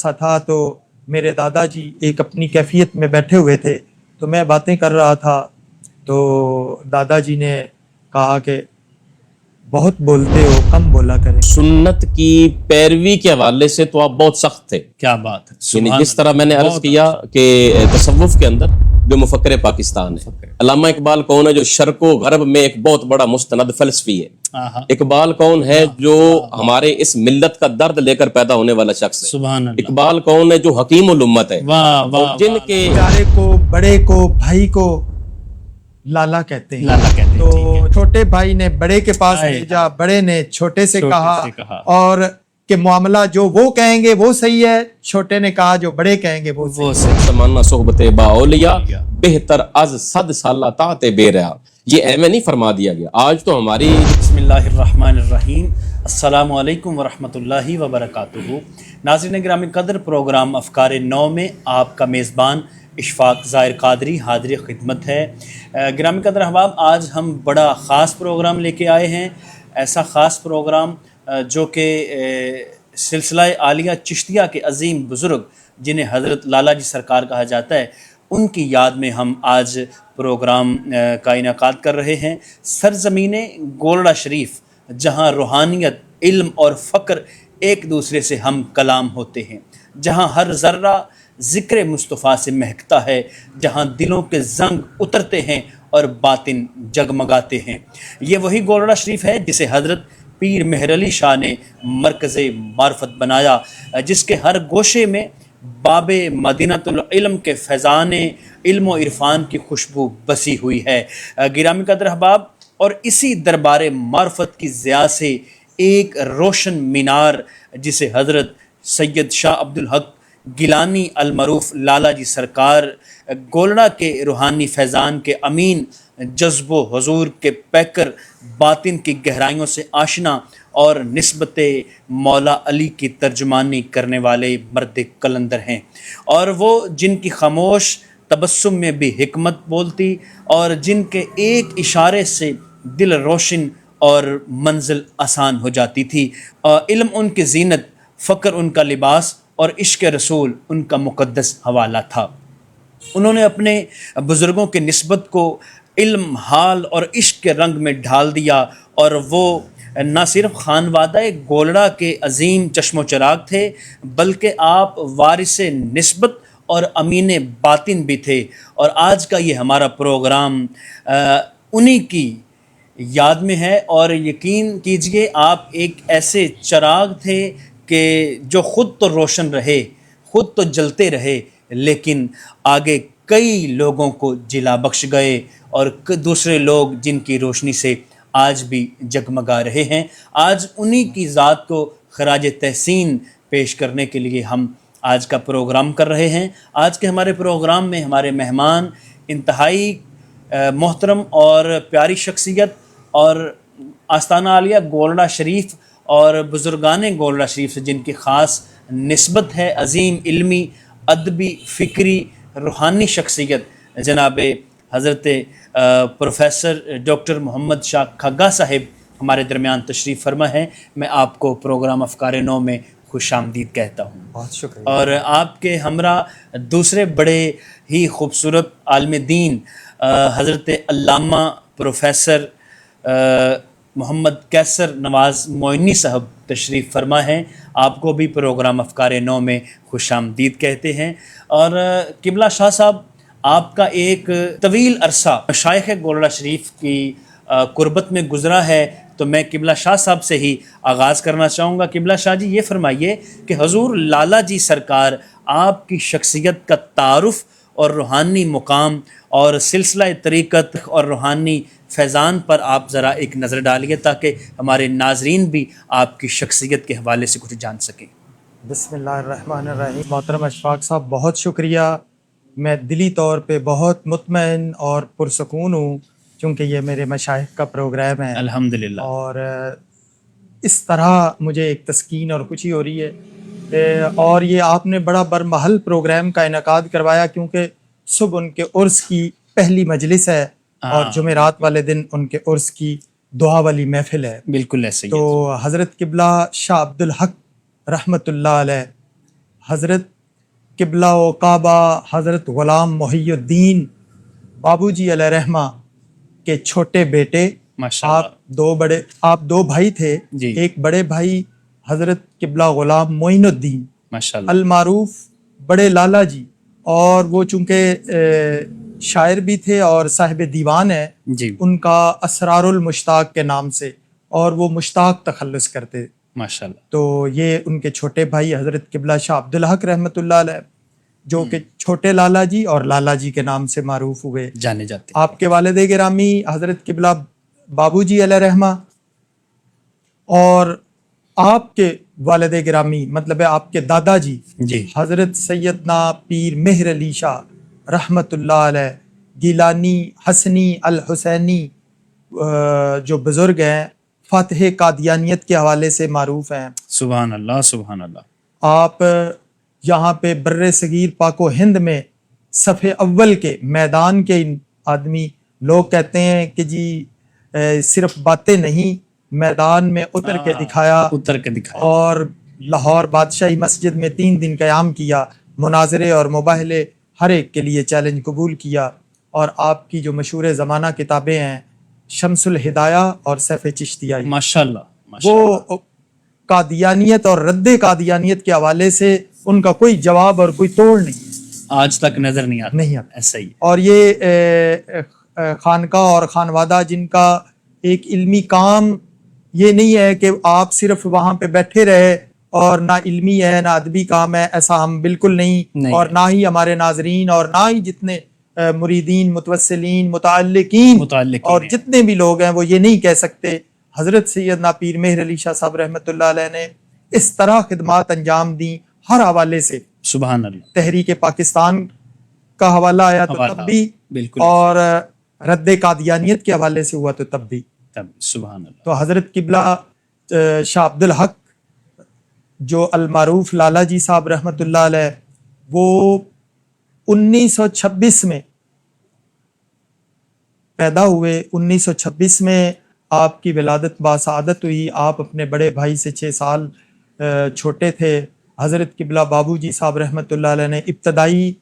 سا تھا تو میرے دادا جی ایک اپنی کیفیت میں بیٹھے ہوئے تھے، تو میں باتیں کر رہا تھا تو دادا جی نے کہا کہ بہت بولتے ہو، کم بولا کریں۔ سنت کی پیروی کے حوالے سے تو آپ بہت سخت تھے، کیا بات ہے، یعنی سبحان جس طرح میں نے اللہ، عرض بہت کیا کہ تصوف کے اندر جو مفکر پاکستان ہے، علامہ اقبال کون ہے جو شرق و غرب میں ایک بہت بڑا مستند فلسفی ہے۔ آہا، اقبال کون ہے جو ہمارے اس ملت کا درد لے کر پیدا ہونے والا شخص ہے۔ سبحان اللہ، اقبال کون ہے جو حکیم الامت ہے، واہ اور واہ، جن کے پیارے کو، بڑے کو، بھائی کو لالا کہتے ہیں۔ لالا کہتے ہیں، ٹھیک تو ہے۔ چھوٹے بھائی نے بڑے کے پاس آئے، بھیجا، بڑے نے چھوٹے سے چھوٹے کہا سے کہا، اور کہ معاملہ جو وہ کہیں گے وہ صحیح ہے، چھوٹے نے کہا جو بڑے کہیں گے وہ صحیح وہ ہے۔ سے زمانہ صحبت با اولیاء بہتر از 100 سالہ طاعت بے رہا، یہ ایویں نہیں فرما دیا گیا۔ آج تو ہماری بسم اللہ الرحمن الرحیم، السلام علیکم ورحمۃ اللہ وبرکاتہ۔ ناظرین گرامی قدر، پروگرام افکار نو میں آپ کا میزبان اشفاق ظاہر قادری حاضر خدمت ہے۔ گرامی قدر احباب، آج ہم بڑا خاص پروگرام لے کے آئے ہیں، ایسا خاص پروگرام جو کہ سلسلہ عالیہ چشتیہ کے عظیم بزرگ جنہیں حضرت لالا جی سرکار کہا جاتا ہے، ان کی یاد میں ہم آج پروگرام کا انعقاد کر رہے ہیں۔ سرزمین گولڑا شریف، جہاں روحانیت، علم اور فقر ایک دوسرے سے ہم کلام ہوتے ہیں، جہاں ہر ذرہ ذکر مصطفیٰ سے مہکتا ہے، جہاں دلوں کے زنگ اترتے ہیں اور باطن جگمگاتے ہیں۔ یہ وہی گولڑا شریف ہے جسے حضرت پیر مہر علی شاہ نے مرکز معرفت بنایا، جس کے ہر گوشے میں باب مدینۃ العلم کے فیضان علم و عرفان کی خوشبو بسی ہوئی ہے۔ گرامی قدر احباب، اور اسی دربار معرفت کی ضیاء سے ایک روشن مینار جسے حضرت سید شاہ عبدالحق گیلانی المعروف لالا جی سرکار گولڑا کے روحانی فیضان کے امین، جذب و حضور کے پیکر، باطن کی گہرائیوں سے آشنا اور نسبت مولا علی کی ترجمانی کرنے والے مرد کلندر ہیں، اور وہ جن کی خاموش تبسم میں بھی حکمت بولتی، اور جن کے ایک اشارے سے دل روشن اور منزل آسان ہو جاتی تھی۔ علم ان کی زینت، فقر ان کا لباس اور عشق رسول ان کا مقدس حوالہ تھا۔ انہوں نے اپنے بزرگوں کی نسبت کو علم، حال اور عشق کے رنگ میں ڈھال دیا، اور وہ نہ صرف خانوادہ گولڑا کے عظیم چشم و چراغ تھے، بلکہ آپ وارث نسبت اور امین باطن بھی تھے۔ اور آج کا یہ ہمارا پروگرام انہی کی یاد میں ہے، اور یقین کیجئے آپ ایک ایسے چراغ تھے کہ جو خود تو روشن رہے، خود تو جلتے رہے، لیکن آگے کئی لوگوں کو جلا بخش گئے، اور دوسرے لوگ جن کی روشنی سے آج بھی جگمگا رہے ہیں۔ آج انہی کی ذات کو خراج تحسین پیش کرنے کے لیے ہم آج کا پروگرام کر رہے ہیں۔ آج کے ہمارے پروگرام میں ہمارے مہمان انتہائی محترم اور پیاری شخصیت، اور آستانہ عالیہ گولڑا شریف اور بزرگان گولڑا شریف سے جن کی خاص نسبت ہے، عظیم علمی، ادبی، فکری، روحانی شخصیت جناب حضرت پروفیسر ڈاکٹر محمد شاہ کھگا صاحب ہمارے درمیان تشریف فرما ہے۔ میں آپ کو پروگرام افکار نو میں خوش آمدید کہتا ہوں۔ بہت شکریہ۔ اور آپ کے ہمراہ دوسرے بڑے ہی خوبصورت عالم دین حضرت علامہ پروفیسر محمد کیسر نواز معینی صاحب تشریف فرما ہے۔ آپ کو بھی پروگرام افکار نو میں خوش آمدید کہتے ہیں۔ اور قبلہ شاہ صاحب، آپ کا ایک طویل عرصہ مشائخ گولڑا شریف کی قربت میں گزرا ہے، تو میں قبلہ شاہ صاحب سے ہی آغاز کرنا چاہوں گا۔ قبلہ شاہ جی، یہ فرمائیے کہ حضور لالا جی سرکار آپ کی شخصیت کا تعارف اور روحانی مقام اور سلسلہ طریقت اور روحانی فیضان پر آپ ذرا ایک نظر ڈالیے، تاکہ ہمارے ناظرین بھی آپ کی شخصیت کے حوالے سے کچھ جان سکیں۔ بسم اللہ الرحمن الرحیم۔ محترم اشفاق صاحب، بہت شکریہ۔ میں دلی طور پہ بہت مطمئن اور پرسکون ہوں، چونکہ یہ میرے مشائخ کا پروگرام ہے، الحمدللہ۔ اور اس طرح مجھے ایک تسکین اور خوشی ہو رہی ہے، اور یہ آپ نے بڑا برمحل پروگرام کا انعقاد کروایا، کیونکہ صبح ان کے عرس کی پہلی مجلس ہے، اور جمعرات والے دن ان کے عرس کی دعا والی محفل ہے۔ بالکل ایسے ہی تو حضرت قبلہ شاہ عبدالحق رحمۃ اللہ علیہ حضرت قبلہ و کعبہ حضرت غلام محی الدین بابو جی علیہ رحمہ کے چھوٹے بیٹے. ماشاءاللہ. آپ دو بھائی تھے. جی. ایک بڑے بھائی حضرت قبلہ غلام معین الدین ماشاءاللہ. المعروف بڑے لالا جی، اور وہ چونکہ شاعر بھی تھے اور صاحب دیوان ہیں. جی. ان کا اسرار المشتاق کے نام سے، اور وہ مشتاق تخلص کرتے. ماشاءاللہ. تو یہ ان کے چھوٹے بھائی حضرت قبلہ شاہ عبدالحق رحمۃ اللہ علیہ، جو کہ چھوٹے لالا جی اور لالا جی کے نام سے معروف ہوئے، جانے جاتے. آپ کے والد گرامی حضرت قبلہ بابو جی علیہ رحمہ، اور آپ کے والد گرامی مطلب ہے آپ کے دادا جی جی. حضرت سیدنا پیر مہر علی شاہ رحمۃ اللہ علیہ گیلانی حسنی الحسینی، جو بزرگ ہیں، فاتح قادیانیت کے حوالے سے معروف ہیں. سبحان اللہ سبحان اللہ. آپ یہاں پہ بر صغیر پاک و ہند میں صف اول کے میدان کے آدمی، لوگ کہتے ہیں کہ جی صرف باتیں نہیں، میدان میں اتر کے دکھایا، اور لاہور بادشاہی مسجد میں 3 دن قیام کیا، مناظرے اور مباہلے ہر ایک کے لیے چیلنج قبول کیا. اور آپ کی جو مشہور زمانہ کتابیں ہیں شمس الہدایہ اور سیف چشتیہ، ماشاءاللہ. وہ قادیانیت اور رد قادیانیت کے حوالے سے ان کا کوئی جواب اور کوئی توڑ نہیں، آج تک نظر نہیں آتا. ایسا ہی. اور یہ خانقاہ اور خانوادہ جن کا ایک علمی کام یہ نہیں ہے کہ آپ صرف وہاں پہ بیٹھے رہے اور نہ علمی ہے نہ ادبی کام ہے، ایسا ہم بالکل نہیں. اور نہ ہی ہمارے ناظرین اور نہ ہی جتنے مریدین متوسلین متعلقین اور جتنے بھی لوگ ہیں وہ یہ نہیں کہہ سکتے. حضرت سیدنا پیر مہر علی شاہ صاحب رحمۃ اللہ علیہ نے اس طرح خدمات انجام دیں ہر حوالے سے. سبحان اللہ. تحریک پاکستان کا حوالہ آیا تو تب بھی، بالکل، اور رد قادیانیت کے حوالے سے ہوا تو تب بھی. سبحان اللہ. تو حضرت قبلہ شاہ عبدالحق جو المعروف لالا جی صاحب رحمۃ اللہ علیہ، وہ 1926 میں پیدا ہوئے. 1926 میں آپ کی ولادت باسعادت ہوئی. آپ اپنے بڑے بھائی سے 6 سال چھوٹے تھے. حضرت قبلہ بابو جی صاحب رحمۃ اللہ علیہ نے ابتدائی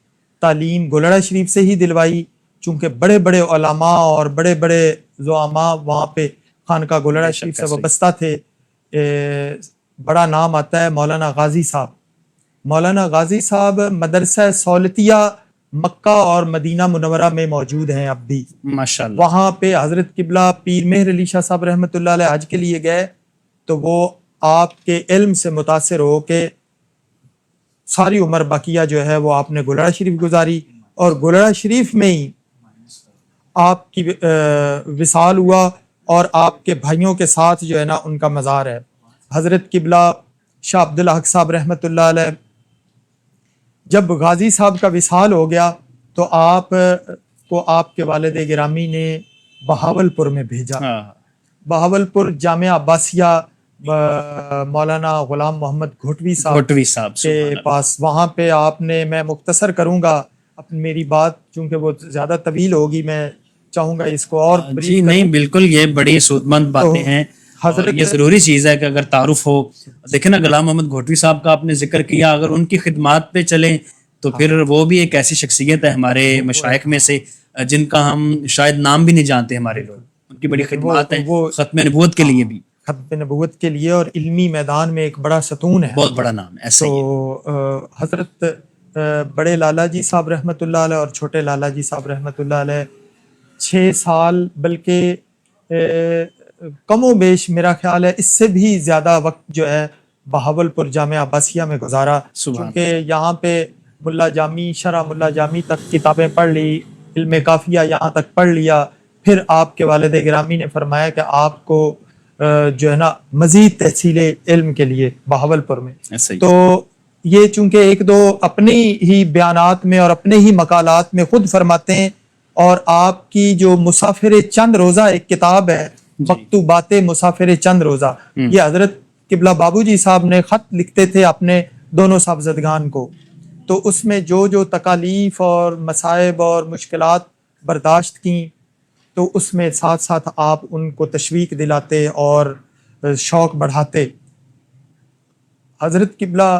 تعلیم گولڑا شریف سے ہی دلوائی، چونکہ بڑے بڑے علماء اور بڑے بڑے زعماء وہاں پہ خانقاہ گولڑا شریف سے وابستہ تھے. بڑا نام آتا ہے مولانا غازی صاحب. مولانا غازی صاحب مدرسہ سولتیہ مکہ اور مدینہ منورہ میں موجود ہیں اب بھی. ماشاءاللہ. وہاں پہ حضرت قبلہ پیر مہر علی شاہ صاحب رحمۃ اللہ علیہ حج کے لیے گئے تو وہ آپ کے علم سے متاثر ہو کے ساری عمر باقیہ جو ہے وہ آپ نے گولڑا شریف گزاری، اور گولڑا شریف میں ہی آپ کی وصال ہوا، اور آپ کے بھائیوں کے ساتھ جو ہے نا ان کا مزار ہے. حضرت قبلہ شاہ عبدالحق صاحب رحمۃ اللہ علیہ جب غازی صاحب کا وصال ہو گیا تو آپ کو آپ کے والد گرامی نے بہاولپور میں بھیجا. بہاولپور جامعہ عباسیہ مولانا غلام محمد گھوٹوی صاحب کے پاس، وہاں پہ آپ نے، میں مختصر کروں گا میری بات چونکہ وہ زیادہ طویل ہوگی، میں چاہوں گا اس کو اور جی نہیں بالکل، یہ بڑی سود مند باتیں ہیں. حضرت یہ ضروری چیز ہے کہ اگر تعارف ہو. دیکھیں نا غلام محمد گھوٹوی صاحب کا آپ نے ذکر کیا، اگر ان کی خدمات پہ چلیں تو پھر وہ بھی ایک ایسی شخصیت ہے ہمارے مشائخ میں سے جن کا ہم شاید نام بھی نہیں جانتے ہمارے لوگ. ان کی بڑی خدمات ہیں ختم نبوت کے لیے بھی، ختم نبوت کے لیے، اور علمی میدان میں ایک بڑا ستون ہے، بہت بڑا نام ہے. تو حضرت بڑے لالا جی صاحب رحمۃ اللہ علیہ اور چھوٹے لالا جی صاحب رحمۃ اللہ علیہ 6 سال بلکہ کم و بیش میرا خیال ہے اس سے بھی زیادہ وقت جو ہے بہاولپور جامعہ عباسیہ میں گزارا. کیونکہ یہاں پہ ملا جامی شرح ملا جامی تک کتابیں پڑھ لی، علم کافیہ یہاں تک پڑھ لیا. پھر آپ کے والد گرامی نے فرمایا کہ آپ کو جو ہے نا مزید تحصیل علم کے لیے بہاولپور میں. تو یہ چونکہ ایک دو اپنے ہی بیانات میں اور اپنے ہی مقالات میں خود فرماتے ہیں، اور آپ کی جو مسافر چند روزہ ایک کتاب ہے مکتوبات مسافر چند روزہ، یہ حضرت قبلہ بابو جی صاحب نے خط لکھتے تھے اپنے دونوں صاحبزدگان کو. تو اس میں جو جو تکالیف اور مصائب اور مشکلات برداشت کیں تو اس میں ساتھ ساتھ آپ ان کو تشویق دلاتے اور شوق بڑھاتے. حضرت قبلہ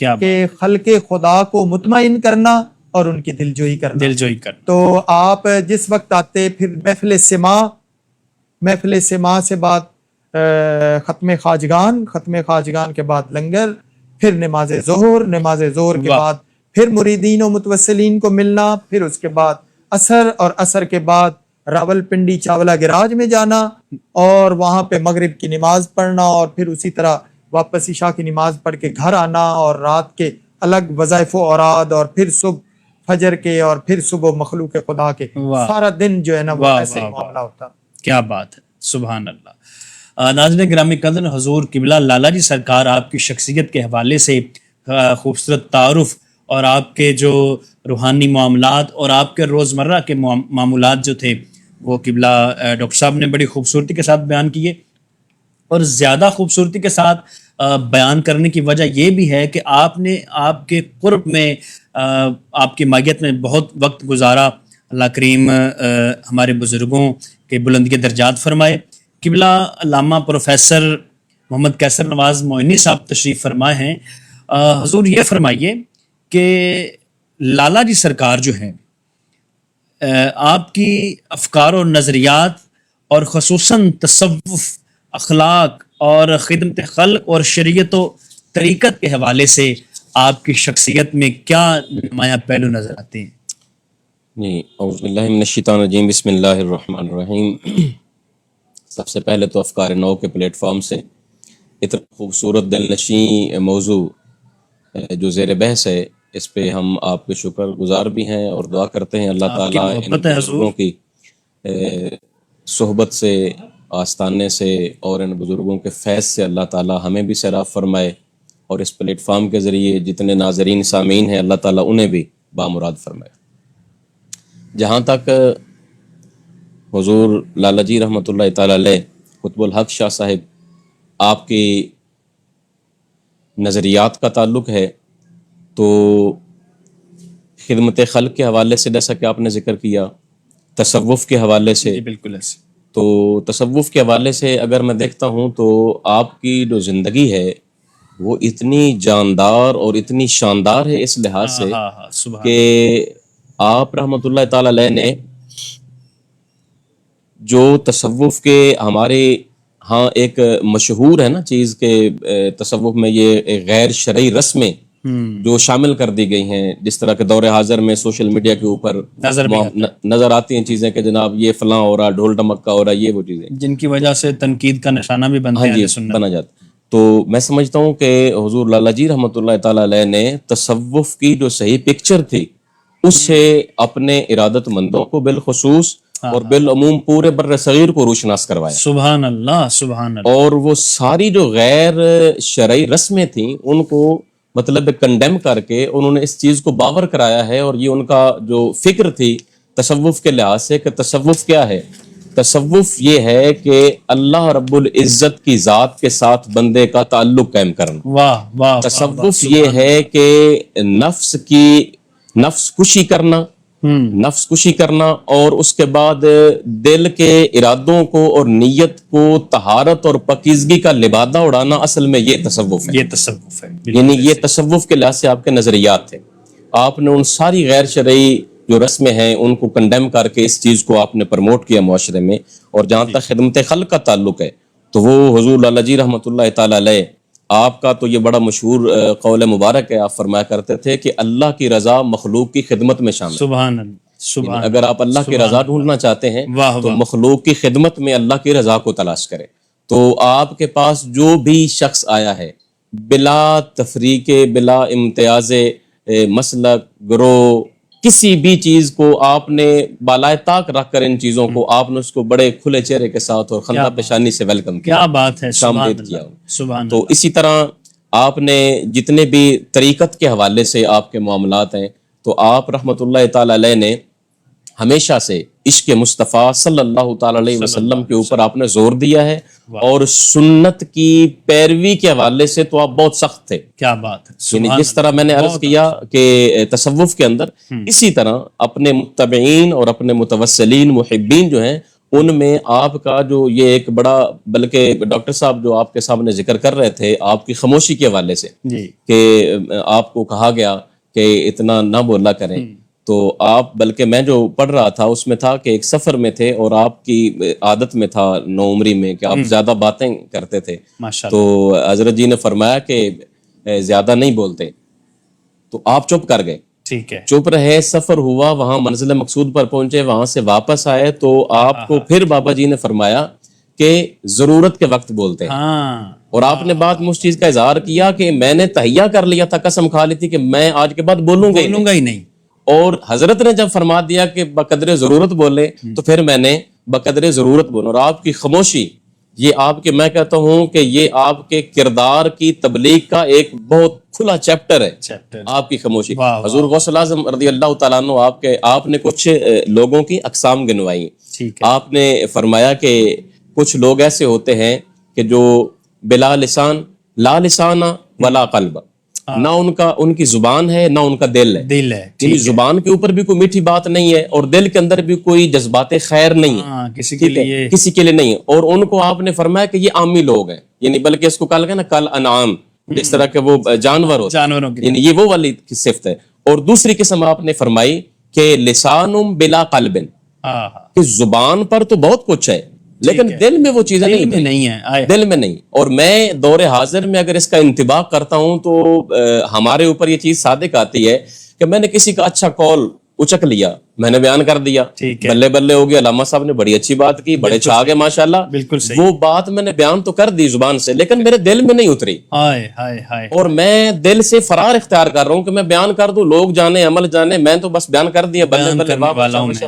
کیا کہ خلق خدا کو مطمئن کرنا اور ان کی دلجوئی کرنا. دل جوئی کر. تو آپ جس وقت آتے پھر محفل سما سے بعد ختم خواجگان کے بعد لنگر، پھر نماز ظہر کے بعد پھر مریدین و متوسلین کو ملنا، پھر اس کے بعد عصر، اور عصر کے بعد راول پنڈی چاولہ گراج میں جانا اور وہاں پہ مغرب کی نماز پڑھنا، اور پھر اسی طرح واپس عشاء کی نماز پڑھ کے گھر آنا، اور رات کے الگ وظائف و اوراد، اور پھر صبح فجر کے، اور پھر صبح مخلوق خدا کے. سارا دن جو ہے نا وہ ایسے معاملہ ہوتا. کیا بات ہے، سبحان اللہ. ناظرین گرامی قدر، حضور قبلہ لالا جی سرکار آپ کی شخصیت کے حوالے سے خوبصورت تعارف اور آپ کے جو روحانی معاملات اور آپ کے روزمرہ کے معمولات جو تھے وہ قبلہ ڈاکٹر صاحب نے بڑی خوبصورتی کے ساتھ بیان کیے، اور زیادہ خوبصورتی کے ساتھ بیان کرنے کی وجہ یہ بھی ہے کہ آپ نے آپ کے قرب میں آپ کی مائیت میں بہت وقت گزارا. اللہ کریم ہمارے بزرگوں کے بلندی درجات فرمائے. قبلہ علامہ پروفیسر محمد کیسر نواز معینی صاحب تشریف فرمائے ہیں. حضور یہ فرمائیے کہ لالا جی سرکار جو ہیں آپ کی افکار و نظریات اور خصوصاً تصوف، اخلاق اور خدمت خلق اور شریعت و طریقت کے حوالے سے آپ کی شخصیت میں کیا نمایاں پہلو نظر آتے ہیں؟ جی، اعوذ باللہ من الشیطان الرجیم، بسم اللہ الرحمن الرحیم. سب سے پہلے تو افکار نو کے پلیٹ فارم سے اتنا خوبصورت دل نشیں موضوع جو زیر بحث ہے، اس پہ ہم آپ کے شکر گزار بھی ہیں اور دعا کرتے ہیں اللہ تعالیٰ ان بزرگوں کی صحبت سے، آستانے سے اور ان بزرگوں کے فیض سے اللہ تعالیٰ ہمیں بھی سیراب فرمائے، اور اس پلیٹ فارم کے ذریعے جتنے ناظرین سامعین ہیں اللہ تعالیٰ انہیں بھی بامراد فرمائے. جہاں تک حضور لالا جی رحمۃ اللہ تعالیٰ علیہ قطب الحق شاہ صاحب آپ کی نظریات کا تعلق ہے، تو خدمت خلق کے حوالے سے جیسا کہ آپ نے ذکر کیا، تصوف کے حوالے سے، بالکل ایسے. تو تصوف کے حوالے سے اگر میں دیکھتا ہوں تو آپ کی جو زندگی ہے وہ اتنی جاندار اور اتنی شاندار ہے اس لحاظ سے کہ آپ رحمۃ اللہ تعالیٰ علیہ نے جو تصوف کے ہمارے ہاں ایک مشہور ہے نا چیز کہ تصوف میں یہ غیر شرعی رسمیں جو شامل کر دی گئی ہیں، جس طرح کے دور حاضر میں سوشل میڈیا کے اوپر نظر آتی ہیں چیزیں کہ جناب یہ فلاں ہو رہا، ڈھول ڈمکا ہو رہا، یہ وہ چیزیں جن کی وجہ سے تنقید کا نشانہ بھی بنا جاتا. تو میں سمجھتا ہوں کہ حضور لالا جی رحمۃ اللہ تعالیٰ علیہ نے تصوف کی جو صحیح پکچر تھی اس سے اپنے ارادت مندوں کو بالخصوص اور بالعموم پورے بر صغیر کو روشناس کروایا. سبحان اللہ، سبحان اللہ. اور وہ ساری جو غیر شرعی رسمیں تھیں ان کو مطلب کنڈیم کر کے انہوں نے اس چیز کو باور کرایا ہے، اور یہ ان کا جو فکر تھی تصوف کے لحاظ سے کہ تصوف کیا ہے. تصوف یہ ہے کہ اللہ رب العزت کی ذات کے ساتھ بندے کا تعلق قائم کرنا. واہ واہ. تصوف یہ ہے کہ نفس کشی کرنا اور اس کے بعد دل کے ارادوں کو اور نیت کو طہارت اور پاکیزگی کا لبادہ اڑانا، اصل میں یہ تصوف ہے. یہ تصوف ہے، یعنی یہ تصوف کے لحاظ سے آپ کے نظریات تھے. آپ نے ان ساری غیر شرعی جو رسمیں ہیں ان کو کنڈیم کر کے اس چیز کو آپ نے پروموٹ کیا معاشرے میں. اور جہاں تک خدمت خلق کا تعلق ہے تو وہ حضور لالا جی رحمۃ اللہ تعالیٰ علیہ آپ کا تو یہ بڑا مشہور قول مبارک ہے، آپ فرمایا کرتے تھے کہ اللہ کی رضا مخلوق کی خدمت میں شامل. سبحان اللہ، سبحان. اگر آپ اللہ کی رضا ڈھونڈنا چاہتے ہیں تو مخلوق کی خدمت میں اللہ کی رضا کو تلاش کریں. تو آپ کے پاس جو بھی شخص آیا ہے بلا تفریق، بلا امتیاز مسلک، گروہ، کسی بھی چیز کو آپ نے بالائے طاق رکھ کر ان چیزوں کو آپ نے اس کو بڑے کھلے چہرے کے ساتھ اور خندہ پیشانی سے ویلکم کیا. کیا بات ہے، شامل کیا. سبحان. تو اسی طرح آپ نے جتنے بھی طریقت کے حوالے سے آپ کے معاملات ہیں تو آپ رحمۃ اللہ تعالی علیہ نے ہمیشہ سے عشق مصطفیٰ صلی اللہ تعالی علیہ وسلم کے اوپر آپ نے زور دیا ہے، اور سنت کی پیروی کے حوالے سے تو آپ بہت سخت تھے. کیا بات ہے. یعنی جس طرح میں نے عرض کیا کہ تصوف کے اندر اسی طرح اپنے متبعین اور اپنے متوسلین محبین جو ہیں ان میں آپ کا جو یہ ایک بڑا، بلکہ ڈاکٹر صاحب جو آپ کے سامنے ذکر کر رہے تھے آپ کی خاموشی کے حوالے سے جی کہ آپ کو کہا گیا کہ اتنا نہ بولا کریں، تو آپ، بلکہ میں جو پڑھ رہا تھا اس میں تھا کہ ایک سفر میں تھے اور آپ کی عادت میں تھا نوعمری میں کہ آپ زیادہ باتیں کرتے تھے، ماشاء تو حضرت جی نے فرمایا کہ زیادہ نہیں بولتے، تو آپ چپ کر گئے، ٹھیک ہے. چپ رہے، سفر ہوا، وہاں منزل مقصود پر پہنچے، وہاں سے واپس آئے تو آپ کو پھر بابا جی نے فرمایا کہ ضرورت کے وقت بولتے ہیں. ہاں اور آپ نے بعد میں اس چیز کا اظہار کیا کہ میں نے تہیہ کر لیا تھا، قسم کھا لی تھی کہ میں آج کے بعد بولوں گا ہی نہیں. اور حضرت نے جب فرما دیا کہ بقدر ضرورت بولے تو پھر میں نے بقدر ضرورت بولا. اور آپ کی خاموشی، یہ آپ کے، میں کہتا ہوں کہ یہ آپ کے کردار کی تبلیغ کا ایک بہت کھلا چیپٹر ہے، آپ کی خاموشی. حضور غوث الاعظم رضی اللہ تعالیٰ عنہ آپ نے کچھ لوگوں کی اقسام گنوائی. آپ نے فرمایا کہ کچھ لوگ ایسے ہوتے ہیں کہ جو بلا لسان، لا لسان ولا قلب، نہ ان کی زبان ہے نہ ان کا دل ہے. یعنی زبان کے اوپر بھی کوئی میٹھی بات نہیں ہے اور دل کے اندر بھی کوئی جذبات خیر نہیں ہے، کسی کے لیے نہیں ہے. اور ان کو آپ نے فرمایا کہ یہ عامی لوگ ہیں، یعنی بلکہ اس کو کہا گیا نا کل انعام، جس طرح کے وہ جانور ہوتے ہیں، یعنی یہ وہ والی صفت ہے. اور دوسری قسم آپ نے فرمائی کہ لسان بلا قلب، کہ زبان پر تو بہت کچھ ہے لیکن دل میں وہ چیزیں نہیں ہیں، دل میں نہیں. اور میں دور حاضر میں اگر اس کا انتباہ کرتا ہوں تو ہمارے اوپر یہ چیز صادق آتی ہے کہ میں نے کسی کا اچھا کال اچک لیا، میں نے بیان کر دیا، بلے بلے ہو گیا، علامہ صاحب نے بڑی اچھی بات کی، بڑے چھا گئے ماشاءاللہ، وہ بات میں نے بیان تو کر دی زبان سے لیکن میرے دل میں نہیں اتری، اور میں دل سے فرار اختیار کر رہا ہوں کہ میں بیان کر دوں، لوگ جانے، عمل جانے، میں تو بس بیان کر دیا، بلے بلے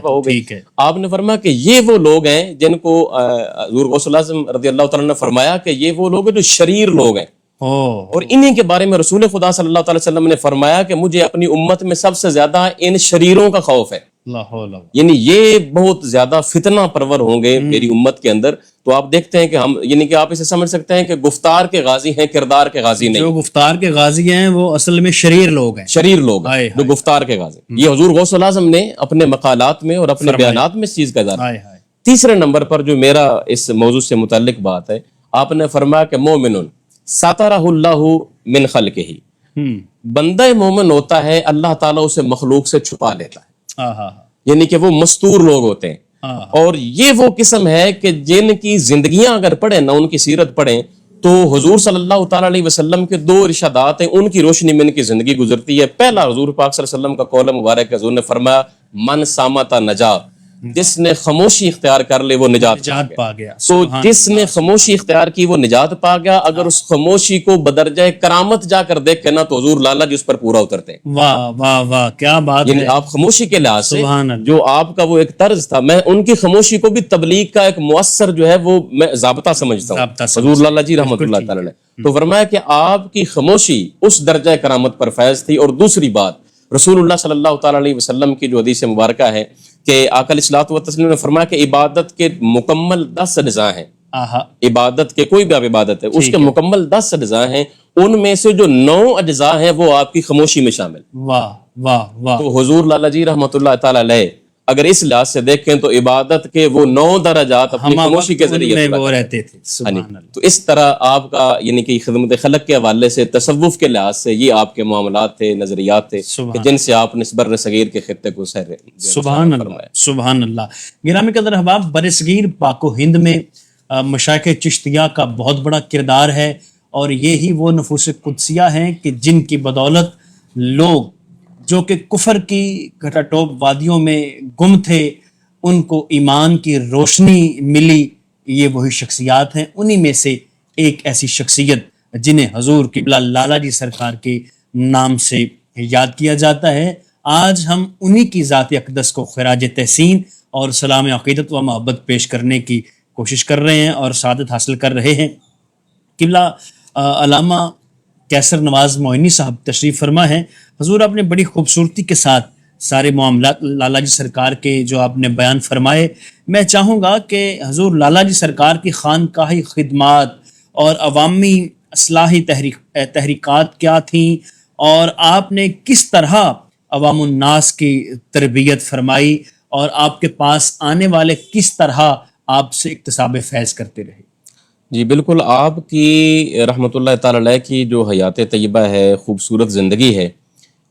ہو گئی. آپ نے فرمایا کہ یہ وہ لوگ ہیں جن کو حضور غوث الاعظم رضی اللہ تعالیٰ نے فرمایا کہ یہ وہ لوگ ہیں جو شریر لوگ ہیں. اور انہی کے بارے میں رسول خدا صلی اللہ علیہ وسلم نے فرمایا کہ مجھے اپنی امت میں سب سے زیادہ ان شریروں کا خوف ہے، یعنی یہ بہت زیادہ فتنہ پرور ہوں گے میری امت کے اندر. تو آپ دیکھتے ہیں کہ ہم، یعنی کہ آپ اسے سمجھ سکتے ہیں کہ گفتار کے غازی ہیں، کردار کے غازی نہیں. جو گفتار کے غازی ہیں وہ اصل میں شریر لوگ ہیں، جو گفتار کے غازی. یہ حضور غوث الاعظم نے اپنے مقالات میں اور اپنے بیانات میں اس چیز کا اظہار. تیسرے نمبر پر جو میرا اس موضوع سے متعلق بات ہے، آپ نے فرمایا کہ مومن سترہ اللہ من خلقہ، بندہ مومن ہوتا ہے اللہ تعالیٰ اسے مخلوق سے چھپا لیتا ہے، یعنی کہ وہ مستور لوگ ہوتے ہیں. اور یہ وہ قسم ہے کہ جن کی زندگیاں اگر پڑھیں نہ، ان کی سیرت پڑھیں تو حضور صلی اللہ تعالیٰ علیہ وسلم کے دو ارشادات ہیں، ان کی روشنی میں ان کی زندگی گزرتی ہے. پہلا حضور پاک صلی اللہ علیہ وسلم کا قول مبارک ہے، حضور نے فرمایا من صامت نجا، جس نے خاموشی اختیار کر لے وہ نجات پا گیا. تو جس نے خاموشی اختیار کی وہ نجات پا گیا. اگر اس خاموشی کو بدرجہ کرامت جا کر دیکھ کے نا تو حضور لالا جی اس پر پورا اترتے ہیں. واہ واہ واہ، کیا بات ہے. یعنی آپ خاموشی کے لحاظ سے جو آپ کا وہ ایک طرز تھا، میں ان کی خاموشی کو بھی تبلیغ کا ایک مؤثر جو ہے وہ میں ضابطہ سمجھتا ہوں، حضور لالا جی رحمۃ اللہ تعالی نے. تو فرمایا کہ آپ کی خاموشی اس درجہ کرامت پر فیض تھی. اور دوسری بات، رسول اللہ صلی اللہ تعالیٰ علیہ وسلم کی جو حدیث مبارکہ ہے کہ آقا علیہ الصلوۃ والتسلیم نے فرمایا کہ عبادت کے مکمل 10 اجزاء ہیں. عبادت کے کوئی بھی آپ عبادت ہے اس کے مکمل 10 اجزاء ہیں، ان میں سے جو 9 اجزاء ہیں وہ آپ کی خاموشی میں شامل. واہ واہ واہ. تو حضور لالا جی رحمۃ اللہ تعالیٰ علیہ اگر اس لحاظ سے دیکھیں تو عبادت کے وہ 9 درجات اپنی خاموشی کے ذریعے وہ رہتے تھے. تو اس طرح آپ کا یعنی کہ خدمت خلق کے حوالے سے، تصوف کے لحاظ سے یہ آپ کے معاملات تھے، نظریات تھے کہ جن سے آپ نے بر صغیر کے خطے کو سیر. سبحان اللہ سبحان اللہ. گرامی قدر احباب، بر صغیر پاک و ہند میں مشائخ چشتیہ کا بہت بڑا کردار ہے، اور یہی وہ نفوس قدسیہ ہیں کہ جن کی بدولت لوگ جو کہ کفر کی گھٹا ٹوپ وادیوں میں گم تھے ان کو ایمان کی روشنی ملی. یہ وہی شخصیات ہیں، انہی میں سے ایک ایسی شخصیت جنہیں حضور قبلہ لالا جی سرکار کے نام سے یاد کیا جاتا ہے. آج ہم انہی کی ذات اقدس کو خراج تحسین اور سلام عقیدت و محبت پیش کرنے کی کوشش کر رہے ہیں اور سعادت حاصل کر رہے ہیں. قبلہ علامہ کیسر نواز معینی صاحب تشریف فرما ہیں. حضور آپ نے بڑی خوبصورتی کے ساتھ سارے معاملات لالا جی سرکار کے جو آپ نے بیان فرمائے. میں چاہوں گا کہ حضور لالا جی سرکار کی خانقاہی خدمات اور عوامی اصلاحی تحریکات کیا تھیں، اور آپ نے کس طرح عوام الناس کی تربیت فرمائی، اور آپ کے پاس آنے والے کس طرح آپ سے اکتساب فیض کرتے رہے؟ جی بالکل، آپ کی رحمۃ اللہ تعالی علیہ کی جو حیات طیبہ ہے، خوبصورت زندگی ہے،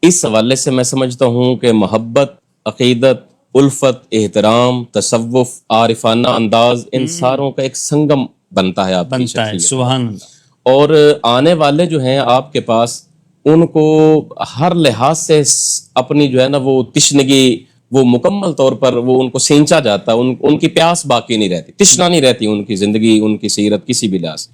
اس حوالے سے میں سمجھتا ہوں کہ محبت، عقیدت، الفت، احترام، تصوف، عارفانہ انداز، ان ساروں کا ایک سنگم بنتا ہے آپ کی بنتا ہے. شخصیت. سبحان اللہ. اور آنے والے جو ہیں آپ کے پاس، ان کو ہر لحاظ سے اپنی جو ہے نا وہ تشنگی، وہ مکمل طور پر وہ ان کو سینچا جاتا ہے، ان کی پیاس باقی نہیں رہتی، تشنا نہیں رہتی ان کی زندگی، ان کی سیرت کسی بھی لحاظ.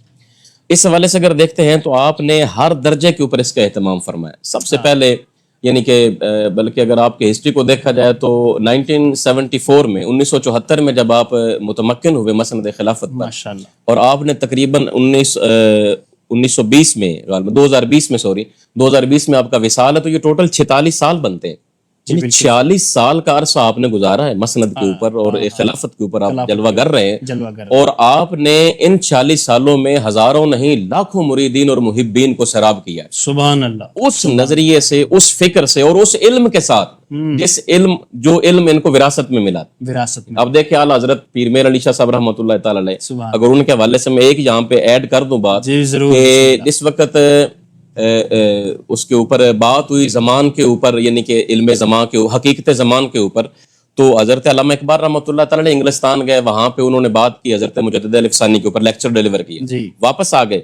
اس حوالے سے اگر دیکھتے ہیں تو آپ نے ہر درجے کے اوپر اس کا اہتمام فرمایا. سب سے پہلے یعنی کہ بلکہ اگر آپ کی ہسٹری کو دیکھا جائے تو 1974 میں 1974 میں جب آپ متمکن ہوئے مسند خلافت پر، ماشاءاللہ، اور آپ نے تقریباً 1920 میں 2020 میں آپ کا وصال ہے، تو یہ ٹوٹل 46 سال بنتے ہیں. 46 سال کا عرصہ آپ نے گزارا ہے مسند کے اوپر اور خلافت کے اوپر، آپ جلوہ گر رہے ہیں. اور آپ نے ان 40 سالوں میں ہزاروں نہیں لاکھوں مریدین اور محبین کو سراب کیا ہے. سبحان اللہ. اس نظریے سے، اس فکر سے اور اس علم کے ساتھ، جو علم ان کو وراثت میں ملا. وراثت میں اب دیکھیں اعلیٰ حضرت پیر میر علی شاہ صاحب رحمۃ اللہ تعالی علیہ، اگر ان کے حوالے سے میں ایک یہاں پہ ایڈ کر دوں بات، جی ضرور. کہ جس وقت اس کے اوپر بات ہوئی زمان کے اوپر، یعنی کہ علم زمان کے، حقیقت زمان کے اوپر، تو حضرت علامہ اقبال رحمۃ اللہ تعالی انگلستان گئے، وہاں پہ انہوں نے بات کی حضرت مجدد الفسانی کے اوپر، لیکچر ڈیلیور کیا. جی. واپس آ گئے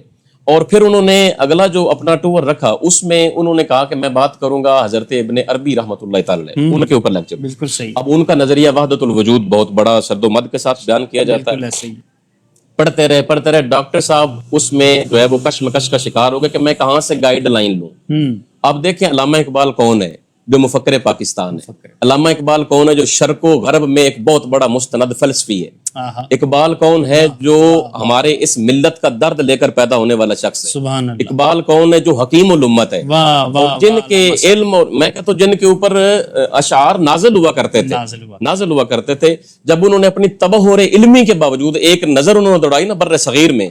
اور پھر انہوں نے اگلا جو اپنا ٹور رکھا، اس میں انہوں نے کہا کہ میں بات کروں گا حضرت ابن عربی رحمۃ اللہ تعالی ان کے اوپر لیکچر. بالکل صحیح. اب ان کا نظریہ وحدت الوجود بہت بڑا سرد و مد کے ساتھ بیان کیا جاتا ہے. بالکل صحیح. پڑھتے رہے ڈاکٹر صاحب اس میں جو ہے وہ کشمکش کا شکار ہو گئے کہ میں کہاں سے گائیڈ لائن لوں. اب دیکھیں علامہ اقبال کون ہے جو مفکر پاکستان ہے. علامہ اقبال کون ہے جو شرق و غرب میں ایک بہت بڑا مستند فلسفی ہے. اقبال کون ہے جو ہمارے اس ملت کا درد لے کر پیدا ہونے والا شخص ہے. سبحان اللہ. اقبال کون ہے جو حکیم الامت ہے، جن کے علم اور میں کہتا ہوں جن کے اوپر اشعار نازل ہوا کرتے تھے. جب انہوں نے اپنی تبحر علمی کے باوجود ایک نظر انہوں نے دوڑائی نا بر صغیر میں،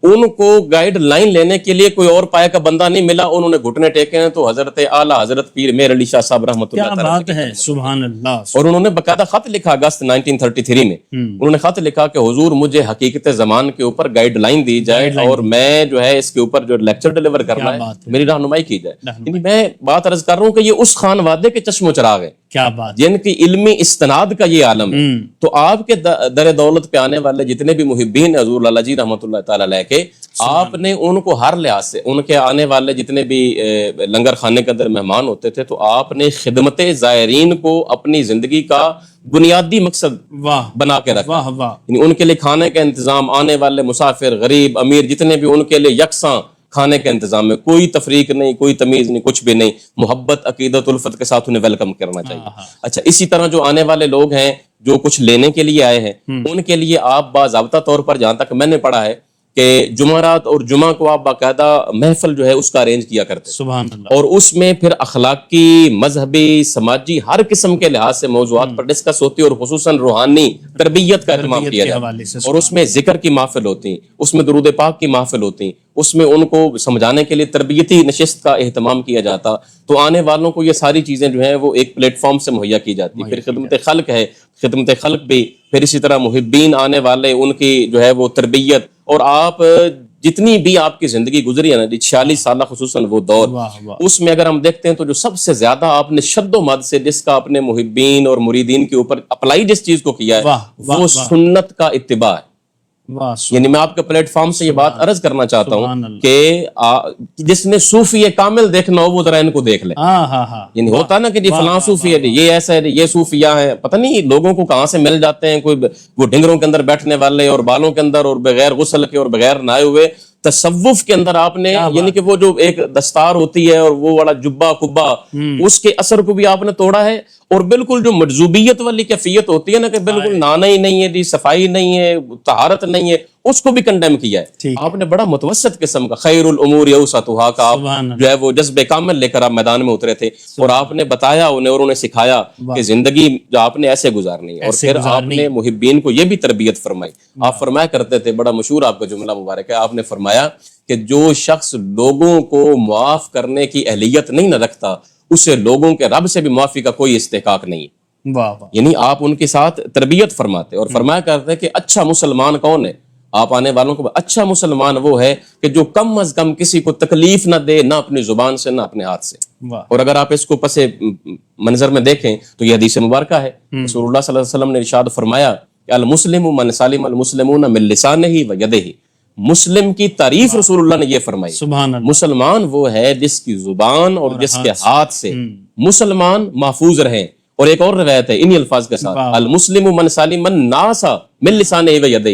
ان کو گائیڈ لائن لینے کے لیے کوئی اور پائے کا بندہ نہیں ملا. انہوں نے گھٹنے ٹیکے ہیں تو حضرت اعلیٰ حضرت پیر میر علی شاہ صاحب رحمۃ اللہ تعالی ہے. سبحان اللہ. اور انہوں نے باقاعدہ خط لکھا اگست 1933 میں. انہوں نے خط لکھا کہ حضور مجھے حقیقت زمان کے اوپر گائیڈ لائن دی جائے اور میں جو ہے اس کے اوپر جو لیکچر ڈیلیور کرنا ہے میری رہنمائی کی جائے. یعنی میں بات عرض کر رہا ہوں کہ یہ اس خان وادے کے چشم و چراغ ہے، کیا بات، جن کی علمی استناد کا یہ عالم ہے. تو آپ کے در دولت پہ آنے والے جتنے بھی محبین حضور لالا جی رحمۃ اللہ تعالی علیہ کے، آپ نے ان کو ہر لحاظ سے، ان کے آنے والے جتنے بھی لنگر خانے کے اندر مہمان ہوتے تھے، تو آپ نے خدمت زائرین کو اپنی زندگی کا بنیادی مقصد بنا کے رکھا. یعنی ان کے لیے کھانے کا انتظام، آنے والے مسافر، غریب، امیر جتنے بھی، ان کے لیے یکساں کھانے کے انتظام میں کوئی تفریق نہیں، کوئی تمیز نہیں، کچھ بھی نہیں. محبت، عقیدت، الفت کے ساتھ انہیں ویلکم کرنا چاہیے. اچھا، اسی طرح جو آنے والے لوگ ہیں جو کچھ لینے کے لیے آئے ہیں، ان کے لیے آپ باضابطہ طور پر، جہاں تک میں نے پڑھا ہے، کہ جمعرات اور جمعہ کو آپ باقاعدہ محفل جو ہے اس کا ارینج کیا کرتے ہیں. سبحان اللہ. اور اس میں پھر اخلاقی، مذہبی، سماجی ہر قسم کے لحاظ سے موضوعات پر ڈسکس ہوتی ہے، اور خصوصاً روحانی تربیت کا اہتمام کیا جاتا ہے. اور اس میں ذکر کی محفل ہوتی ہیں، اس میں درود پاک کی محفل ہوتی ہیں، اس میں ان کو سمجھانے کے لیے تربیتی نشست کا اہتمام کیا جاتا. تو آنے والوں کو یہ ساری چیزیں جو ہیں وہ ایک پلیٹ فارم سے مہیا کی جاتی ہے. پھر خدمت خلق ہے، خدمت خلق بھی، پھر اسی طرح محبین آنے والے، ان کی جو ہے وہ تربیت. اور آپ جتنی بھی آپ کی زندگی گزری ہے نا 46 سالہ خصوصاً وہ دور، اس میں اگر ہم دیکھتے ہیں تو جو سب سے زیادہ آپ نے شد و مد سے جس کا اپنے محبین اور مریدین کے اوپر اپلائی جس چیز کو کیا ہے وہ سنت کا اتباع ہے. یعنی میں آپ کے پلیٹ فارم سے یہ بات عرض کرنا چاہتا ہوں کہ جس نے صوفی کامل دیکھنا ہو وہ ذرا ان کو دیکھ لے. یعنی ہوتا نا کہ جی فلاں صوفی ہے، یہ ایسا ہے، یہ صوفیاء ہے، پتہ نہیں لوگوں کو کہاں سے مل جاتے ہیں. کوئی وہ ڈنگروں کے اندر بیٹھنے والے اور بالوں کے اندر اور بغیر غسل کے اور بغیر نہائے ہوئے. تصوف کے اندر آپ نے یعنی کہ وہ جو ایک دستار ہوتی ہے اور وہ والا جبہ کبا، اس کے اثر کو بھی آپ نے توڑا ہے. اور بالکل جو مجذوبیت والی کیفیت ہوتی ہے نا کہ بالکل نانا ہی نہیں ہے جی، صفائی نہیں ہے، طہارت نہیں ہے، اس کو بھی کنڈیم کیا ہے. آپ نے بڑا متوسط قسم کا خیر الامور اوسطھا کا آپ جو ہے وہ جذب کامل لے کر آپ میدان میں اترے تھے. اور آپ نے بتایا انہیں اور انہیں سکھایا کہ زندگی جو آپ نے ایسے گزارنی ہے. اور پھر آپ نے محبین کو یہ بھی تربیت فرمائی. آپ فرمایا کرتے تھے، بڑا مشہور آپ کا جملہ مبارک ہے، آپ نے فرمایا کہ جو شخص لوگوں کو معاف کرنے کی اہلیت نہیں نہ رکھتا، اسے لوگوں کے رب سے بھی معافی کا کوئی استحقاق نہیں. واہ واہ یعنی آپ ان کے ساتھ تربیت فرماتے اور فرمایا کرتے کہ اچھا مسلمان کون ہے. آپ آنے والوں کو اچھا مسلمان وہ ہے کہ جو کم از کم کسی کو تکلیف نہ دے، نہ اپنی زبان سے نہ اپنے ہاتھ سے. واہ اور اگر آپ اس کو پس منظر میں دیکھیں تو یہ حدیث مبارکہ ہے. رسول اللہ صلی اللہ علیہ وسلم نے ارشاد فرمایا کہ المسلم من سلم المسلمون من لسانہ و یدہ. مسلم کی تعریف رسول اللہ نے یہ فرمائی، سبحان اللہ. مسلمان وہ ہے جس کی زبان اور جس کے ہاتھ سے مسلمان محفوظ رہیں. اور ایک اور روایت ہے انہی الفاظ کے ساتھ، المسلم من سلم الناس من لسانہ و یدہ.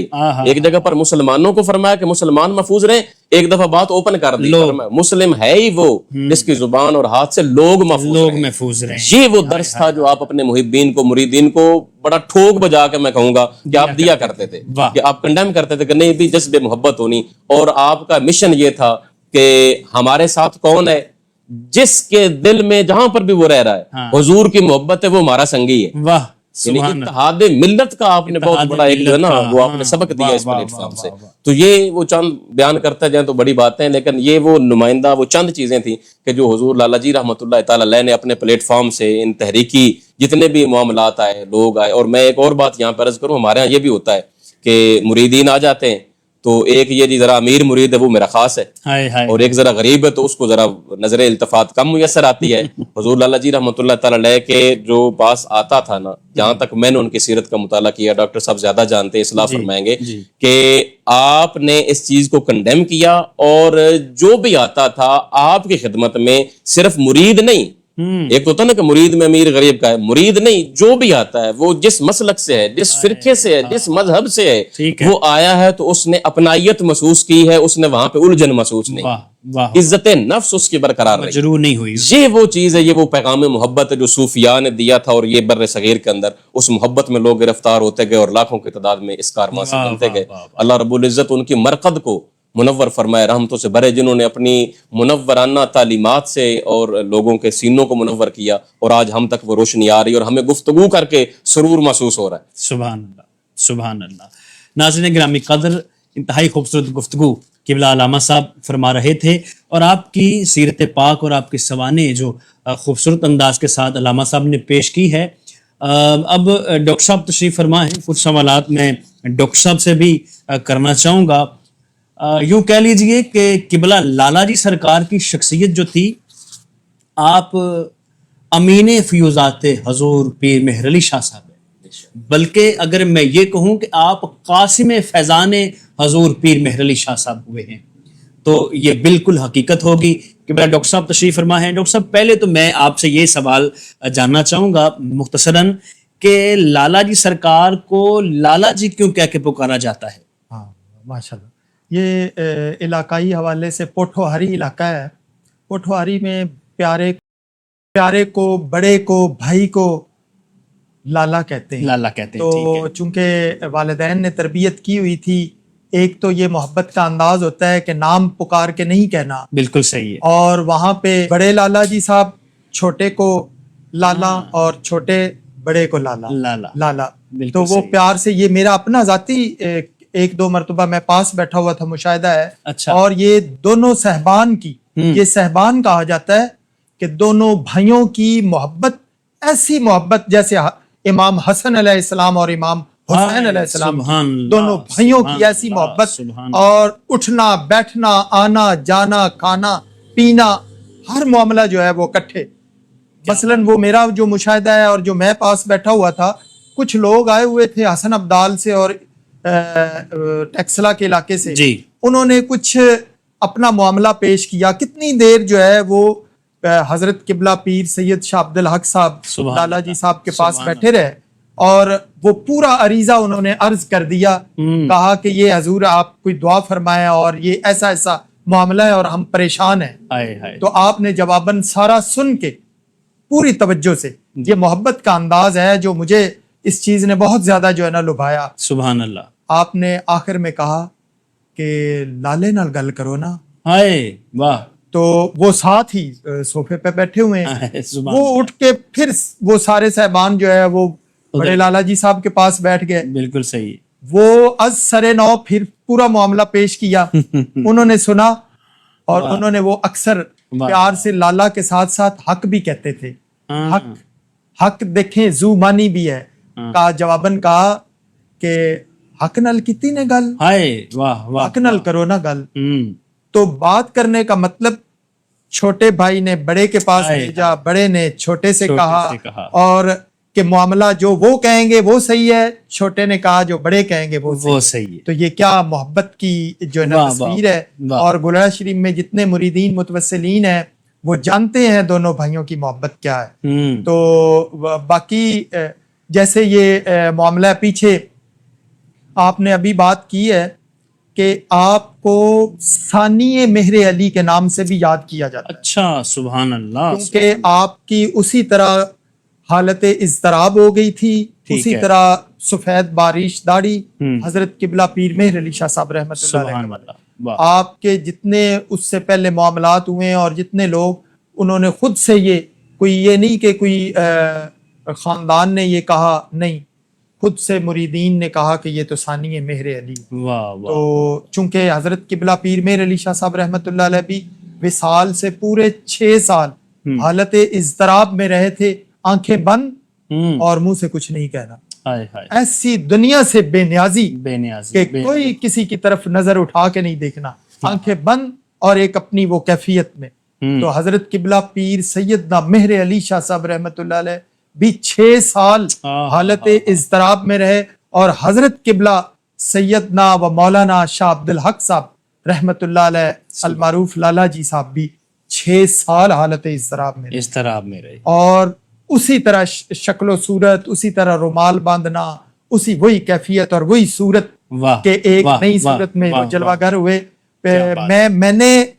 ایک جگہ پر مسلمانوں کو فرمایا کہ مسلمان محفوظ رہیں، ایک دفعہ بات اوپن کر دی، فرمایا مسلم ہے ہی وہ جس کی زبان اور ہاتھ سے لوگ محفوظ رہیں. یہ وہ درس تھا جو آپ اپنے محبین کو، مریدین کو بڑا ٹھوک بجا کے میں کہوں گا کہ آپ دیا کرتے تھے، کہ آپ کنڈیم کرتے تھے کہ نہیں بھی جذب محبت ہونی. اور آپ کا مشن یہ تھا کہ ہمارے ساتھ کون ہے، جس کے دل میں جہاں پر بھی وہ رہ رہا ہے حضور کی محبت ہے، وہ ہمارا سنگی ہے. واہ یعنی اتحاد ملت کا آپ نے بہت بڑا ایک جو ہے نا وہ آپ نے سبق دیا اس پلیٹ فارم سے. تو یہ وہ چند بیان کرتے جائیں تو بڑی باتیں، لیکن یہ وہ نمائندہ وہ چند چیزیں تھیں کہ جو حضور لالا جی رحمۃ اللہ تعالی علیہ نے اپنے پلیٹ فارم سے ان تحریکی جتنے بھی معاملات آئے، لوگ آئے. اور میں ایک اور بات یہاں پہ عرض کروں، ہمارے یہاں یہ بھی ہوتا ہے کہ مریدین آ جاتے ہیں تو ایک یہ جی ذرا امیر مرید ہے وہ میرا خاص ہے، اور ایک ذرا غریب ہے تو اس کو ذرا نظر التفات کم میسر آتی ہے. حضور لالا جی رحمۃ اللہ تعالی علیہ کے جو پاس آتا تھا نا، جہاں تک میں نے ان کی سیرت کا مطالعہ کیا، ڈاکٹر صاحب زیادہ جانتے ہیں، اصلاح فرمائیں گے، کہ آپ نے اس چیز کو کنڈیم کیا. اور جو بھی آتا تھا آپ کی خدمت میں صرف مرید نہیں، ایک تو ہوتا نا کہ مرید میں امیر غریب کا ہے، مرید نہیں، جو بھی آتا ہے وہ جس مسلک سے ہے، جس فرقے سے ہے، جس مذہب سے ہے، وہ آیا ہے تو اس نے اپنائیت محسوس کی ہے، اس نے وہاں پہ الجھن محسوس نہیں، عزت نفس اس کی برقرار رہی، ضرور نہیں ہوئی. یہ وہ چیز ہے، یہ وہ پیغام محبت ہے جو صوفیاء نے دیا تھا. اور یہ بر صغیر کے اندر اس محبت میں لوگ گرفتار ہوتے گئے اور لاکھوں کی تعداد میں اس کارواں سے بنتے گئے. اللہ رب العزت ان کی مرقد کو منور فرمائے، رحمتوں سے بھرے، جنہوں نے اپنی منورانہ تعلیمات سے اور لوگوں کے سینوں کو منور کیا، اور آج ہم تک وہ روشنی آ رہی ہے اور ہمیں گفتگو کر کے سرور محسوس ہو رہا ہے. سبحان اللہ، سبحان اللہ. ناظرین گرامی قدر، انتہائی خوبصورت گفتگو قبلہ علامہ صاحب فرما رہے تھے، اور آپ کی سیرت پاک اور آپ کی سوانح جو خوبصورت انداز کے ساتھ علامہ صاحب نے پیش کی ہے. اب ڈاکٹر صاحب تشریف فرما ہے، کچھ سوالات میں ڈاکٹر صاحب سے بھی کرنا چاہوں گا. یوں کہہ لیجئے کہ قبلہ لالا جی سرکار کی شخصیت جو تھی، آپ امین فیوزات حضور پیر مہر علی شاہ صاحب ہیں، بلکہ اگر میں یہ کہوں کہ آپ قاسم فیضان حضور پیر مہر علی شاہ صاحب ہوئے ہیں تو یہ بالکل حقیقت ہوگی. کہ میرا ڈاکٹر صاحب تشریف فرما ہے. ڈاکٹر صاحب پہلے تو میں آپ سے یہ سوال جاننا چاہوں گا مختصراً کہ لالا جی سرکار کو لالا جی کیوں کہہ کے پکارا جاتا ہے؟ ہاں ماشاء اللہ. یہ علاقائی حوالے سے پوٹھوہاری علاقہ ہے. پوٹھوہاری میں پیارے کو، بڑے کو، بھائی کو لالا کہتے ہیں. لالا کہتے ہیں. تو چونکہ والدین نے تربیت کی ہوئی تھی، ایک تو یہ محبت کا انداز ہوتا ہے کہ نام پکار کے نہیں کہنا. بالکل صحیح ہے. اور وہاں پہ بڑے لالا جی صاحب چھوٹے کو لالا اور چھوٹے بڑے کو لالا. تو وہ پیار سے، یہ میرا اپنا ذاتی ایک دو مرتبہ میں پاس بیٹھا ہوا تھا، مشاہدہ ہے. اچھا. اور یہ دونوں صحبان کی، یہ صحبان کہا جاتا ہے کہ دونوں بھائیوں کی محبت، ایسی محبت جیسے امام حسن علیہ السلام اور امام حسین علیہ السلام، دونوں بھائیوں کی ایسی محبت. اور اٹھنا بیٹھنا، آنا جانا، کھانا پینا، ہر معاملہ جو ہے وہ اکٹھے. مثلاً وہ میرا جو مشاہدہ ہے اور جو میں پاس بیٹھا ہوا تھا، کچھ لوگ آئے ہوئے تھے حسن ابدال سے اور ٹیکسلا کے علاقے سے. انہوں نے کچھ اپنا معاملہ پیش کیا. کتنی دیر جو ہے وہ حضرت قبلہ پیر سید شاہ عبد الحق صاحب لالا جی صاحب کے پاس بیٹھے رہے، اور وہ پورا عریضہ انہوں نے عرض کر دیا. کہا کہ یہ حضور آپ کوئی دعا فرمائیں اور یہ ایسا ایسا معاملہ ہے اور ہم پریشان ہیں. تو آپ نے جواباً سارا سن کے پوری توجہ سے، یہ محبت کا انداز ہے جو مجھے اس چیز نے بہت زیادہ جو ہے نا لبھایا. سبحان اللہ. آپ نے آخر میں کہا کہ لالے نال گل کرو نا. ہائے واہ. تو وہ ساتھ ہی صوفے پہ بیٹھے ہوئے ہیں، وہ اٹھ کے پھر وہ سارے صاحبان جو ہے وہ بڑے لالا جی صاحب کے پاس بیٹھ گئے. بالکل صحیح. وہ از سر نو پھر پورا معاملہ پیش کیا. انہوں نے سنا، اور انہوں نے وہ اکثر پیار سے لالا کے ساتھ ساتھ حق بھی کہتے تھے. حق دیکھیں زو مانی بھی ہے کا جواباً کہا کہ حق نل کتی نے گل ہائے واہ واہ حق نل کرو نا گل. ہوں تو بات کرنے کا مطلب چھوٹے بھائی نے بڑے کے پاس بھیجا, بڑے نے چھوٹے سے کہا اور کہ معاملہ جو وہ کہیں گے وہ صحیح ہے, چھوٹے نے کہا جو بڑے کہیں گے وہ صحیح ہے. تو یہ کیا محبت کی جو ہے نا تصویر ہے. اور گلڑا شریف میں جتنے مریدین متوسلین ہیں وہ جانتے ہیں دونوں بھائیوں کی محبت کیا ہے. تو باقی جیسے یہ معاملہ پیچھے آپ نے ابھی بات کی ہے کہ آپ کو ثانی مہر علی کے نام سے بھی یاد کیا جاتا ہے. اچھا سبحان اللہ. کیونکہ آپ کی اسی طرح حالت اضطراب ہو گئی تھی, اسی طرح سفید بارش داڑھی حضرت قبلہ پیر مہر علی شاہ صاحب رحمۃ اللہ علیہ. آپ کے جتنے اس سے پہلے معاملات ہوئے اور جتنے لوگ انہوں نے خود سے یہ نہیں کہ کوئی خاندان نے یہ کہا, نہیں, خود سے مریدین نے کہا کہ یہ تو ثانی مہر علی. تو چونکہ حضرت قبلہ پیر مہر علی شاہ صاحب رحمۃ اللہ علیہ بھی وصال سے پورے 6 سال حالت اضطراب میں رہے تھے, آنکھیں بند اور منہ سے کچھ نہیں کہنا. ایسی دنیا سے بے نیازی کہ کوئی کسی کی طرف نظر اٹھا کے نہیں دیکھنا, آنکھیں بند اور ایک اپنی وہ کیفیت میں. تو حضرت قبلہ پیر سیدنا مہر علی شاہ صاحب رحمۃ اللہ علیہ بھی 6 سال حالت اضطراب میں رہے, اور حضرت قبلہ سیدنا و مولانا شاہ عبد الحق صاحب رحمۃ اللہ علیہ المعروف لالا جی صاحب بھی 6 سال حالت اضطراب میں رہے. اور اسی طرح شکل و صورت, اسی طرح رومال باندھنا, اسی وہی کیفیت اور وہی صورت کے ایک نئی صورت میں وہ جلوہ گر ہوئے.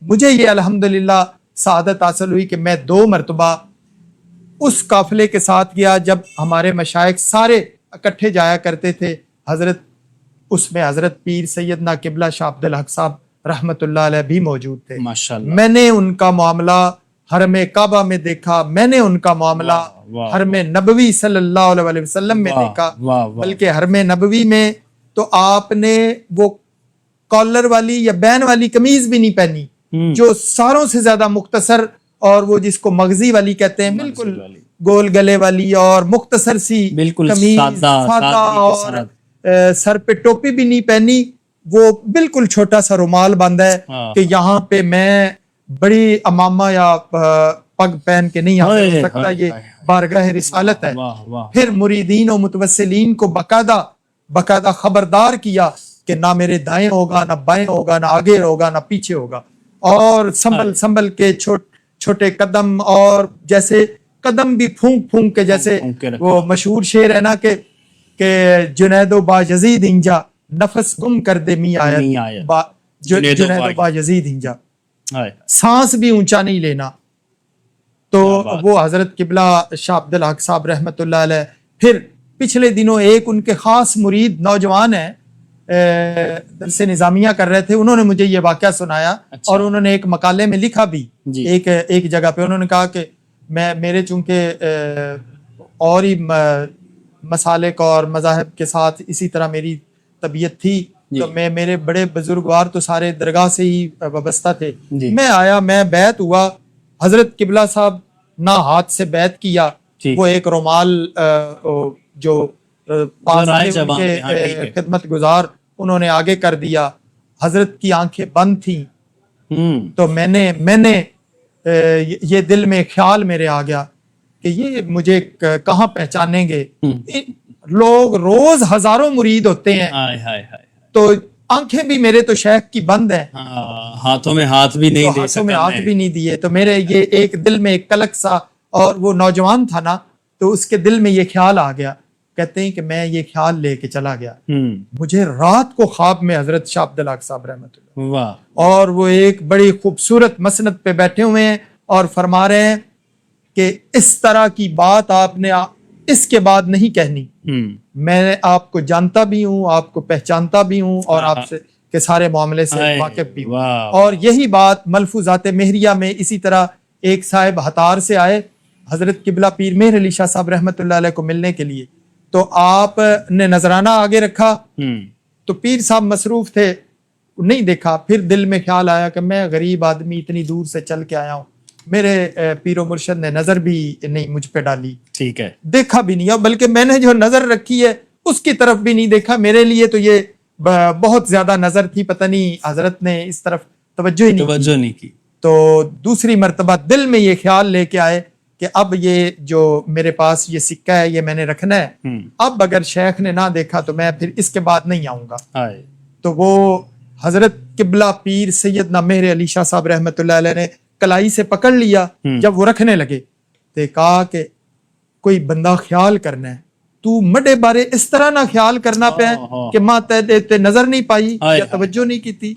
مجھے یہ الحمدللہ سعادت حاصل ہوئی کہ میں 2 مرتبہ اس قافلے کے ساتھ گیا جب ہمارے مشائخ سارے اکٹھے جایا کرتے تھے. اس میں حضرت پیر سیدنا قبلہ شاہ عبد الحق صاحب رحمۃ اللہ علیہ بھی موجود تھے. میں نے ان کا معاملہ حرم کعبہ میں دیکھا, میں نے ان کا معاملہ حرم نبوی صلی اللہ علیہ وسلم میں دیکھا. بلکہ حرم نبوی میں تو آپ نے وہ کالر والی یا بین والی قمیض بھی نہیں پہنی, جو ساروں سے زیادہ مختصر, اور وہ جس کو مغزی والی کہتے ہیں, بالکل گول گلے والی اور مختصر سی قمیض, سادہ, اور سر پہ ٹوپی بھی نہیں پہنی, وہ بالکل چھوٹا سا رومال باندھا ہے کہ یہاں پہ میں بڑی امامہ یا پگ پہن کے نہیں آ سکتا, یہ بارگاہ رسالت ہے. پھر مریدین و متوسلین کو باقاعدہ خبردار کیا کہ نہ میرے دائیں ہوگا, نہ بائیں ہوگا, نہ آگے ہوگا, نہ پیچھے ہوگا, اور سنبھل کے چھوٹے قدم, اور جیسے قدم بھی پھونک کے, جیسے وہ مشہور شعر ہے نا کہ جنید و با یزید انجا نفس گم کر دے می آیت, جنید و با یزید انجا, سانس بھی اونچا نہیں لینا. تو وہ حضرت قبلہ شاہ عبد الحق صاحب رحمۃ اللہ علیہ. پھر پچھلے دنوں ایک ان کے خاص مرید نوجوان ہیں, درس نظامیہ کر رہے تھے, انہوں نے مجھے یہ واقعہ سنایا. اور انہوں نے ایک مقالے میں لکھا بھی ایک جگہ پہ, انہوں نے کہا کہ میرے چونکہ اور ہی مسالک اور مذاہب کے ساتھ اسی طرح میری طبیعت تھی, تو میرے بڑے بزرگوار تو سارے درگاہ سے ہی وابستہ تھے. میں آیا, میں بیعت ہوا, حضرت قبلہ صاحب نہ ہاتھ سے بیعت کیا, وہ ایک رومال جو خدمت گزار انہوں نے آگے کر دیا. حضرت کی آنکھیں بند تھیں, تو میں نے یہ دل میں خیال میرے آ گیا کہ یہ مجھے کہاں پہچانیں گے. لوگ روز ہزاروں مرید ہوتے ہیں, تو آنکھیں بھی میرے تو شیخ کی بند ہیں, ہاتھوں میں ہاتھ بھی نہیں دیے. تو میرے یہ ایک دل میں ایک کلک سا, اور وہ نوجوان تھا نا, تو اس کے دل میں یہ خیال آ گیا. کہتے ہیں کہ میں یہ خیال لے کے چلا گیا. مجھے رات کو خواب میں حضرت شاہ عبد الحق صاحب رحمۃ اللہ, اور وہ ایک بڑی خوبصورت مسند پہ بیٹھے ہوئے ہیں اور فرما رہے ہیں کہ اس طرح کی بات آپ نے اس کے بعد نہیں کہنی. میں آپ کو جانتا بھی ہوں, آپ کو پہچانتا بھی ہوں, اور آپ سے کے سارے معاملے سے واقف بھی ہوں. اور یہی بات ملفوظات مہریہ میں اسی طرح ایک صاحب ہتار سے آئے حضرت قبلہ پیر مہر علی شاہ صاحب رحمۃ اللہ علیہ کو ملنے کے لیے. تو آپ نے نذرانہ آگے رکھا, تو پیر صاحب مصروف تھے, نہیں دیکھا. پھر دل میں خیال آیا کہ میں غریب آدمی اتنی دور سے چل کے آیا ہوں, میرے پیر و مرشد نے نظر بھی نہیں مجھ پہ ڈالی, ٹھیک ہے, دیکھا بھی نہیں, اور بلکہ میں نے جو نظر رکھی ہے اس کی طرف بھی نہیں دیکھا. میرے لیے تو یہ بہت زیادہ نظر تھی, پتہ نہیں حضرت نے اس طرف توجہ ہی نہیں کی. تو دوسری مرتبہ دل میں یہ خیال لے کے آئے کہ اب یہ جو میرے پاس یہ سکہ ہے یہ میں نے رکھنا ہے, اب اگر شیخ نے نہ دیکھا تو میں پھر اس کے بعد نہیں آؤں گا. تو وہ حضرت قبلہ پیر سیدنا مہر علی شاہ صاحب رحمۃ اللہ علیہ نے کلائی سے پکڑ لیا. جب وہ رکھنے لگے تو کہا کہ کوئی بندہ خیال کرنا ہے, تو مڈے بارے اس طرح نہ خیال کرنا پہ کہ ماں تے نظر نہیں پائی یا توجہ نہیں کی تھی.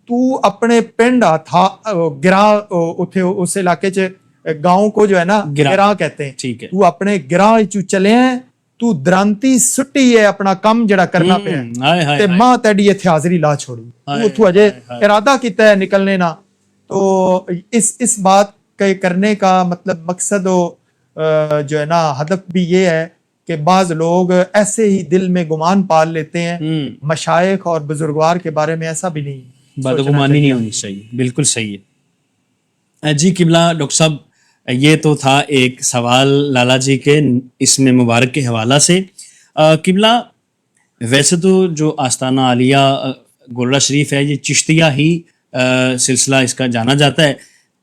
تو اپنے پنڈ تھا گراں اتھے اس علاقے چ گاؤں کو جو ہے نا گراں کہتے ہیں, تو اپنے گراں چ چلے ہیں, تو درانتی سٹی ہے اپنا کام جڑا کرنا پہ تے ماں تیڈی ایتھے حاضری لا چھوڑی, اتھو اجے ارادہ کیتا ہے نکلنے نا. تو اس بات کے کرنے کا مطلب مقصد جو ہے نا ہدف بھی یہ ہے کہ بعض لوگ ایسے ہی دل میں گمان پال لیتے ہیں, مشائخ اور بزرگوار کے بارے میں ایسا بھی نہیں, بدگمانی نہیں ہونی چاہیے. بالکل صحیح ہے جی. قبلہ ڈاکٹر صاحب یہ تو تھا ایک سوال لالا جی کے اس میں مبارک کے حوالہ سے. قبلہ ویسے تو جو آستانہ عالیہ گولڑا شریف ہے یہ چشتیہ ہی سلسلہ اس کا جانا جاتا ہے,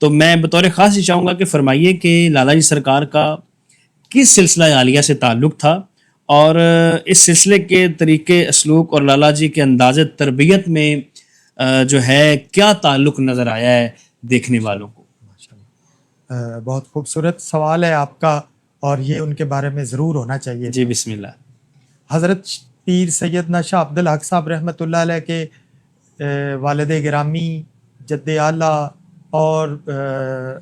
تو میں بطور خاص یہ چاہوں گا کہ فرمائیے کہ لالا جی سرکار کا کس سلسلہ عالیہ سے تعلق تھا, اور اس سلسلے کے طریقے اسلوک اور لالا جی کے انداز تربیت میں جو ہے کیا تعلق نظر آیا ہے دیکھنے والوں کو. بہت خوبصورت سوال ہے آپ کا, اور یہ ان کے بارے میں ضرور ہونا چاہیے. جی بسم اللہ. حضرت پیر سیدنا شاہ عبد الحق صاحب رحمۃ اللہ علیہ کے والد گرامی, جد اعلیٰ اور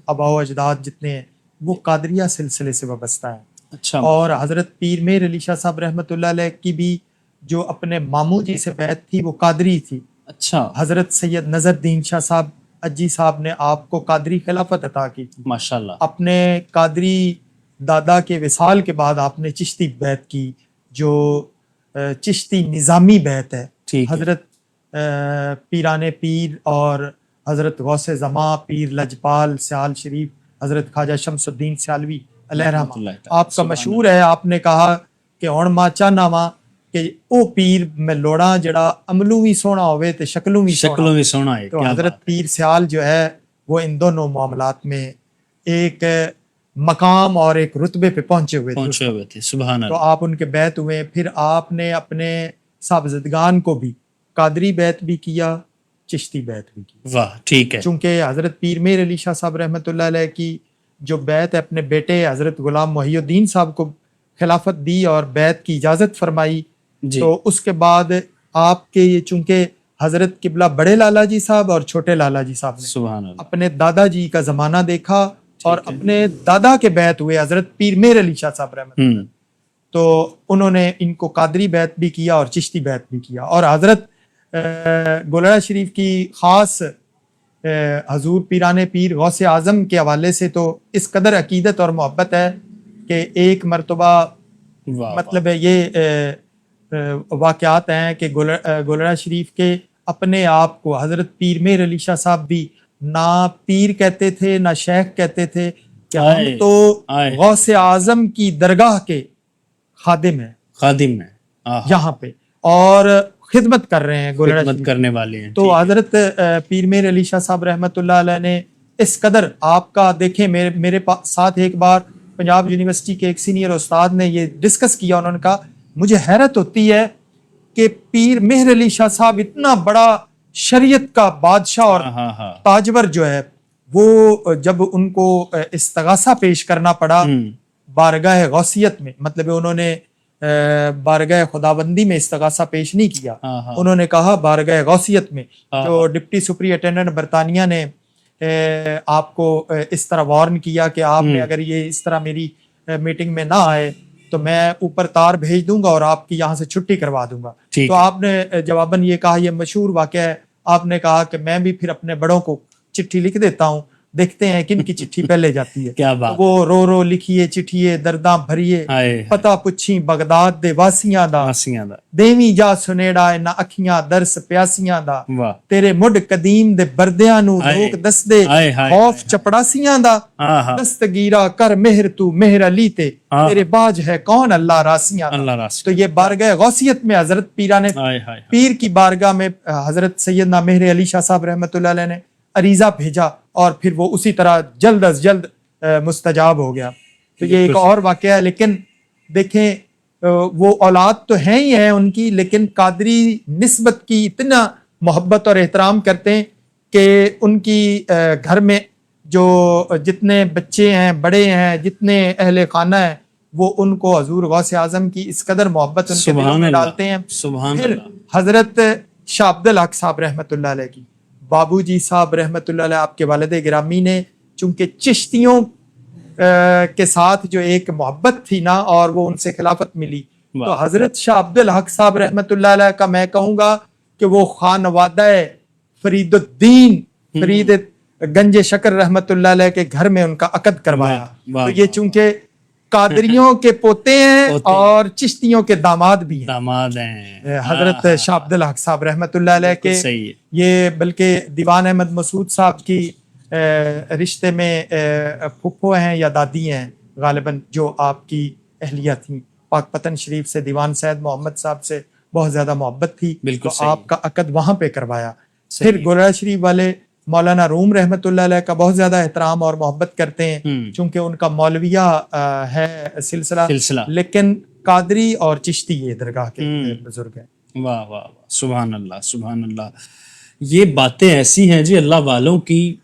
آباء و اجداد جتنے ہیں وہ قادریہ سلسلے سے وابستہ ہیں. اچھا. اور حضرت پیر مہر علی شاہ صاحب رحمۃ اللہ علیہ کی بھی جو اپنے ماموں جی سے بیعت تھی وہ قادری تھی. اچھا. حضرت سید نظر الدین شاہ صاحب اجی صاحب نے آپ کو قادری خلافت عطا کی تھی. ماشاءاللہ. اپنے قادری دادا کے وصال کے بعد آپ نے چشتی بیعت کی, جو چشتی نظامی بیعت ہے. حضرت پیران پیر اور حضرت غوث زماں پیر لجپال سیال شریف حضرت خواجہ شمس الدین سیالوی علیہ رحمہ آپ کا مشہور ہے. آپ نے کہا کہ ہن ماں چاہنا وا کہ او پیر میں لوڑا جڑا عملوں بھی سونا ہوئے تے شکلوں بھی سونا ہے. تو حضرت پیر سیال جو ہے وہ ان دونوں معاملات میں ایک مقام اور ایک رتبے پہ پہنچے ہوئے تھے. سبحان اللہ. تو آپ ان کے بیعت ہوئے. پھر آپ نے اپنے صاحبزدگان کو بھی قادری بیعت بھی کیا, چشتی بیعت بھی کی. واہ, ٹھیک ہے. چونکہ حضرت پیر مہر علی شاہ صاحب رحمۃ اللہ علیہ کی جو بیعت اپنے بیٹے حضرت غلام محی الدین صاحب کو خلافت دی اور بیعت کی اجازت فرمائی, تو اس کے بعد آپ کے یہ چونکہ حضرت قبلہ بڑے لالا جی صاحب اور چھوٹے لالا جی صاحب نے سبحان اللہ اپنے دادا جی کا زمانہ دیکھا, اور اپنے دادا کے بیعت ہوئے حضرت پیر مہر علی شاہ صاحب رحمۃ اللہ, تو انہوں نے ان کو قادری بیعت بھی کیا اور چشتی بیعت بھی کیا. اور حضرت گولڑا شریف کی خاص حضور پیران پیر غوث اعظم کے حوالے سے تو اس قدر عقیدت اور محبت ہے کہ ایک مرتبہ مطلب یہ واقعات ہیں کہ گولڑا شریف کے اپنے آپ کو حضرت پیر مہر علی شاہ صاحب بھی نہ پیر کہتے تھے نہ شیخ کہتے تھے کہ ہم تو غوث اعظم کی درگاہ کے خادم ہیں یہاں پہ, اور خدمت کر رہے ہیں, خدمت کرنے والے ہیں. تو حضرت پیر مہر علی شاہ صاحب رحمۃ اللہ علیہ نے اس قدر آپ کا دیکھیں, میرے ساتھ ایک بار پنجاب یونیورسٹی کے ایک سینئر استاد نے یہ ڈسکس کیا. انہوں نے کہا مجھے حیرت ہوتی ہے کہ پیر مہر علی شاہ صاحب اتنا بڑا شریعت کا بادشاہ اور تاجور جو ہے, وہ جب ان کو استغاثہ پیش کرنا پڑا بارگاہ غوثیت میں, مطلب انہوں نے بارگاہ خداوندی میں استغاثہ پیش نہیں کیا, انہوں نے کہا بارگاہ غوثیت میں. جو ڈپٹی سپرنٹینڈنٹ برطانیہ نے آپ کو اس طرح وارن کیا کہ آپ نے اگر یہ اس طرح میری میٹنگ میں نہ آئے تو میں اوپر تار بھیج دوں گا اور آپ کی یہاں سے چھٹی کروا دوں گا. تو آپ نے جواباً یہ کہا, یہ مشہور واقعہ ہے, آپ نے کہا کہ میں بھی پھر اپنے بڑوں کو چٹھی لکھ دیتا ہوں دیکھتے ہیں کن کی چٹھی پہلے جاتی ہے. کیا بات. وہ رو رو لکھیے چٹھیے درداں بھریے پتہ پچھی بغداد دے واسیاں دا دیویں جا سنیڑا انہاں اکھیاں درس پیاسیاں دا تیرے مڈ قدیم دے بردیاں نو روک دس دے خوف چپڑاسیاں دا دستگیرہ کر مہر تو مہر علی تے تیرے باج ہے کون اللہ راسیاں دا. تو یہ بارگاہ غوثیت میں حضرت پیران پیر کی بارگاہ میں حضرت سیدنا مہر علی شاہ صاحب رحمۃ اللہ علیہ نے عریضہ بھیجا اور پھر وہ اسی طرح جلد از جلد مستجاب ہو گیا. تو یہ ایک اور واقعہ ہے. لیکن دیکھیں وہ اولاد تو ہیں ہی ہیں ان کی, لیکن قادری نسبت کی اتنا محبت اور احترام کرتے ہیں کہ ان کی گھر میں جو جتنے بچے ہیں بڑے ہیں جتنے اہل خانہ ہیں وہ ان کو حضور غوث اعظم کی اس قدر محبت ان کے دلوں میں ڈالتے ہیں. پھر حضرت شاہ عبد الحق صاحب رحمۃ اللہ علیہ کی بابو جی صاحب رحمۃ اللہ علیہ آپ کے والد گرامی نے چونکہ چشتیوں کے ساتھ جو ایک محبت تھی نا اور وہ ان سے خلافت ملی, تو حضرت شاہ عبد الحق صاحب رحمۃ اللہ علیہ کا میں کہوں گا کہ وہ خانوادہ فرید الدین فرید گنج شکر رحمۃ اللہ علیہ کے گھر میں ان کا عقد کروایا. تو یہ چونکہ قادریوں کے پوتے ہیں اور چشتیوں کے داماد بھی ہیں حضرت شاہ عبد الحق صاحب رحمۃ اللہ علیہ کے. یہ بلکہ دیوان احمد مسعود صاحب کی رشتے میں پھپھو ہیں یا دادی ہیں غالباً جو آپ کی اہلیہ تھیں. پاک پتن شریف سے دیوان سید محمد صاحب سے بہت زیادہ محبت تھی تو آپ کا عقد وہاں پہ کروایا. پھر گولڑا شریف والے مولانا روم رحمۃ اللہ علیہ کا بہت زیادہ احترام اور محبت کرتے ہیں چونکہ ان کا مولویہ ہے سلسلہ, لیکن قادری اور چشتی یہ درگاہ کے بزرگ ہیں. واہ واہ سبحان اللہ سبحان اللہ. یہ باتیں ایسی ہیں جی اللہ والوں کی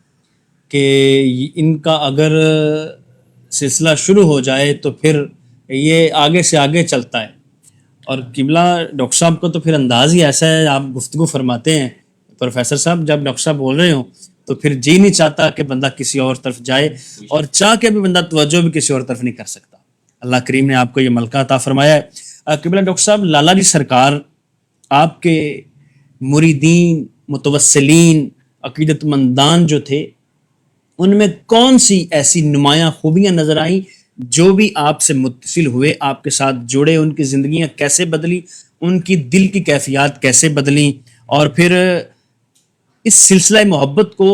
کہ ان کا اگر سلسلہ شروع ہو جائے تو پھر یہ آگے سے آگے چلتا ہے. اور قبلہ ڈاکٹر صاحب کو تو پھر انداز ہی ایسا ہے, آپ گفتگو فرماتے ہیں پروفیسر صاحب جب ڈاکٹر صاحب بول رہے ہوں تو پھر جی نہیں چاہتا کہ بندہ کسی اور طرف جائے, اور چاہ کے بھی بندہ توجہ بھی کسی اور طرف نہیں کر سکتا. اللہ کریم نے آپ کو یہ ملکہ عطا فرمایا ہے. قبلہ ڈاکٹر صاحب لالا جی سرکار آپ کے مریدین متوسلین عقیدت مندان جو تھے ان میں کون سی ایسی نمایاں خوبیاں نظر آئیں جو بھی آپ سے متصل ہوئے, آپ کے ساتھ جڑے, ان کی زندگیاں کیسے بدلی, ان کی دل کی کیفیات کیسے بدلیں, اور پھر اس سلسلہ محبت کو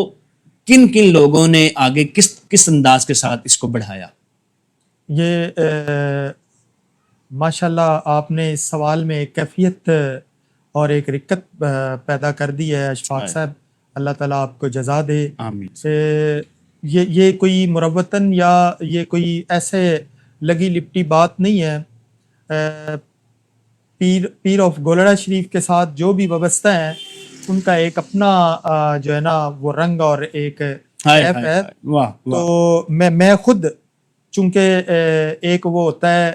کن کن لوگوں نے آگے کس انداز کے ساتھ اس کو بڑھایا؟ یہ ماشاءاللہ آپ نے اس سوال میں ایک کیفیت اور ایک رکت پیدا کر دی ہے اشفاق صاحب, اللہ تعالیٰ آپ کو جزا دے. یہ کوئی مروتاً یا یہ کوئی ایسے لگی لپٹی بات نہیں ہے. پیر آف گولڑا شریف کے ساتھ جو بھی وابستہ ہیں ان کا ایک اپنا جو ہے نا وہ رنگ اور ایک ایپ ہے. تو میں خود چونکہ ایک وہ ہوتا ہے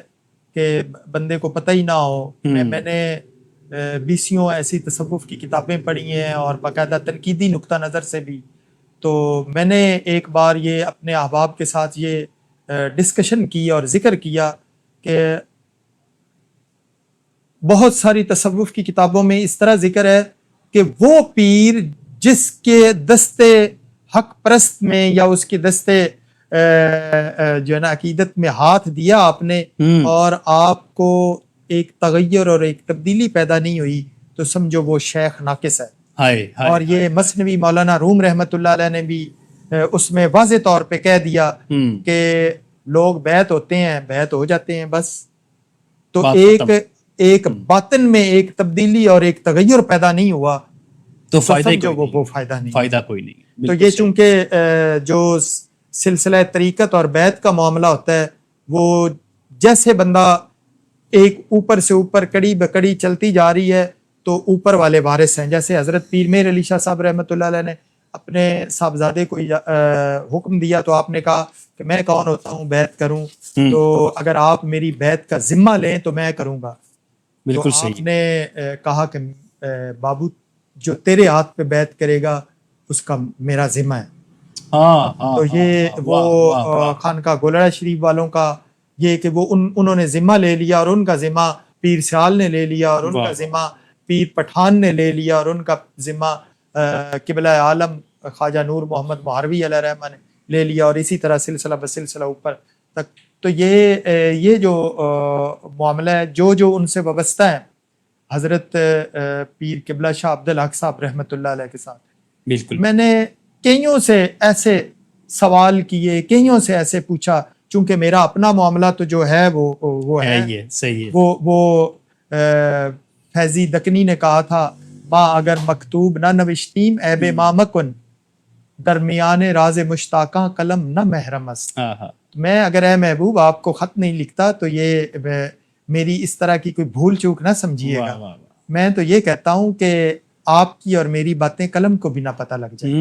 کہ بندے کو پتہ ہی نہ ہو, میں نے 20 ایسی تصوف کی کتابیں پڑھی ہیں اور باقاعدہ تنقیدی نقطہ نظر سے بھی. تو میں نے ایک بار یہ اپنے احباب کے ساتھ یہ ڈسکشن کی اور ذکر کیا کہ بہت ساری تصوف کی کتابوں میں اس طرح ذکر ہے کہ وہ پیر جس کے دستے حق پرست میں یا اس کے دستے جو ہے نا عقیدت میں ہاتھ دیا آپ نے اور آپ کو ایک تغیر اور ایک تبدیلی پیدا نہیں ہوئی تو سمجھو وہ شیخ ناقص ہے. اور یہ مثنوی مولانا روم رحمۃ اللہ علیہ نے بھی اس میں واضح طور پہ کہہ دیا کہ لوگ بیعت ہوتے ہیں بیعت ہو جاتے ہیں بس, تو ایک باطن میں ایک تبدیلی اور ایک تغیر پیدا نہیں ہوا تو فائدہ کوئی نہیں. تو یہ چونکہ جو سلسلہ طریقت اور بیعت کا معاملہ ہوتا ہے وہ جیسے بندہ ایک اوپر سے اوپر کڑی بکڑی چلتی جا رہی ہے تو اوپر والے وارث ہیں. جیسے حضرت پیر میر علی شاہ صاحب رحمۃ اللہ علیہ نے اپنے صاحبزادے کو حکم دیا تو آپ نے کہا کہ میں کون ہوتا ہوں بیعت کروں, تو اگر آپ میری بیعت کا ذمہ لیں تو میں کروں گا. بالکل صحیح. آپ نے کہا کہ بابو جو تیرے ہاتھ پہ بیعت کرے گا اس کا میرا ذمہ ہے. تو یہ وہ خانقاہ گولڑا شریف والوں کا یہ کہ وہ انہوں نے ذمہ لے لیا اور ان کا ذمہ پیر سیال نے لے لیا اور ان کا ذمہ پیر پٹھان نے لے لیا اور ان کا ذمہ قبلہ عالم خواجہ نور محمد مہاروی علیہ رحمہ نے لے لیا اور اسی طرح سلسلہ بسلسلہ اوپر تک. تو یہ جو معاملہ ہے جو ان سے وابستہ ہیں حضرت پیر قبلہ شاہ عبد الحق صاحب رحمۃ اللہ علیہ کے ساتھ. بالکل. میں نے کئیوں سے ایسے سوال کیے, کئیوں سے ایسے پوچھا, چونکہ میرا اپنا معاملہ تو جو ہے وہ ہے یہ صحیح ہے. وہ فیضی دکنی نے کہا تھا, ماں اگر مکتوب نہ نوشتیم عیب ما مکن, درمیان راز مشتاقاں قلم نہ محرم است. میں اگر اے محبوب آپ کو خط نہیں لکھتا تو یہ میری اس طرح کی کوئی بھول چوک نہ سمجھیے گا. میں تو یہ کہتا ہوں کہ آپ کی اور میری باتیں قلم کو بھی نہ پتہ لگ جائے,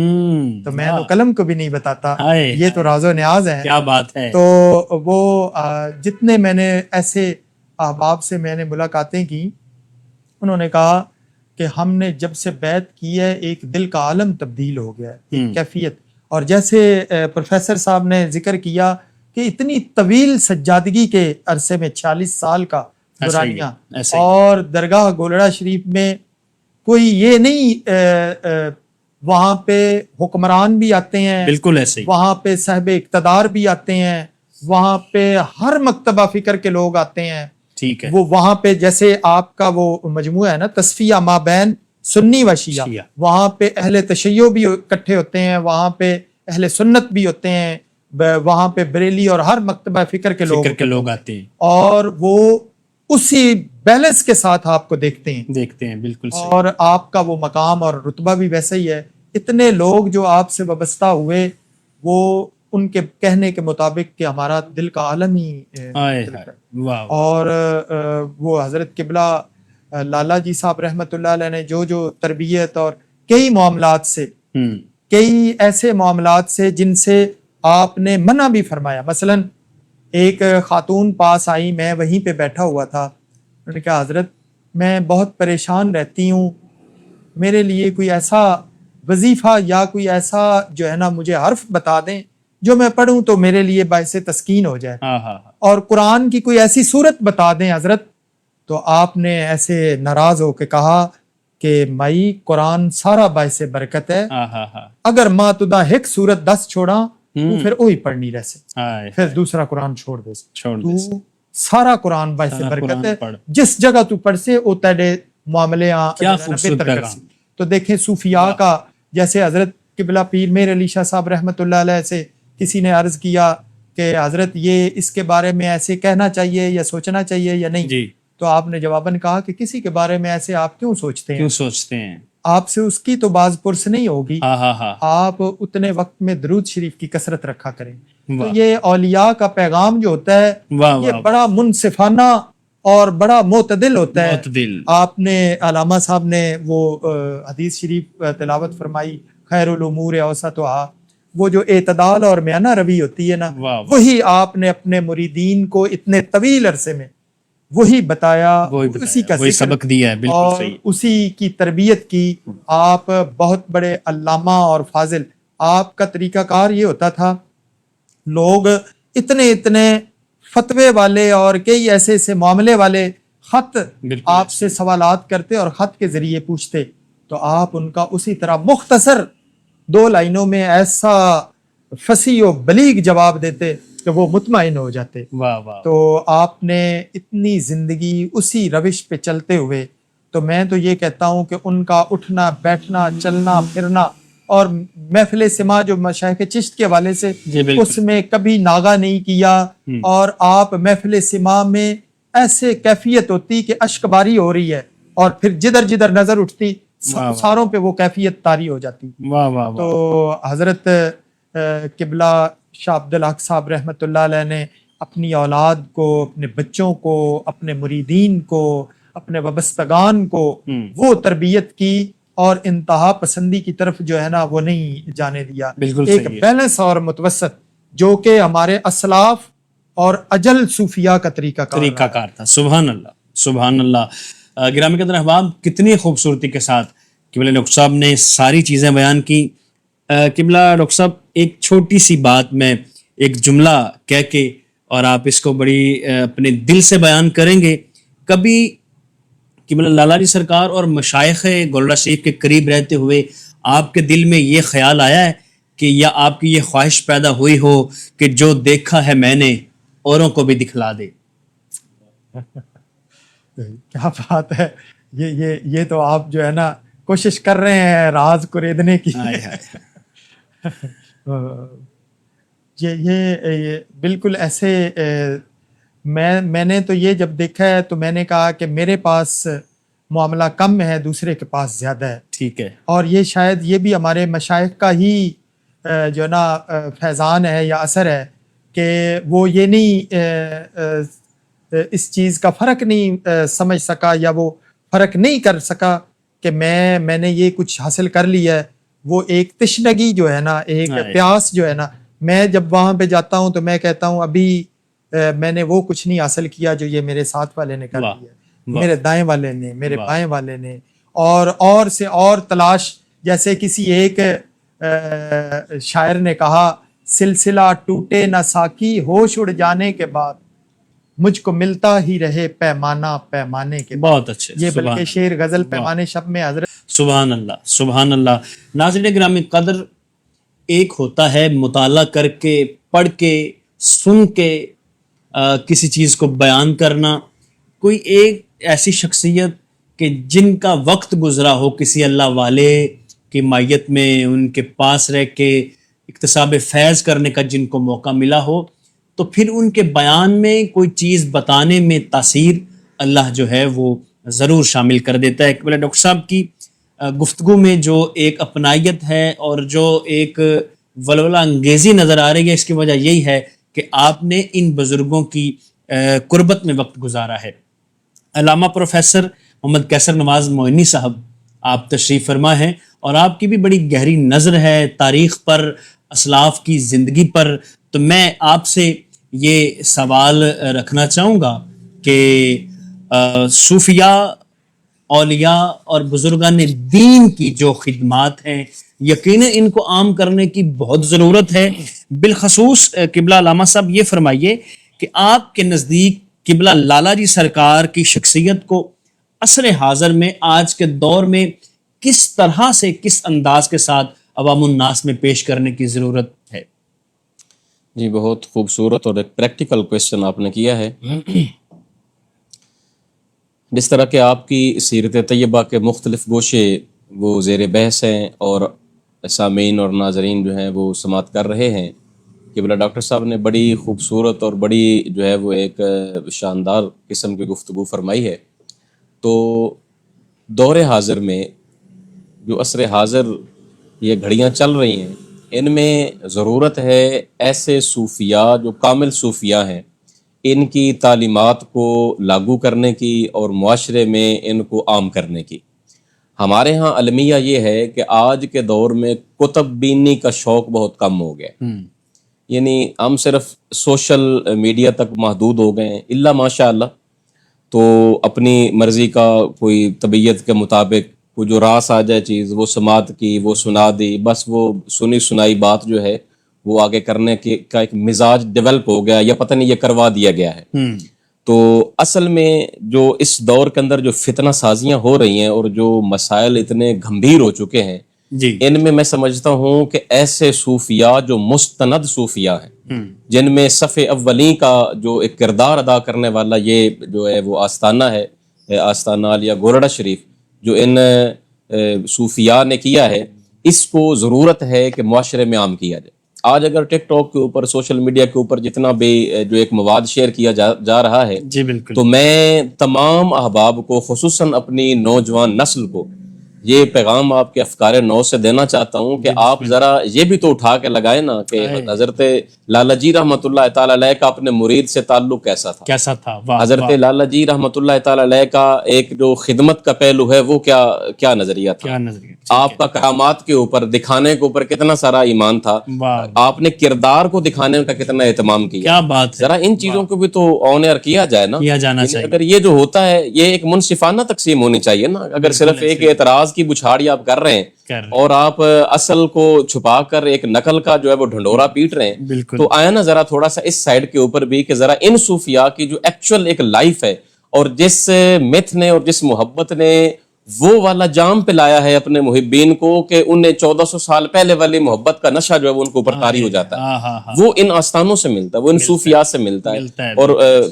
تو میں تو قلم کو بھی نہیں بتاتا, یہ تو راز و نیاز ہے. کیا بات ہے. تو وہ جتنے میں نے ایسے احباب سے میں نے ملاقاتیں کی, انہوں نے کہا کہ ہم نے جب سے بیعت کی ہے ایک دل کا عالم تبدیل ہو گیا ہے, ایک کیفیت. اور جیسے پروفیسر صاحب نے ذکر کیا کہ اتنی طویل سجادگی کے عرصے میں 46 سال کا دورانیہ, اور درگاہ گولڑا شریف میں کوئی یہ نہیں, وہاں پہ حکمران بھی آتے ہیں, بالکل ایسے ہی, وہاں پہ صاحب اقتدار بھی آتے ہیں, وہاں پہ ہر مکتبہ فکر کے لوگ آتے ہیں. ٹھیک ہے. وہ وہاں پہ جیسے آپ کا وہ مجموعہ ہے نا تصفیہ ما بین سنی و شیعہ, وہاں پہ اہل تشیع بھی اکٹھے ہوتے ہیں, وہاں پہ اہل سنت بھی ہوتے ہیں, وہاں پہ بریلی اور ہر مکتبہ فکر کے لوگ آتے ہیں, اور وہ اسی بیلنس کے ساتھ آپ کو دیکھتے ہیں. بالکل صحیح. اور آپ کا وہ مقام اور رتبہ بھی ویسا ہی ہے. اتنے لوگ جو آپ سے وابستہ ہوئے, وہ ان کے کہنے کے مطابق کہ ہمارا دل کا عالم ہی, اور وہ حضرت قبلہ لالا جی صاحب رحمۃ اللہ علیہ نے جو تربیت اور کئی معاملات سے, کئی ایسے معاملات سے جن سے آپ نے منع بھی فرمایا. مثلا ایک خاتون پاس آئی, میں وہیں پہ بیٹھا ہوا تھا, انہوں نے کہا حضرت میں بہت پریشان رہتی ہوں, میرے لیے کوئی ایسا وظیفہ یا کوئی ایسا جو ہے نا مجھے حرف بتا دیں جو میں پڑھوں تو میرے لیے باعث تسکین ہو جائے, اور قرآن کی کوئی ایسی صورت بتا دیں حضرت. تو آپ نے ایسے ناراض ہو کے کہا کہ مائی قرآن سارا باعث برکت ہے, اگر ماں تدا ایک صورت 10 چھوڑا تو پھر وہی پڑھنی رہ سے, پھر دوسرا قرآن چھوڑ دے, تو سارا قرآن باعث برکت ہے, جس جگہ تو پڑھ سے او تیرے معاملے بہتر کر سی. تو دیکھیں صوفیاء کا, جیسے حضرت قبلہ پیر میر علی شاہ صاحب رحمۃ اللہ علیہ سے کسی نے عرض کیا کہ حضرت یہ اس کے بارے میں ایسے کہنا چاہیے یا سوچنا چاہیے یا نہیں, تو آپ نے جواباً کہا کہ کسی کے بارے میں ایسے آپ کیوں سوچتے ہیں, آپ سے اس کی تو باز پرس نہیں ہوگی, آپ اتنے وقت میں درود شریف کی کثرت رکھا کریں. تو یہ اولیاء کا پیغام جو ہوتا ہے یہ بڑا منصفانہ اور بڑا معتدل ہوتا ہے. آپ نے علامہ صاحب نے وہ حدیث شریف تلاوت فرمائی, خیر الامور اوسطها, وہ جو اعتدال اور میانہ روی ہوتی ہے نا, وہی آپ نے اپنے مریدین کو اتنے طویل عرصے میں وہی بتایا, اسی کا سبق دیا ہے. اور اسی کی تربیت کی. آپ بہت بڑے علامہ اور فاضل, آپ کا طریقہ کار یہ ہوتا تھا, لوگ اتنے فتوے والے اور کئی ایسے معاملے والے خط آپ سے سوالات کرتے اور خط کے ذریعے پوچھتے, تو آپ ان کا اسی طرح مختصر 2 لائنوں میں ایسا فصیح و بلیغ جواب دیتے کہ وہ مطمئن ہو جاتے. تو آپ نے اتنی زندگی اسی روش پہ چلتے ہوئے, تو میں تو یہ کہتا ہوں کہ ان کا اٹھنا بیٹھنا چلنا پھرنا اور محفل سما جو مشائخ چشت کے حوالے سے اس میں کبھی ناغہ نہیں کیا, اور آپ محفل سما میں ایسے کیفیت ہوتی کہ اشک باری ہو رہی ہے, اور پھر جدھر نظر اٹھتی ساروں پہ وہ کیفیت طاری ہو جاتی. تو حضرت قبلہ شاہ عبد الحق صاحب رحمۃ اللہ علیہ نے اپنی اولاد کو, اپنے بچوں کو, اپنے مریدین کو, اپنے وابستگان کو وہ تربیت کی, اور انتہا پسندی کی طرف جو ہے نا وہ نہیں جانے دیا. ایک بیلنس اور متوسط جو کہ ہمارے اسلاف اور اجل صوفیاء کا طریقہ کار تھا. سبحان اللہ سبحان اللہ. گرامی قدر احباب, کتنی خوبصورتی کے ساتھ قبلہ ڈاکٹر صاحب نے ساری چیزیں بیان کی. قبلہ ڈاکٹر صاحب ایک چھوٹی سی بات میں ایک جملہ کہہ کے, اور آپ اس کو بڑی اپنے دل سے بیان کریں گے. کبھی قبلہ لالا جی سرکار اور مشائخ گولڑا شریف کے قریب رہتے ہوئے آپ کے دل میں یہ خیال آیا ہے کہ یا آپ کی یہ خواہش پیدا ہوئی ہو کہ جو دیکھا ہے میں نے اوروں کو بھی دکھلا دے؟ کیا بات ہے، یہ تو آپ جو ہے نا کوشش کر رہے ہیں راز کو ریدنے کی. ہائے ہائے. یہ بالکل ایسے میں نے تو یہ جب دیکھا ہے تو میں نے کہا کہ میرے پاس معاملہ کم ہے، دوسرے کے پاس زیادہ ہے. ٹھیک ہے. اور یہ شاید یہ بھی ہمارے مشائخ کا ہی جو ہے نا فیضان ہے یا اثر ہے کہ وہ یہ نہیں اس چیز کا فرق نہیں سمجھ سکا یا وہ فرق نہیں کر سکا کہ میں نے یہ کچھ حاصل کر لیا ہے. وہ ایک تشنگی جو ہے نا، ایک پیاس جو ہے نا، میں جب وہاں پہ جاتا ہوں تو میں کہتا ہوں ابھی میں نے وہ کچھ نہیں حاصل کیا جو یہ میرے ساتھ والے نے کر لیا، میرے دائیں والے نے، میرے بائیں والے نے. اور سے اور تلاش، جیسے کسی ایک شاعر نے کہا سلسلہ ٹوٹے نہ ساکی ہوش اڑ جانے کے بعد، مجھ کو ملتا ہی رہے پیمانہ پیمانے کے. بہت اچھے. یہ بلکہ شعر غزل پیمانے شب میں حضرت. سبحان اللہ سبحان اللہ. ناظرین گرامی قدر، ایک ہوتا ہے مطالعہ کر کے، پڑھ کے، سن کے کسی چیز کو بیان کرنا. کوئی ایک ایسی شخصیت کہ جن کا وقت گزرا ہو کسی اللہ والے کی مائیت میں، ان کے پاس رہ کے اکتساب فیض کرنے کا جن کو موقع ملا ہو، تو پھر ان کے بیان میں کوئی چیز بتانے میں تاثیر اللہ جو ہے وہ ضرور شامل کر دیتا ہے. بولے ڈاکٹر صاحب کی گفتگو میں جو ایک اپنائیت ہے اور جو ایک ولولہ انگیزی نظر آ رہی ہے، اس کی وجہ یہی ہے کہ آپ نے ان بزرگوں کی قربت میں وقت گزارا ہے. علامہ پروفیسر محمد قیصر نواز معینی صاحب، آپ تشریف فرما ہیں اور آپ کی بھی بڑی گہری نظر ہے تاریخ پر، اسلاف کی زندگی پر. تو میں آپ سے یہ سوال رکھنا چاہوں گا کہ صوفیاء، اولیاء اور بزرگان دین کی جو خدمات ہیں، یقیناً ان کو عام کرنے کی بہت ضرورت ہے. بالخصوص قبلہ علامہ صاحب یہ فرمائیے کہ آپ کے نزدیک قبلہ لالا جی سرکار کی شخصیت کو عصر حاضر میں، آج کے دور میں کس طرح سے، کس انداز کے ساتھ عوام الناس میں پیش کرنے کی ضرورت ہے؟ جی بہت خوبصورت اور ایک پریکٹیکل کویسچن آپ نے کیا ہے. جس طرح کہ آپ کی سیرت طیبہ کے مختلف گوشے وہ زیر بحث ہیں اور سامعین اور ناظرین جو ہیں وہ سماعت کر رہے ہیں، قبلہ ڈاکٹر صاحب نے بڑی خوبصورت اور بڑی جو ہے وہ ایک شاندار قسم کی گفتگو فرمائی ہے. تو دور حاضر میں جو عصر حاضر یہ گھڑیاں چل رہی ہیں، ان میں ضرورت ہے ایسے صوفیاء جو کامل صوفیاء ہیں، ان کی تعلیمات کو لاگو کرنے کی اور معاشرے میں ان کو عام کرنے کی. ہمارے ہاں المیہ یہ ہے کہ آج کے دور میں کتب بینی کا شوق بہت کم ہو گیا. یعنی ہم صرف سوشل میڈیا تک محدود ہو گئے ہیں، الا ماشاء اللہ. تو اپنی مرضی کا کوئی طبیعت کے مطابق کوئی جو راس آ جائے چیز وہ سماعت کی، وہ سنا دی، بس وہ سنی سنائی بات جو ہے وہ آگے کرنے کا ایک مزاج ڈیولپ ہو گیا، یا پتہ نہیں یہ کروا دیا گیا ہے. تو اصل میں جو اس دور کے اندر جو فتنہ سازیاں ہو رہی ہیں اور جو مسائل اتنے گھمبیر ہو چکے ہیں، ان میں سمجھتا ہوں کہ ایسے صوفیاء جو مستند صوفیاء ہیں، جن میں صف اولین کا جو ایک کردار ادا کرنے والا یہ جو ہے وہ آستانہ ہے، آستانہ عالیہ گورڑا شریف، جو ان صوفیاء نے کیا ہے، اس کو ضرورت ہے کہ معاشرے میں عام کیا جائے. آج اگر ٹک ٹاک کے اوپر، سوشل میڈیا کے اوپر جتنا بھی جو ایک مواد شیئر کیا جا رہا ہے، جی بالکل، تو میں تمام احباب کو، خصوصاً اپنی نوجوان نسل کو یہ پیغام آپ کے افکار نو سے دینا چاہتا ہوں کہ آپ ذرا یہ بھی تو اٹھا کے لگائیں نا کہ حضرت لالا جی رحمۃ اللہ تعالی علیہ کا اپنے مرید سے تعلق کیسا تھا. حضرت لالا جی رحمۃ اللہ تعالی علیہ کا ایک جو خدمت کا پہلو ہے وہ کیا نظریہ تھا. آپ کا کرامات کے اوپر، دکھانے کے اوپر کتنا سارا ایمان تھا. آپ نے کردار کو دکھانے کا کتنا اہتمام کیا. کیا بات ہے. ذرا ان چیزوں کو بھی تو آن ایئر کیا جائے نا. کیا جانا چاہیے. اگر یہ جو ہوتا ہے یہ ایک منصفانہ تقسیم ہونی چاہیے نا. اگر صرف ایک اعتراض کی بچھاڑی آپ کر رہے ہیں اور آپ اصل کو چھپا کر ایک نقل کا جو ہے وہ ڈھنڈورا پیٹ رہے ہیں، تو آیا نا ذرا تھوڑا سا اس سائڈ کے اوپر بھی کہ ذرا ان صوفیاء کی جو ایکچوئل ایک لائف ہے اور جس متھ نے اور جس محبت نے وہ والا جام پلایا ہے اپنے محبین کو کہ انہیں 1400 سال پہلے والی محبت کا نشہ جو ہے وہ ان کو اوپر طاری ہو جاتا ہے. وہ ان آستانوں سے ملتا ہے, وہ ان صوفیات سے ملتا ہے. اور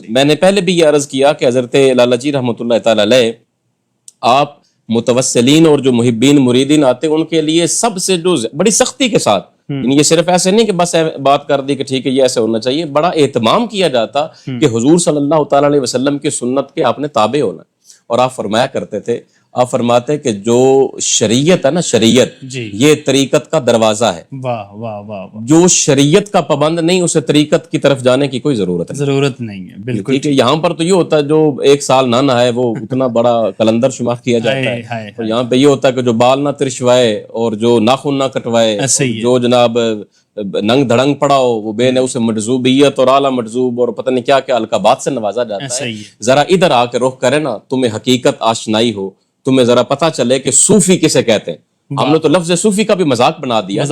میں نے پہلے بھی یہ عرض کیا کہ حضرت لالا جی رحمۃ اللہ تعالی علیہ, آپ متوسلین اور جو محبین مریدین آتے ہیں ان کے لیے سب سے جو بڑی سختی کے ساتھ, یہ صرف ایسے نہیں کہ بس بات کر دی کہ ٹھیک ہے یہ ایسے ہونا چاہیے, بڑا اہتمام کیا جاتا کہ حضور صلی اللہ تعالی علیہ وسلم کی سنت کے آپ نے تابع ہونا. اور آپ فرمایا کرتے تھے, آپ فرماتے کہ جو شریعت ہے نا, شریعت یہ طریقت کا دروازہ ہے. واہ واہ واہ, جو شریعت کا پابند نہیں اسے طریقت کی طرف جانے کی کوئی ضرورت نہیں ہے. بالکل ٹھیک ہے. یہاں پر تو یہ ہوتا ہے جو ایک سال نہ نہائے وہ اتنا بڑا کلندر شمار کیا جاتا ہے, اور یہاں پہ یہ ہوتا ہے کہ جو بال نہ ترشوائے اور جو ناخن نہ کٹوائے, جو جناب ننگ دھڑنگ پڑا ہو وہ بے نے اسے مجذوبیت اور اعلیٰ مجذوب اور پتہ نہیں کیا کیا القابات سے نوازا جاتا ہے. ذرا ادھر آ کے رخ کرے نا, تمہیں حقیقت آشنائی ہو, تمہیں ذرا پتہ چلے کہ صوفی کسے کہتے ہیں. ہم نے تو لفظ صوفی کا بھی مذاق بنا دیا,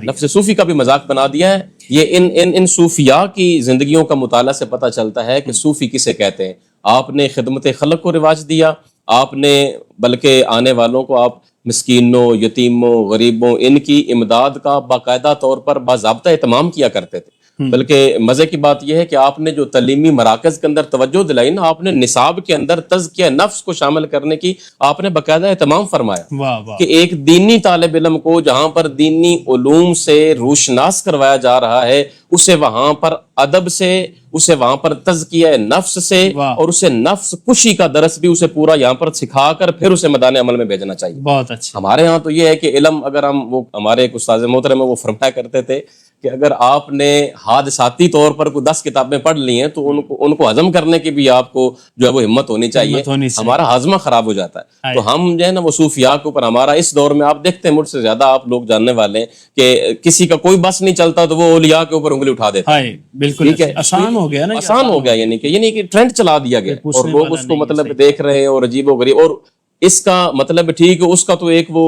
لفظ صوفی کا بھی مذاق بنا دیا ہے. یہ ان صوفیاء کی زندگیوں کا مطالعہ سے پتہ چلتا ہے کہ صوفی کسے کہتے ہیں. آپ نے خدمت خلق کو رواج دیا, آپ نے بلکہ آنے والوں کو آپ مسکینوں, یتیموں, غریبوں ان کی امداد کا باقاعدہ طور پر باضابطہ اہتمام کیا کرتے تھے. بلکہ مزے کی بات یہ ہے کہ آپ نے جو تعلیمی مراکز کے اندر توجہ دلائی نا, آپ نے نصاب کے اندر تزکیہ نفس کو شامل کرنے کی آپ نے باقاعدہ اہتمام فرمایا کہ ایک دینی طالب علم کو جہاں پر دینی علوم سے روشناس کروایا جا رہا ہے, اسے وہاں پر ادب سے, اسے وہاں پر تزکیہ نفس سے اور اسے نفس کشی کا درس بھی اسے پورا یہاں پر سکھا کر پھر اسے میدان عمل میں بھیجنا چاہیے. بہت اچھا. ہمارے ہاں تو یہ ہے کہ علم اگر ہم, وہ ہمارے ایک استاذ محترم وہ فرمایا کرتے تھے کہ اگر آپ نے حادثاتی طور پر کوئی 10 کتابیں پڑھ لی ہیں تو ان کو ہضم کرنے کی بھی آپ کو جو ہے وہ ہمت ہونی چاہیے. ہمارا ہاضمہ خراب ہو جاتا ہے. تو ہم جو ہے نا وہ صوفیاء کے اوپر ہمارا اس دور میں آپ دیکھتے ہیں, مجھ سے زیادہ آپ لوگ جاننے والے ہیں کہ کسی کا کوئی بس نہیں چلتا تو وہ اولیاء کے اوپر انگلی اٹھا دیتے ہیں. بالکل آسان ہو گیا نا, آسان ہو گیا, یعنی کہ ٹرینڈ چلا دیا گیا اور لوگ اس کو مطلب دیکھ رہے ہیں اور عجیب و غریب. اور اس کا مطلب ٹھیک ہے, اس کا تو ایک وہ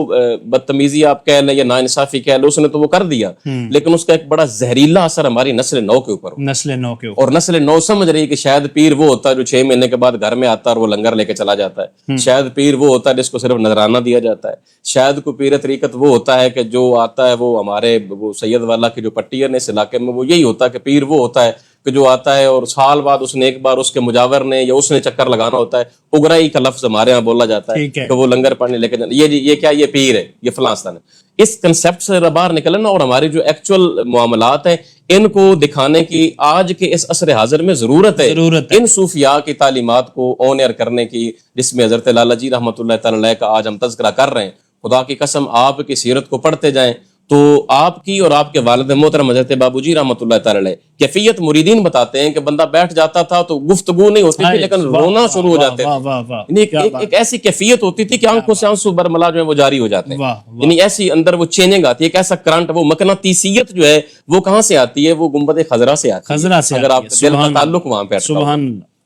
بدتمیزی آپ کہہ لیں یا ناانصافی کہہ لیں, اس نے تو وہ کر دیا, لیکن اس کا ایک بڑا زہریلا اثر ہماری نسل نو کے اوپر, اور نسل نو سمجھ رہی ہے کہ شاید پیر وہ ہوتا ہے جو 6 مہینے کے بعد گھر میں آتا ہے اور وہ لنگر لے کے چلا جاتا ہے. شاید پیر وہ ہوتا ہے جس کو صرف نذرانہ دیا جاتا ہے. شاید کوئی پیر طریقت وہ ہوتا ہے کہ جو آتا ہے وہ ہمارے وہ سید والا کی جو پٹی ہے اس علاقے میں, وہ یہی ہوتا ہے کہ پیر وہ ہوتا ہے کہ جو آتا ہے اور سال بعد اس نے ایک بار اس کے مجاور نے یا اس نے چکر لگانا ہوتا ہے. اگرائی کا لفظ ہمارے یہاں بولا جاتا ہے کہ وہ لنگر پڑھنے لے کے جانا, یہ کیا, یہ پیر ہے, یہ فلاں استان ہے. اس کنسیپٹ سے باہر نکلنا اور ہماری جو ایکچوئل معاملات ہیں ان کو دکھانے کی آج کے اس عصر حاضر میں ضرورت ہے. ان صوفیاء کی تعلیمات کو آن ایئر کرنے کی, جس میں حضرت لالا جی رحمۃ اللہ تعالی علیہ کا آج ہم تذکرہ کر رہے ہیں. خدا کی قسم آپ کی سیرت کو پڑھتے جائیں تو آپ کی اور آپ کے والد محترم حضرت بابو جی رحمۃ اللہ تعالی علیہ کیفیت مریدین بتاتے ہیں کہ بندہ بیٹھ جاتا تھا تو گفتگو نہیں ہوتی تھی لیکن رونا شروع ہو جاتے تھے. ایک ایسی کیفیت ہوتی تھی کہ آنکھوں سے آنسو برملا جو ہے وہ جاری ہو جاتے ہیں. یعنی ایسی اندر وہ چینجنگ آتی ہے, ایک ایسا کرنٹ, وہ مقناطیسیت جو ہے وہ کہاں سے آتی ہے, وہ گنبد خضرا سے آتی ہے اگر آپ دل کا تعلق وہاں پہ ہے.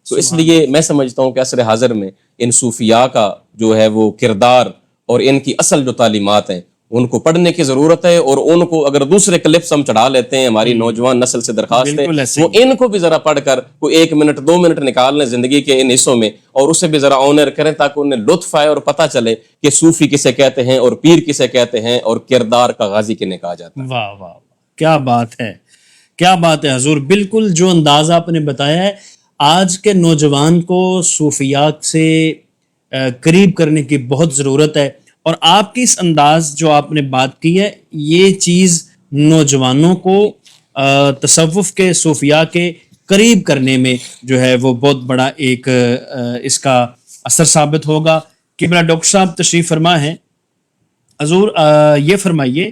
تو اس لیے میں سمجھتا ہوں کہ عصر حاضر میں ان صوفیاء کا جو ہے وہ کردار اور ان کی اصل جو تعلیمات ہیں ان کو پڑھنے کی ضرورت ہے. اور ان کو اگر دوسرے کلپس ہم چڑھا لیتے ہیں, ہماری نوجوان نسل سے درخواست ہے وہ ان کو بھی ذرا پڑھ کر کوئی 1 منٹ 2 منٹ نکال لیں زندگی کے ان حصوں میں اور اسے بھی ذرا آنر کریں تاکہ انہیں لطف آئے اور پتہ چلے کہ صوفی کسے کہتے ہیں اور پیر کسے کہتے ہیں اور کردار کا غازی کنہیں کہا جاتا ہے. واہ واہ, کیا بات ہے, کیا بات ہے حضور. بالکل جو انداز آپ نے بتایا ہے, آج کے نوجوان کو صوفیات سے قریب کرنے کی بہت ضرورت ہے. اور آپ کی اس انداز جو آپ نے بات کی ہے, یہ چیز نوجوانوں کو تصوف کے, صوفیاء کے قریب کرنے میں جو ہے وہ بہت بڑا ایک اس کا اثر ثابت ہوگا. قبلہ ڈاکٹر صاحب تشریف فرما ہے. حضور یہ فرمائیے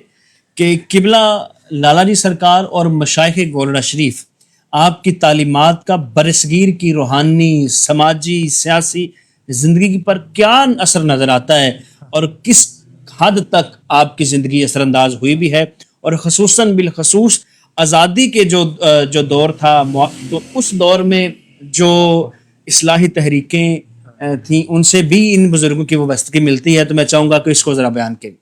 کہ قبلہ لالا جی سرکار اور مشائخ گولڑہ شریف آپ کی تعلیمات کا برصغیر کی روحانی, سماجی, سیاسی زندگی پر کیا اثر نظر آتا ہے اور کس حد تک آپ کی زندگی اثر انداز ہوئی بھی ہے, اور خصوصاً بالخصوص آزادی کے جو دور تھا, تو اس دور میں جو اصلاحی تحریکیں تھیں ان سے بھی ان بزرگوں کی وابستگی ملتی ہے. تو میں چاہوں گا کہ اس کو ذرا بیان کریں.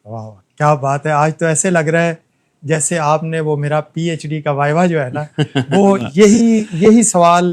کیا بات ہے, آج تو ایسے لگ رہا ہے جیسے آپ نے وہ میرا PhD کا وائوا جو ہے نا وہ یہی سوال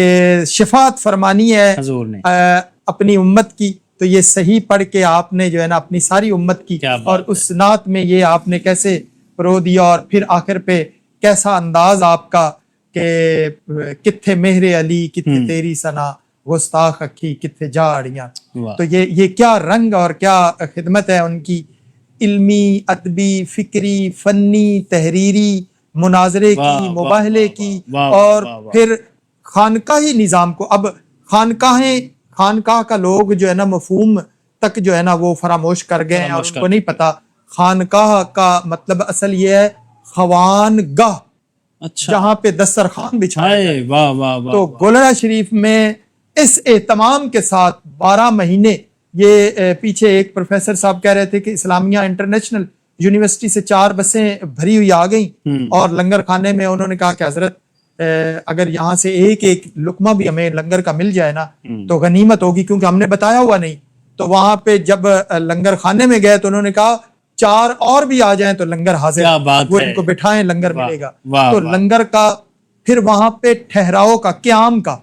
کہ شفاعت فرمانی ہے حضور نے اپنی امت کی، تو یہ صحیح پڑھ کے آپ نے جو ہے نا اپنی ساری امت کی، اور اس نعت میں یہ آپ نے کیسے پرو دیا، اور پھر آخر پہ کیسا انداز آپ کا کہ کتھے مہر علی کتھے تیری ثنا گستاخ اکھی کتھے جاڑیاں. تو یہ کیا رنگ اور کیا خدمت ہے ان کی، علمی، ادبی، فکری، فنی، تحریری، مناظرے کی، مباہلے کی، اور پھر خانقاہی نظام کو. اب خانقاہ کا لوگ جو ہے نا مفہوم تک جو ہے نا وہ فراموش کر گئے ہیں، اور ان کو نہیں پتا خانقاہ کا مطلب اصل یہ ہے خوان گاہ، جہاں پہ دسترخوان بچھایا جائے. تو گولڑا شریف میں اس اہتمام کے ساتھ 12 مہینے، یہ پیچھے ایک پروفیسر صاحب کہہ رہے تھے کہ اسلامیہ انٹرنیشنل یونیورسٹی سے 4 بسیں بھری ہوئی آ گئیں، اور لنگر خانے میں انہوں نے کہا کہ حضرت اگر یہاں سے ایک لقمہ بھی ہمیں لنگر کا مل جائے نا تو غنیمت ہوگی، کیونکہ ہم نے بتایا ہوا نہیں. تو وہاں پہ جب لنگر خانے میں گئے تو انہوں نے کہا 4 اور بھی آ جائیں تو لنگر حاضر، وہ ان کو بٹھائیں لنگر ملے گا. تو لنگر کا پھر وہاں پہ ٹھہراؤ کا، قیام کا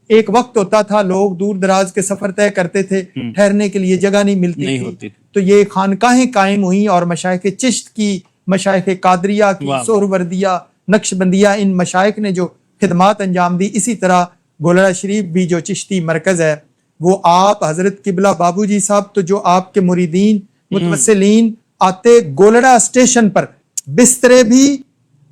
ایک وقت ہوتا تھا، لوگ دور دراز کے سفر طے کرتے تھے، ٹھہرنے کے لیے جگہ نہیں ملتی تھی، تو یہ خانقاہیں قائم ہوئیں، اور مشائخ چشت کی، مشائخ قادریہ کی، سہروردیہ، نقش بندیہ، ان مشائخ نے جو خدمات انجام دی. اسی طرح گولڑا شریف بھی جو چشتی مرکز ہے، وہ آپ حضرت قبلہ بابو جی صاحب تو جو آپ کے مریدین متوسلین آتے گولڑا اسٹیشن پر بسترے بھی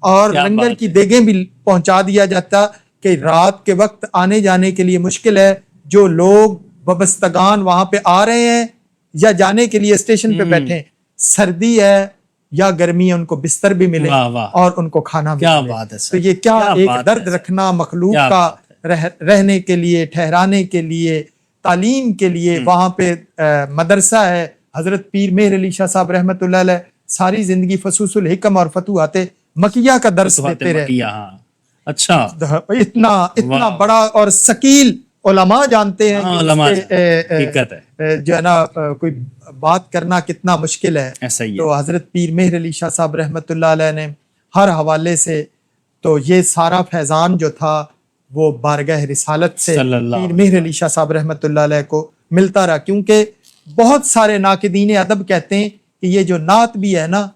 اور لنگر کی دیگیں بھی پہنچا دیا جاتا، کہ رات کے وقت آنے جانے کے لیے مشکل ہے، جو لوگ وابستگان وہاں پہ آ رہے ہیں یا جانے کے لیے اسٹیشن پہ بیٹھے ہیں، سردی ہے یا گرمی ہے، ان کو بستر بھی ملے اور ان کو کھانا بھی ملے. تو یہ کیا ایک درد رکھنا مخلوق کا، رہنے کے لیے، ٹھہرانے کے لیے، تعلیم کے لیے. وہاں پہ مدرسہ ہے، حضرت پیر مہر علی شاہ صاحب رحمۃ اللہ علیہ ساری زندگی فصوص الحکم اور فتوحات مکیہ کا درس دیتے رہے. اچھا، اتنا بڑا اور ثقیل علماء جانتے ہیں جو ہے نا کوئی بات کرنا کتنا مشکل ہے. تو حضرت پیر مہر علی شاہ صاحب رحمۃ اللہ علیہ نے ہر حوالے سے، تو یہ سارا فیضان جو تھا وہ بارگاہ رسالت سے پیر مہر علی شاہ صاحب رحمۃ اللہ علیہ کو ملتا رہا. کیونکہ بہت سارے ناقدین ادب کہتے ہیں کہ یہ جو نعت بھی ہے نا،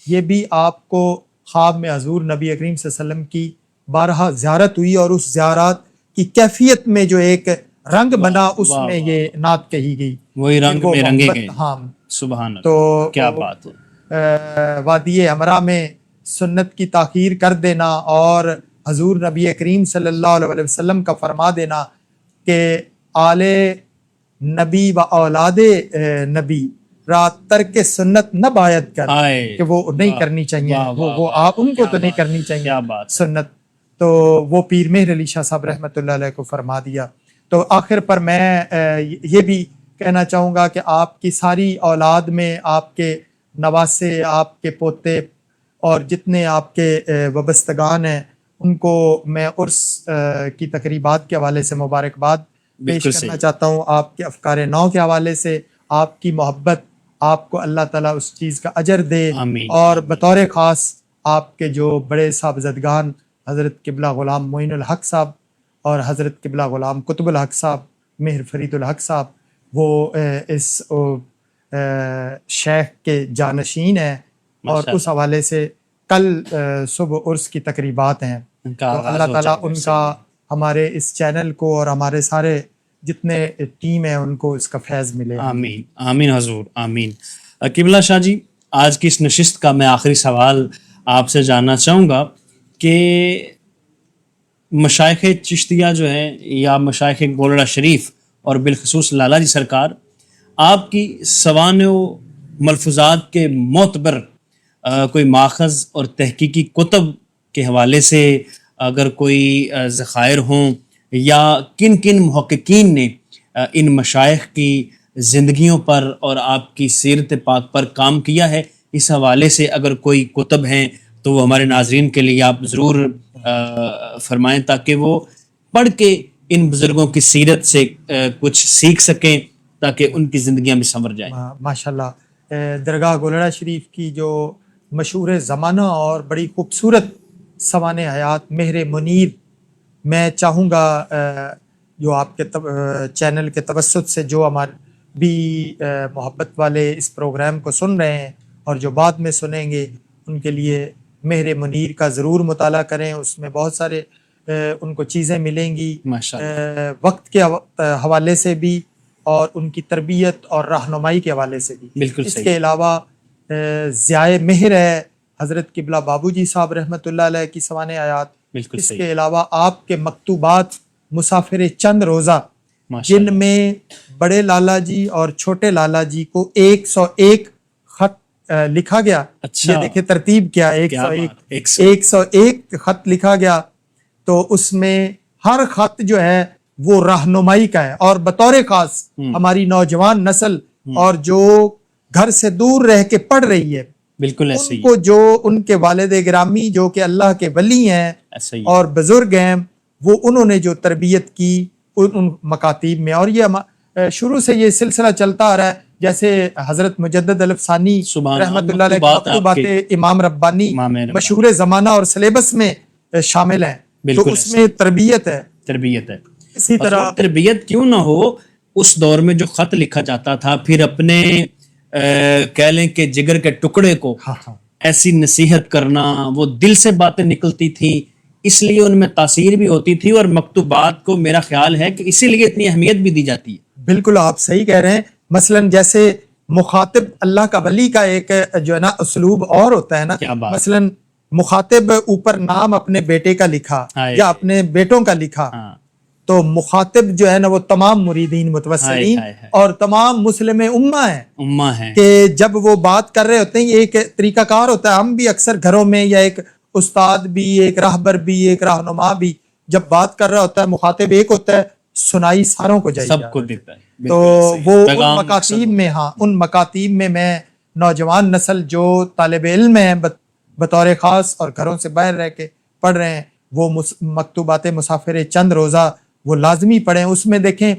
یہ بھی آپ کو خواب میں حضور نبی کریم صلی اللہ علیہ وسلم کی بارہا زیارت ہوئی، اور اس زیارات کی کیفیت میں جو ایک رنگ بنا اس میں یہ نعت کہی گئی، وہی رنگ میں رنگے گئے. ہاں سبحان اللہ، تو کیا بات ہے. وادی ہمراہ میں سنت کی تاخیر کر دینا، اور حضور نبی کریم صلی اللہ علیہ وسلم کا فرما دینا کہ آل نبی و اولاد نبی رات ترک سنت نہ باید کر، کہ وہ نہیں کرنی چاہیے، وہ آپ ان کو تو نہیں کرنی چاہیے سنت. تو وہ پیر مہر علی شاہ صاحب رحمۃ اللہ علیہ کو فرما دیا. تو آخر پر میں یہ بھی کہنا چاہوں گا کہ آپ کی ساری اولاد میں آپ کے نواسے، آپ کے پوتے اور جتنے آپ کے وابستگان ہیں، ان کو میں عرس کی تقریبات کے حوالے سے مبارکباد پیش کرنا چاہتا ہوں. آپ کے افکار نو کے حوالے سے آپ کی محبت، آپ کو اللہ تعالیٰ اس چیز کا اجر دے. اور بطور خاص آپ کے جو بڑے صاحبزدگان حضرت قبلہ غلام معین الحق صاحب اور حضرت قبلہ غلام قطب الحق صاحب، مہر فرید الحق صاحب، وہ اس شیخ کے جانشین ہیں، اور اس حوالے سے کل صبح عرس کی تقریبات ہیں. تو اللہ تعالیٰ ان کا ہمارے اس چینل کو اور ہمارے سارے جتنے ٹیم ہیں ان کو اس کا فیض ملے. آمین آمین حضور آمین. قبلہ شاہ جی، آج کی اس نشست کا میں آخری سوال آپ سے جاننا چاہوں گا کہ مشائخ چشتیہ جو ہیں یا مشائخ گولڑا شریف اور بالخصوص لالا جی سرکار، آپ کی سوانح و ملفوظات کے معتبر کوئی ماخذ اور تحقیقی کتب کے حوالے سے اگر کوئی ذخائر ہوں، یا کن کن محققین نے ان مشائخ کی زندگیوں پر اور آپ کی سیرت پاک پر کام کیا ہے، اس حوالے سے اگر کوئی کتب ہیں تو وہ ہمارے ناظرین کے لیے آپ ضرور فرمائیں، تاکہ وہ پڑھ کے ان بزرگوں کی سیرت سے کچھ سیکھ سکیں، تاکہ ان کی زندگیاں بھی سنور جائیں. ماشاءاللہ، درگاہ گولڑا شریف کی جو مشہور زمانہ اور بڑی خوبصورت سوانح حیات مہر منیر میں چاہوں گا جو آپ کے چینل کے توسط سے جو ہمارے بھی محبت والے اس پروگرام کو سن رہے ہیں اور جو بعد میں سنیں گے ان کے لیے مہر منیر کا ضرور مطالعہ کریں. اس میں بہت سارے ان کو چیزیں ملیں گی وقت کے حوالے سے بھی اور ان کی تربیت اور رہنمائی کے حوالے سے بھی. بالکل اس کے علاوہ ضیاء مہر ہے حضرت قبلہ بابو جی صاحب رحمۃ اللہ علیہ کی سوانح آیات. اس کے علاوہ آپ کے مکتوبات مسافر چند روزہ جن میں بڑے لالا جی اور چھوٹے لالا جی کو 101 خط لکھا گیا. یہ دیکھیں ترتیب کیا 101 خط لکھا گیا. تو اس میں ہر خط جو ہے وہ رہنمائی کا ہے اور بطور خاص ہماری نوجوان نسل اور جو گھر سے دور رہ کے پڑھ رہی ہے بالکل ایسے ان کو جو ان کے والد گرامی جو کہ اللہ کے ولی ہیں اور بزرگ ہیں وہ انہوں نے جو تربیت کی ان مکاتیب میں. اور یہ شروع سے یہ سلسلہ چلتا آ رہا ہے. جیسے حضرت مجدد الفسانی رحمۃ اللہ علیہ مکتوبات امام ربانی مشہور زمانہ اور سلیبس میں شامل ہیں. تو اس میں تربیت ہے. اسی طرح تربیت کیوں نہ ہو اس دور میں جو خط لکھا جاتا تھا پھر اپنے کہہ لیں کہ جگر کے ٹکڑے کو ایسی نصیحت کرنا وہ دل سے باتیں نکلتی تھی اس لیے ان میں تاثیر بھی ہوتی تھی اور مکتوبات کو میرا خیال ہے کہ اسی لیے اتنی اہمیت بھی دی جاتی ہے. بالکل آپ صحیح کہہ رہے ہیں. مثلا جیسے مخاطب اللہ کا ولی کا ایک جو ہے نا اسلوب اور ہوتا ہے نا. مثلا مخاطب اوپر نام اپنے بیٹے کا لکھا یا اپنے بیٹوں کا لکھا تو مخاطب جو ہے نا وہ تمام مریدین متوسلین اور تمام مسلم امہ ہیں کہ جب وہ بات کر رہے ہوتے ہیں یہ ایک طریقہ کار ہوتا ہے. ہم بھی اکثر گھروں میں یا ایک استاد بھی ایک راہبر بھی ایک رہنما بھی جب بات کر رہا ہوتا ہے مخاطب ایک ہوتا ہے سنائی ساروں کو جائے سب کو دیتا ہے. تو وہ ان مکاتیب میں ان مکاتیب میں نوجوان نسل جو طالب علم ہیں بطور خاص اور گھروں سے باہر رہ کے پڑھ رہے ہیں وہ مکتوبات مسافر چند روزہ وہ لازمی پڑھیں. اس میں دیکھیں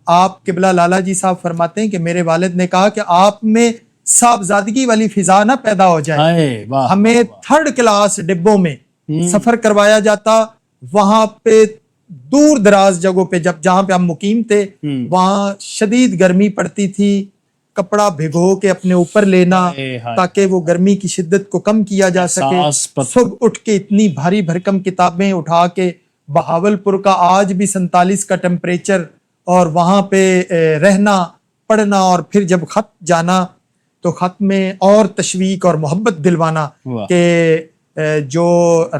آپ قبلہ لالا جی صاحب فرماتے ہیں کہ میرے والد نے کہا کہ آپ میں صاحبزادگی والی فضا نہ پیدا ہو جائے. ہمیں 3rd کلاس ڈبوں میں سفر کروایا جاتا. وہاں پہ دور دراز جگہوں پہ جہاں پہ ہم مقیم تھے وہاں شدید گرمی پڑتی تھی. کپڑا بھگو کے اپنے اوپر لینا تاکہ وہ گرمی کی شدت کو کم کیا جا سکے. صبح اٹھ کے اتنی بھاری بھرکم کتابیں اٹھا کے بہاولپور کا آج بھی 47 کا ٹیمپریچر اور وہاں پہ رہنا پڑھنا اور پھر جب خط جانا تو خط میں اور تشویق اور محبت دلوانا کہ جو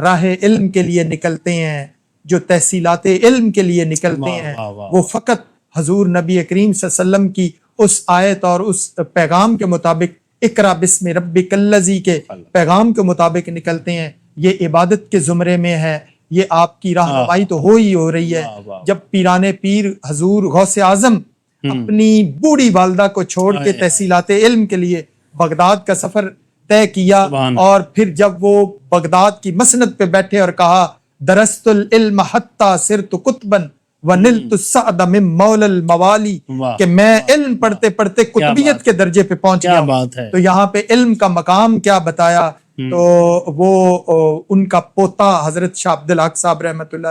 راہ علم کے لیے نکلتے ہیں جو تحصیلات علم کے لیے نکلتے ہیں وہ فقط حضور نبی کریم صلی اللہ علیہ وسلم کی اس آیت اور اس پیغام کے مطابق اقرا بسم ربک الذی کے پیغام کے مطابق نکلتے ہیں. یہ عبادت کے زمرے میں ہے. یہ آپ کی رہنمائی تو ہو رہی ہے. جب پیران پیر حضور غوث اعظم اپنی بوڑھی والدہ کو چھوڑ کے تحصیلات علم کے لیے بغداد کا سفر طے کیا اور پھر جب وہ بغداد کی مسند پہ بیٹھے اور کہا درست العلم حتی صرت قطبا ونلت السعد من مولا الموالی کہ میں علم پڑھتے پڑھتے قطبیت کے درجے پہ پہنچ گیا. تو یہاں پہ علم کا مقام کیا بتایا. تو وہ ان کا پوتا حضرت شاہ عبد الحق صاحب رحمۃ اللہ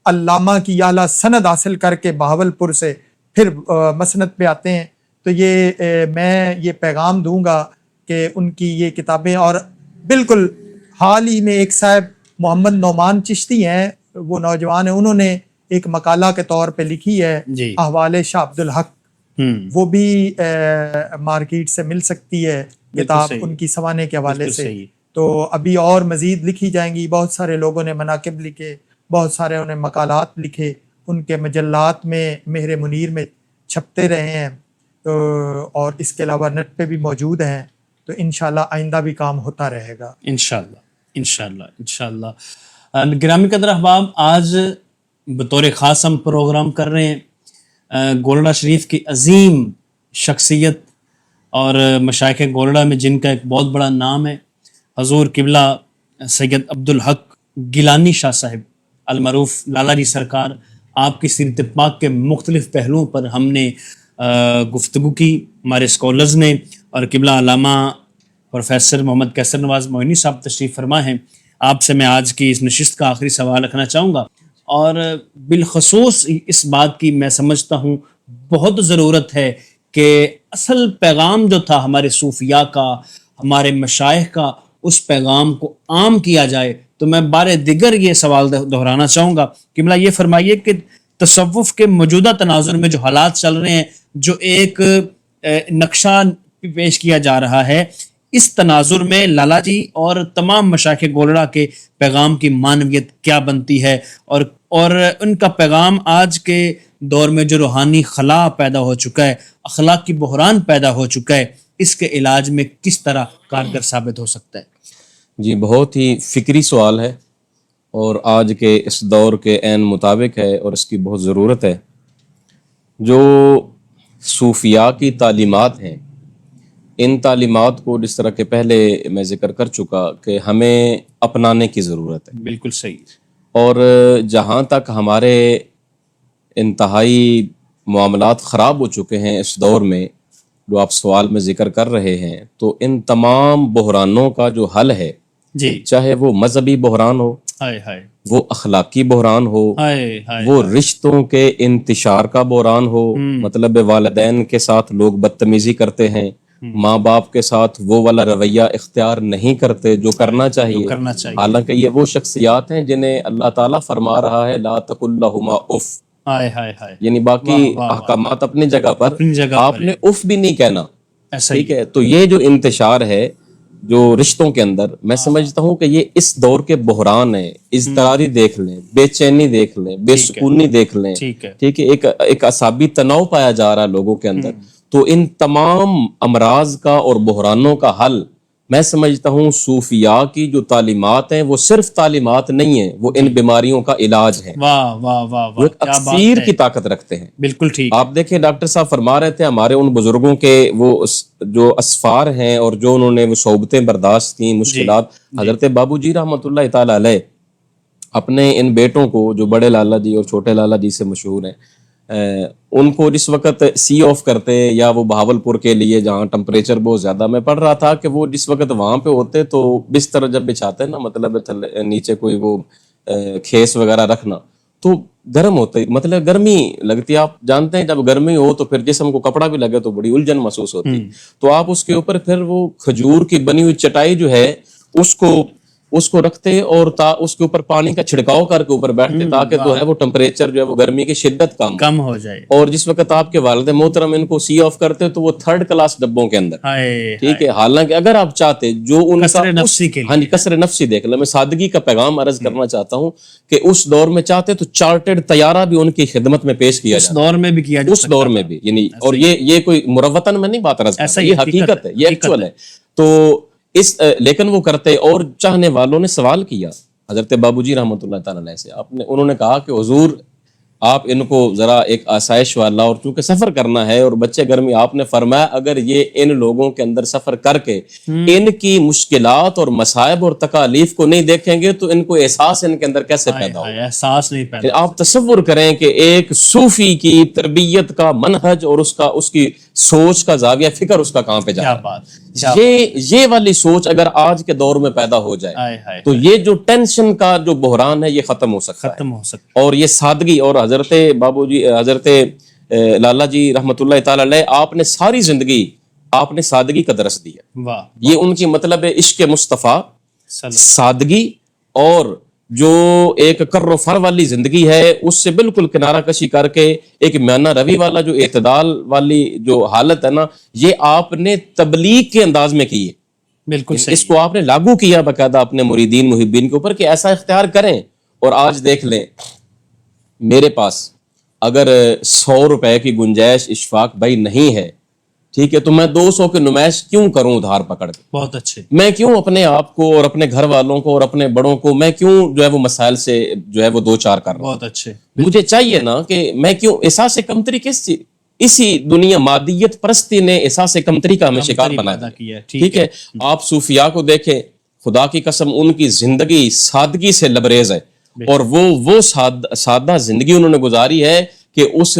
علامہ کی اعلیٰ سند حاصل کر کے بہاولپور سے پھر مسند پہ آتے ہیں. تو میں یہ پیغام دوں گا کہ ان کی یہ کتابیں اور بالکل حال ہی میں ایک صاحب محمد نعمان چشتی ہیں وہ نوجوان ہیں انہوں نے ایک مقالہ کے طور پہ لکھی ہے احوال شاہ عبد الحق. وہ بھی مارکیٹ سے مل سکتی ہے کتاب ان کی سوانح کے حوالے سے. تو ابھی اور مزید لکھی جائیں گی. بہت سارے لوگوں نے مناقب لکھے بہت سارے انہیں مقالات لکھے ان کے مجلات میں مہر منیر میں چھپتے رہے ہیں. اور اس کے علاوہ نیٹ پہ بھی موجود ہیں. تو انشاءاللہ آئندہ بھی کام ہوتا رہے گا انشاءاللہ. گرامی قدر احباب آج بطور خاص ہم پروگرام کر رہے ہیں گولڑا شریف کی عظیم شخصیت اور مشائخ گولڑا میں جن کا ایک بہت بڑا نام ہے حضور قبلہ سید عبدالحق گیلانی شاہ صاحب المعروف لالا جی سرکار. آپ کی سیرت پاک کے مختلف پہلوؤں پر ہم نے گفتگو کی ہمارے اسکالرز نے اور قبلہ علامہ پروفیسر محمد کیسر نواز موئینی صاحب تشریف فرما ہیں. آپ سے میں آج کی اس نشست کا آخری سوال رکھنا چاہوں گا اور بالخصوص اس بات کی میں سمجھتا ہوں بہت ضرورت ہے کہ اصل پیغام جو تھا ہمارے صوفیاء کا، ہمارے مشائخ کا، اس پیغام کو عام کیا جائے. تو میں بار دیگر یہ سوال دہرانا چاہوں گا کہ ملا یہ فرمائیے کہ تصوف کے موجودہ تناظر میں جو حالات چل رہے ہیں، جو ایک نقشہ پیش کیا جا رہا ہے، اس تناظر میں لالا جی اور تمام مشائخ گولڑا کے پیغام کی معنویت کیا بنتی ہے، اور ان کا پیغام آج کے دور میں جو روحانی خلا پیدا ہو چکا ہے، اخلاقی بحران پیدا ہو چکا ہے، اس کے علاج میں کس طرح کارگر ثابت ہو سکتا ہے؟ جی بہت ہی فکری سوال ہے اور آج کے اس دور کے عین مطابق ہے اور اس کی بہت ضرورت ہے. جو صوفیاء کی تعلیمات ہیں، ان تعلیمات کو جس طرح کہ پہلے میں ذکر کر چکا کہ ہمیں اپنانے کی ضرورت ہے. بالکل صحیح. اور جہاں تک ہمارے انتہائی معاملات خراب ہو چکے ہیں اس دور میں جو آپ سوال میں ذکر کر رہے ہیں، تو ان تمام بحرانوں کا جو حل ہے، جی، چاہے وہ مذہبی بحران ہو، ہائے ہائے، وہ اخلاقی بحران ہو، ہائے ہائے، وہ رشتوں کے انتشار کا بحران ہو، مطلب والدین کے ساتھ لوگ بدتمیزی کرتے ہیں، ماں باپ کے ساتھ وہ والا رویہ اختیار نہیں کرتے جو کرنا چاہیے. حالانکہ یہ وہ شخصیات ہیں جنہیں اللہ تعالیٰ فرما رہا ہے لا تقل لہما اف، ہائے ہائے ہائے، یعنی باقی احکامات اپنی جگہ پر، آپ نے اف بھی نہیں کہنا. ٹھیک ہے، تو یہ جو انتشار ہے جو رشتوں کے اندر، میں سمجھتا ہوں کہ یہ اس دور کے بحران ہیں. اضطراری دیکھ لیں، بے چینی دیکھ لیں، بے سکونی دیکھ لیں، ٹھیک ہے، ایک اعصابی تناؤ پایا جا رہا ہے لوگوں کے اندر. تو ان تمام امراض کا اور بحرانوں کا حل میں سمجھتا ہوں صوفیاء کی جو تعلیمات ہیں وہ صرف تعلیمات نہیں ہیں، وہ ان بیماریوں کا علاج ہے. واہ واہ واہ وہ ایک اکسیر کی طاقت رکھتے ہیں. بالکل ٹھیک. آپ دیکھیں ڈاکٹر صاحب فرما رہے تھے ہمارے ان بزرگوں کے وہ جو اسفار ہیں اور جو انہوں نے وہ صعوبتیں برداشت کی، مشکلات. حضرت بابو جی رحمۃ اللہ تعالیٰ علیہ اپنے ان بیٹوں کو جو بڑے لالا جی اور چھوٹے لالا جی سے مشہور ہیں، ان کو جس وقت سی آف کرتے یا وہ بہاولپور کے لیے جہاں ٹمپریچر بہت زیادہ، میں پڑھ رہا تھا کہ وہ جس وقت وہاں پہ ہوتے تو بستر جب بچھاتے نا، مطلب نیچے کوئی وہ کھیس وغیرہ رکھنا، تو گرم ہوتے، مطلب گرمی لگتی. آپ جانتے ہیں جب گرمی ہو تو پھر جسم کو کپڑا بھی لگے تو بڑی الجھن محسوس ہوتی. تو آپ اس کے اوپر پھر وہ کھجور کی بنی ہوئی چٹائی جو ہے اس کو رکھتے اور اس کے اوپر پانی کا چھڑکاؤ کر کے اوپر بیٹھتے تاکہ جو ہے وہ ٹمپریچر جو ہے وہ گرمی کی شدت کم ہو جائے. اور جس وقت آپ کے والد محترم ان کو سی آف کرتے تو وہ 3rd کلاس ڈبوں کے اندر. ٹھیک ہے، حالانکہ اگر آپ چاہتے جو ان کا ہاں جی کثر نفسی دیکھ لیں، میں سادگی کا پیغام عرض کرنا چاہتا ہوں کہ اس دور میں چاہتے تو چارٹرڈ طیارہ بھی ان کی خدمت میں پیش کیا جاتا. اس دور میں بھی کیا جاتا، اس دور میں بھی، یعنی اور یہ کوئی مروتن میں نہیں بات عرض کرتا، یہ حقیقت ہے، یہ ایکچوئل ہے. تو لیکن وہ کرتے. اور چاہنے والوں نے سوال کیا حضرت بابو جی رحمۃ اللہ تعالیٰ علیہ سے، انہوں نے کہا کہ حضور آپ ان کو ذرا ایک آسائش والا، اور چونکہ سفر کرنا ہے اور بچے گرمی، آپ نے فرمایا اگر یہ ان لوگوں کے اندر سفر کر کے ان کی مشکلات اور مصائب اور تکالیف کو نہیں دیکھیں گے تو ان کو احساس ان کے اندر کیسے پیدا ہو؟ احساس نہیں پیدا. آپ تصور کریں کہ ایک صوفی کی تربیت کا منہج اور اس کی سوچ کا زاویہ فکر اس کا کہاں پہ جاتا ہے. یہ والی سوچ اگر آج کے دور میں پیدا ہو جائے تو یہ جو ٹینشن کا جو بحران ہے یہ ختم ہو سکتا ہے. اور یہ سادگی، اور حضرت بابو جی، حضرت لالا جی رحمۃ اللہ تعالی علیہ، آپ نے ساری زندگی آپ نے سادگی کا درس دیا. یہ ان کی مطلب ہے عشق مصطفیٰ، سادگی، اور جو ایک کر و فر والی زندگی ہے اس سے بالکل کنارہ کشی کر کے ایک میانہ روی والا جو اعتدال والی جو حالت ہے نا، یہ آپ نے تبلیغ کے انداز میں کی ہے. بالکل اس کو آپ نے لاگو کیا باقاعدہ اپنے مریدین محبین کے اوپر کہ ایسا اختیار کریں. اور آج دیکھ لیں میرے پاس اگر 100 روپے کی گنجائش اشفاق بھائی نہیں ہے، ٹھیک ہے، تو میں 200 کی نمائش کیوں کروں ادھار پکڑ کے؟ بہت اچھے. میں کیوں اپنے آپ کو اور اپنے گھر والوں کو اور اپنے بڑوں کو میں کیوں جو ہے وہ مسائل سے جو ہے وہ دو چار کر رہا ہوں؟ بہت اچھے. مجھے چاہیے نا کہ میں کیوں احساس کمتری کس چیز، اسی دنیا مادیت پرستی نے احساس کمتری کا ہمیں شکار بنا دیا. ٹھیک ہے، آپ صوفیاء کو دیکھیں، خدا کی قسم ان کی زندگی سادگی سے لبریز ہے، اور وہ سادہ زندگی انہوں نے گزاری ہے کہ اس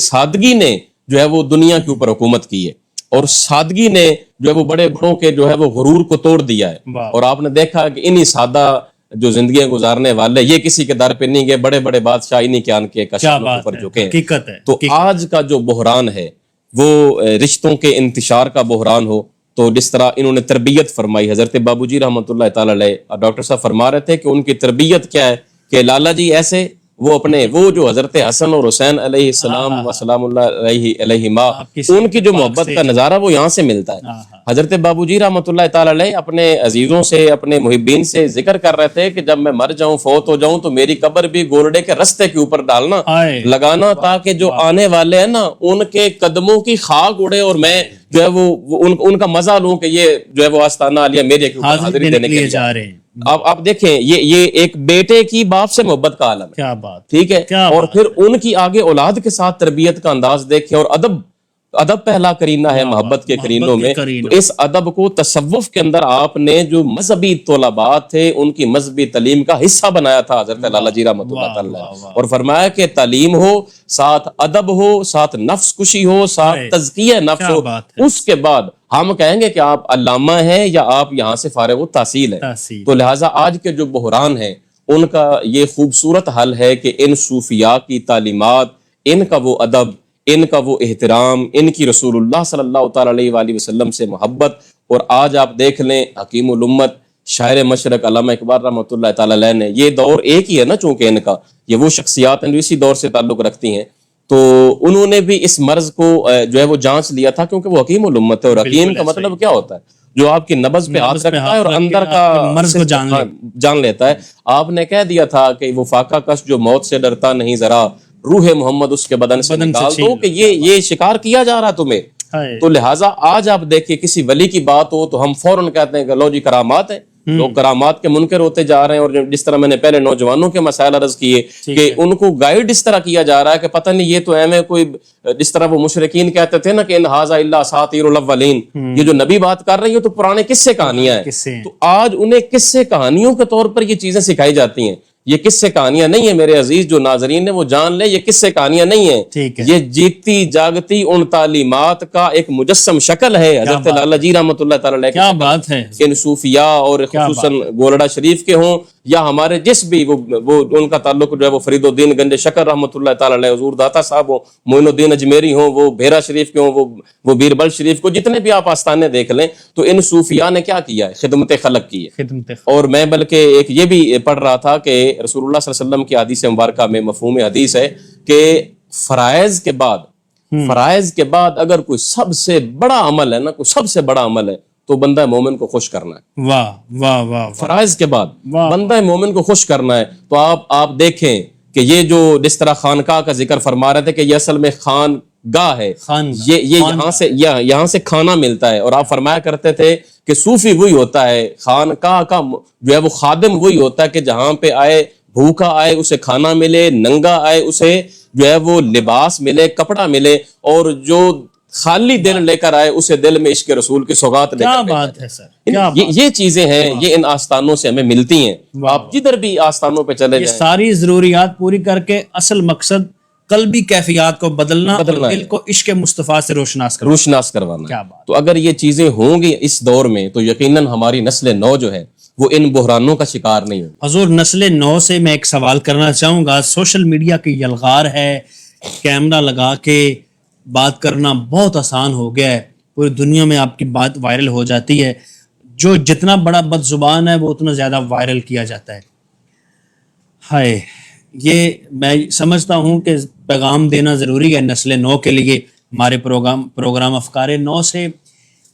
سادگی نے جو ہے وہ دنیا کے اوپر حکومت کی ہے، اور سادگی نے جو ہے وہ بڑے بڑوں کے جو ہے وہ غرور کو توڑ دیا ہے. اور آپ نے دیکھا کہ انہی سادہ جو زندگیاں گزارنے والے یہ کسی کے در پہ نہیں گئے, بڑے بڑے بادشاہ انہیں کے آن کے کشانوں کے اوپر جھکے ہیں. حقیقت ہے. تو آج کا جو بحران ہے وہ رشتوں کے انتشار کا بحران ہو, تو جس طرح انہوں نے تربیت فرمائی, حضرت بابو جی رحمۃ اللہ تعالی علیہ, اور ڈاکٹر صاحب فرما رہے تھے کہ ان کی تربیت کیا ہے کہ لالا جی ایسے وہ اپنے وہ جو حضرت حسن اور حسین علیہ السلام و سلام اللہ علیہما ان کی جو محبت کا نظارہ وہ یہاں سے ملتا ہے. حضرت بابو جی رحمۃ اللہ تعالی علیہ اپنے عزیزوں سے, اپنے محبین سے ذکر کر رہے تھے کہ جب میں مر جاؤں, فوت ہو جاؤں, تو میری قبر بھی گولڑے کے رستے کے اوپر ڈالنا, لگانا, تاکہ جو آنے والے ہیں نا ان کے قدموں کی خاک اڑے اور میں جو ہے وہ ان کا مزہ لوں کہ یہ جو ہے وہ آستانہ عالیہ میرے کے اوپر حاضری دینے کے لیے جا رہے ہیں. آپ دیکھیں یہ ایک بیٹے کی باپ سے محبت کا عالم ہے. کیا بات, ٹھیک ہے. اور پھر ان کی آگے اولاد کے ساتھ تربیت کا انداز دیکھیں, اور ادب پہلا کرینہ ہے محبت کے کرینوں میں. تو اس ادب کو تصوف کے اندر آپ نے جو مذہبی طلبات تھے ان کی مذہبی تعلیم کا حصہ بنایا تھا حضرت لالا جی رحمۃ اللہ تعالی, اور فرمایا کہ تعلیم ہو, ساتھ ادب ہو, ساتھ نفس کشی ہو, ساتھ تزکیہ نفس ہو, اس کے بعد ہم کہیں گے کہ آپ علامہ ہیں یا آپ یہاں سے فارغ التحصیل ہیں. تو لہٰذا آج کے جو بحران ہیں ان کا یہ خوبصورت حل ہے کہ ان صوفیاء کی تعلیمات, ان کا وہ ادب, ان کا وہ احترام, ان کی رسول اللہ صلی اللہ تعالی علیہ وآلہ وسلم سے محبت. اور آج آپ دیکھ لیں حکیم الامت شاعر مشرق علامہ اقبال رحمۃ اللہ تعالی علیہ نے, یہ دور ایک ہی ہے نا چونکہ ان کا, یہ وہ شخصیات ہیں جو اسی دور سے تعلق رکھتی ہیں, تو انہوں نے بھی اس مرض کو جو ہے وہ جانچ لیا تھا, کیونکہ وہ حکیم الامت ہے. اور حکیم کا مطلب کیا ہوتا ہے؟ جو آپ کی نبض پہ ہاتھ رکھتا ہے اور اندر کا مرض کو جان لیتا ہے. آپ نے کہہ دیا تھا کہ وہ فاقہ کش جو موت سے ڈرتا نہیں ذرا, روح محمد اس کے بدن سے نکال دو, کہ یہ شکار کیا جا رہا تمہیں. تو لہٰذا آج آپ دیکھیے کسی ولی کی بات ہو تو ہم فوراً کہتے ہیں کہ لو جی کرامات ہیں, لوگ کرامات کے منکر ہوتے جا رہے ہیں. اور جس طرح میں نے پہلے نوجوانوں کے مسائل عرض کیے کہ ان کو گائیڈ اس طرح کیا جا رہا ہے کہ پتہ نہیں یہ تو ایویں کوئی, جس طرح وہ مشرکین کہتے تھے نا کہ ان ھذا الا اساطیر الاولین, یہ جو نبی بات کر رہے ہیں یہ تو پرانے قصے کہانیاں ہیں. تو آج انہیں قصے کہانیوں کے طور پر یہ چیزیں سکھائی جاتی ہیں. یہ قصے کہانیاں نہیں ہیں میرے عزیز, جو ناظرین نے وہ جان لیں, یہ قصے کہانیاں نہیں ہیں, یہ جیتی جاگتی ان تعلیمات کا ایک مجسم شکل ہے حضرت لالا جی رحمۃ اللہ تعالی علیہ. کیا بات ہے. ان صوفیاء اور خصوصاً گولڑا شریف کے ہوں یا ہمارے جس بھی وہ ان کا تعلق جو ہے وہ فرید الدین گنج شکر رحمۃ اللہ تعالی علیہ, حضور داتا صاحب ہوں, معین الدین اجمیری ہوں, وہ بھیرا شریف کے ہوں, وہ بیربل شریف کو, جتنے بھی آپ آستانے دیکھ لیں, تو ان صوفیاء نے کیا کیا ہے؟ خدمت خلق کی ہے. اور میں بلکہ ایک یہ بھی پڑھ رہا تھا کہ رسول اللہ صلی اللہ علیہ وسلم کی حدیث مبارکہ میں مفہوم حدیث ہے کہ فرائض کے بعد اگر کوئی سب سے بڑا عمل ہے نا, کوئی سب سے بڑا عمل ہے, تو بندہ مومن کو خوش کرنا ہے. واہ واہ واہ. فرائض کے بعد بندہ مومن کو خوش کرنا ہے. تو آپ دیکھیں کہ یہ جو جس طرح خانقاہ کا ذکر فرما رہے تھے کہ یہ اصل میں خان گاہ ہے, یہ یہاں سے کھانا ملتا ہے. اور آپ فرمایا کرتے تھے کہ صوفی وہی ہوتا ہے, خانقاہ کا جو ہے وہ خادم وہی ہوتا ہے کہ جہاں پہ آئے بھوکا آئے اسے کھانا ملے, ننگا آئے اسے جو ہے وہ لباس ملے, کپڑا ملے, اور جو خالی دل لے کر آئے اسے دل میں عشق رسول کی سوغات لے کر. کیا بات ہے سر, یہ چیزیں ہیں, یہ ان آستانوں سے ہمیں ملتی ہیں. آپ جدھر بھی آستانوں پہ چلے جائیں, ساری ضروریات پوری کر کے اصل مقصد قلبی کیفیات کو بدلنا اور دل کو عشق مصطفیٰ سے روشناس کروانا. تو اگر یہ چیزیں ہوں گی اس دور میں تو یقیناً ہماری نسل نو جو ہے وہ ان بحرانوں کا شکار نہیں ہوگی. حضور نسل نو سے میں ایک سوال کرنا چاہوں گا. سوشل میڈیا کی یلغار ہے, کیمرہ لگا کے بات کرنا بہت آسان ہو گیا ہے, پوری دنیا میں آپ کی بات وائرل ہو جاتی ہے. جو جتنا بڑا بد زبان ہے وہ اتنا زیادہ وائرل کیا جاتا ہے. ہائے, یہ میں سمجھتا ہوں کہ پیغام دینا ضروری ہے نسل نو کے لیے. ہمارے پروگرام افکار نو سے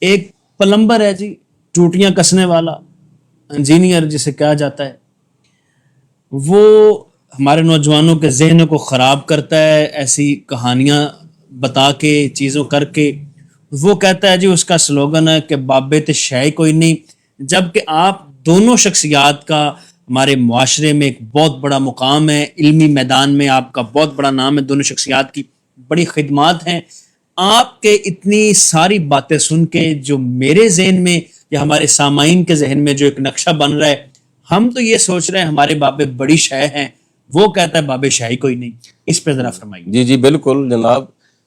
ایک پلمبر ہے جی, ٹوٹیاں کسنے والا, انجینئر جسے کہا جاتا ہے, وہ ہمارے نوجوانوں کے ذہن کو خراب کرتا ہے ایسی کہانیاں بتا کے, چیزوں کر کے. وہ کہتا ہے جی, اس کا سلوگن ہے کہ بابے تے شے کوئی نہیں, جبکہ آپ دونوں شخصیات کا ہمارے معاشرے میں ایک بہت بڑا مقام ہے, علمی میدان میں آپ کا بہت بڑا نام ہے, دونوں شخصیات کی بڑی خدمات ہیں. آپ کے اتنی ساری باتیں سن کے جو میرے ذہن میں یا ہمارے سامعین کے ذہن میں جو ایک نقشہ بن رہا ہے, ہم تو یہ سوچ رہے ہیں ہمارے بابے بڑی شے ہیں, وہ کہتا ہے بابے شے کوئی نہیں. اس پہ ذرا فرمائیے. جی جی بالکل جناب,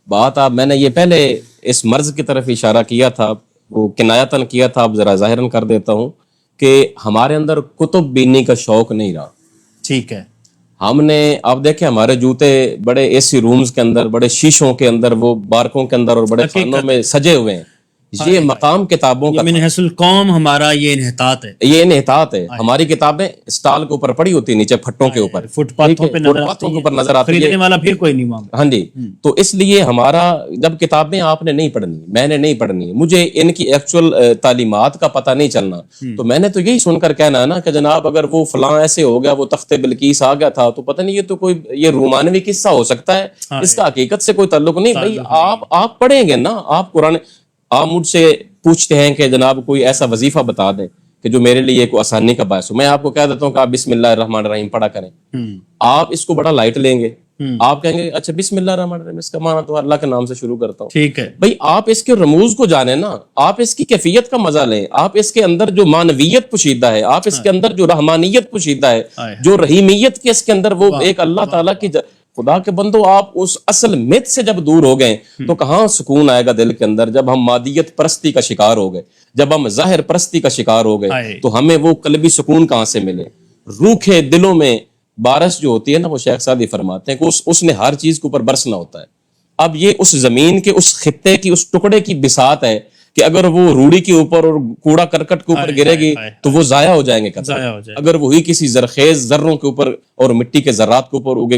بات آپ, میں نے یہ پہلے اس مرض کی طرف اشارہ کیا تھا, وہ کنایتاً کیا تھا, اب ذرا ظاہراً کر دیتا ہوں کہ ہمارے اندر کتب بینی کا شوق نہیں رہا. ٹھیک ہے. ہم نے آپ دیکھیں ہمارے جوتے بڑے اے سی رومز کے اندر, بڑے شیشوں کے اندر, وہ بارکوں کے اندر اور بڑے خانوں میں سجے ہوئے ہیں. یہ مقام کتابوں کا من حیث القوم ہمارا یہ انحطاط ہے. یہ انحطاط ہے. ہماری کتابیں اسٹال کے اوپر پڑی ہوتی, نیچے پھٹوں کے اوپر, فٹ پاتھوں پہ نظر آتی ہے. خریدنے والا پھر کوئی نہیں مانگتا. ہاں جی. تو اس لیے ہمارا جب کتابیں آپ نے نہیں پڑھنی, میں نے نہیں پڑھنی, مجھے ان کی ایکچوئل تعلیمات کا پتہ نہیں چلنا, تو میں نے تو یہی سن کر کہنا ہے نا کہ جناب اگر وہ فلاں ایسے ہو گیا, وہ تخت بلقیس آ گیا تھا, تو پتہ نہیں یہ تو کوئی یہ رومانوی قصہ ہو سکتا ہے, اس کا حقیقت سے کوئی تعلق نہیں. بھائی آپ پڑھیں گے نا, آپ قرآن, آپ مجھ سے پوچھتے ہیں کہ جناب کوئی ایسا وظیفہ بتا دیں کہ جو میرے لیے کوئی آسانی کا باعث ہو. میں آپ کو کہہ دیتا ہوں کہ آپ بسم اللہ الرحمن الرحیم پڑھا کریں. آپ اس کو بڑا لائٹ لیں گے, آپ کہیں گے اچھا بسم اللہ الرحمن الرحیم اس کا معنی تو اللہ کے نام سے شروع کرتا ہوں. ٹھیک ہے بھائی آپ اس کے رموز کو جانیں نا, آپ اس کی کیفیت کا مزہ لیں, آپ اس کے اندر جو معنویت پوشیدہ ہے, آپ اس کے اندر جو رحمانیت پوشیدہ ہے, جو رحیمیت کے اس کے اندر وہ ایک اللہ تعالیٰ کی خدا کے بندو, آپ اس اصل مت سے جب دور ہو گئے تو کہاں سکون آئے گا دل کے اندر. جب ہم مادیت پرستی کا شکار ہو گئے, جب ہم ظاہر پرستی کا شکار ہو گئے, تو ہمیں وہ قلبی سکون کہاں سے ملے. روکھے دلوں میں بارش جو ہوتی ہے نا, وہ شیخ سعدی فرماتے ہیں کہ اس نے ہر چیز کے اوپر برسنا ہوتا ہے. اب یہ اس زمین کے, اس خطے کی, اس ٹکڑے کی بساط ہے کہ اگر وہ روڑی کے اوپر اور کوڑا کرکٹ کے اوپر گرے گی تو وہ ضائع ہو جائیں گے. اگر وہی کسی زرخیز ذروں کے اوپر اور مٹی کے ذرات کے اوپر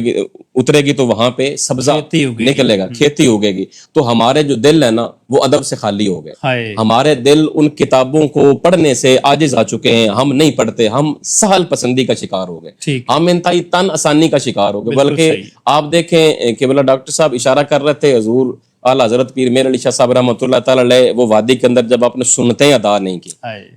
اترے گی تو وہاں پہ سبزہ نکلے گا, کھیتی ہوگے گی. تو ہمارے جو دل ہے نا وہ ادب سے خالی ہو گئے. ہمارے دل ان کتابوں کو پڑھنے سے عاجز آ چکے ہیں. ہم نہیں پڑھتے, ہم سہل پسندی کا شکار ہو گئے, ہم انتہائی تن آسانی کا شکار ہو گئے. بلکہ آپ دیکھیں کہ بلا ڈاکٹر صاحب اشارہ کر رہے تھے, حضور اعلیٰ حضرت پیر میر علی شاہ صاحب رحمۃ اللہ تعالی علیہ وہ وادی کے اندر جب آپ نے سنتیں ادا نہیں کی,